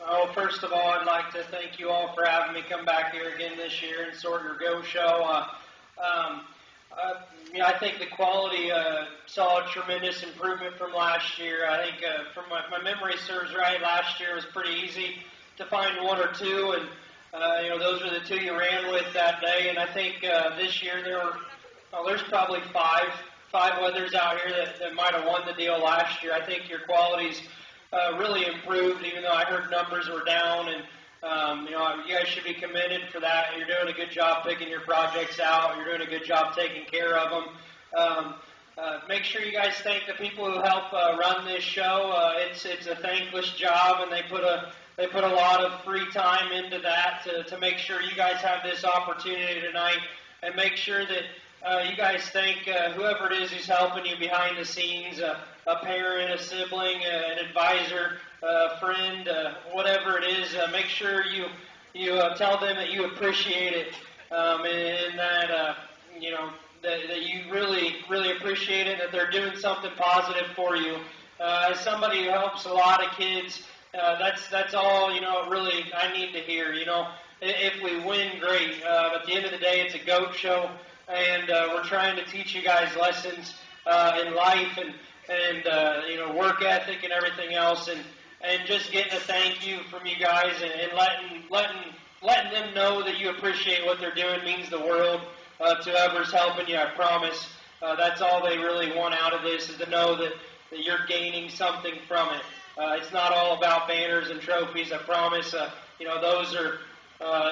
Oh, first of all, I'd like to thank you all for having me come back here again this year and sort your Go show. I think the quality saw a tremendous improvement from last year. I think from my memory serves right, last year was pretty easy to find one or two, and those were the two you ran with that day. And I think this year there's probably five weathers out here that might have won the deal last year. I think your quality's really improved, even though I heard numbers were down, and you guys should be commended for that. You're doing a good job picking your projects out. You're doing a good job taking care of them. Make sure you guys thank the people who help run this show. It's a thankless job, and they put a lot of free time into that to make sure you guys have this opportunity tonight, and make sure that you guys thank whoever it is who's helping you behind the scenes, a parent, a sibling, an advisor, a friend, whatever it is. Make sure you tell them that you appreciate it, and that that you really appreciate it, that they're doing something positive for you. As somebody who helps a lot of kids, that's all really I need to hear. If we win, great. At the end of the day, it's a goat show, and we're trying to teach you guys lessons in life and work ethic and everything else, and just getting a thank you from you guys, and letting them know that you appreciate what they're doing means the world to whoever's helping you. I promise. That's all they really want out of this, is to know that you're gaining something from it. It's not all about banners and trophies. I promise. Those are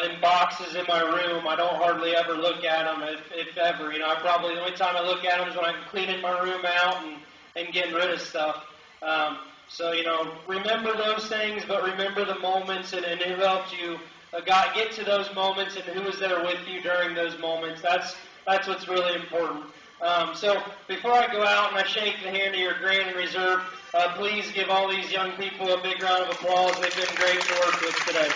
in boxes in my room. I don't hardly ever look at them, if ever. The only time I look at them is when I'm cleaning my room out and getting rid of stuff. So remember those things, but remember the moments and who helped you get to those moments, and who was there with you during those moments. That's what's really important. So before I go out and I shake the hand of your Grand and Reserve, please give all these young people a big round of applause. They've been great to work with today.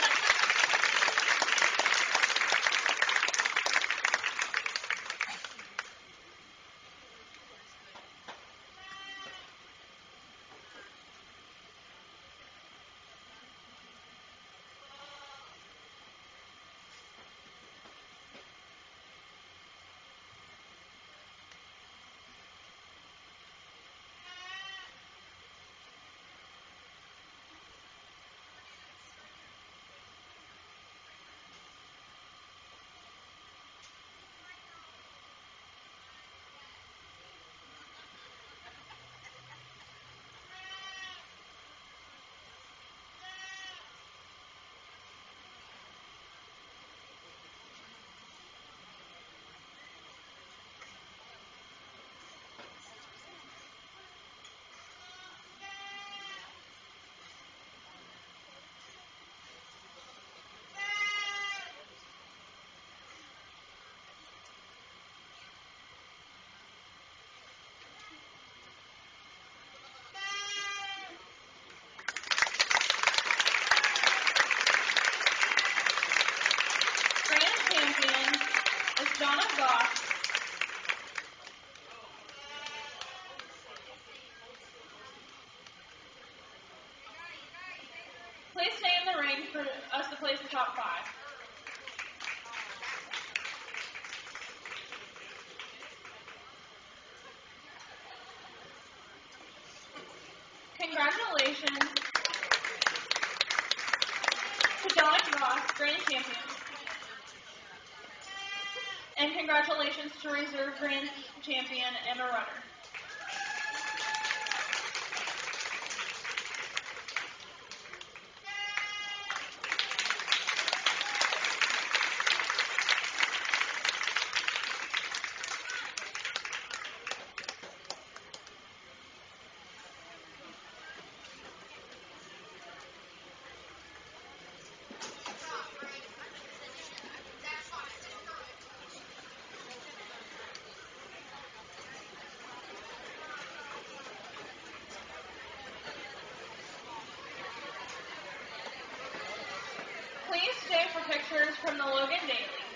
Donna Goss. Please stay in the ring for us to place the top 5. Congratulations to Donna Goss, Grand Champion. And congratulations to Reserve Grand Champion Emma Rutter. Please stay for pictures from the Logan Daily.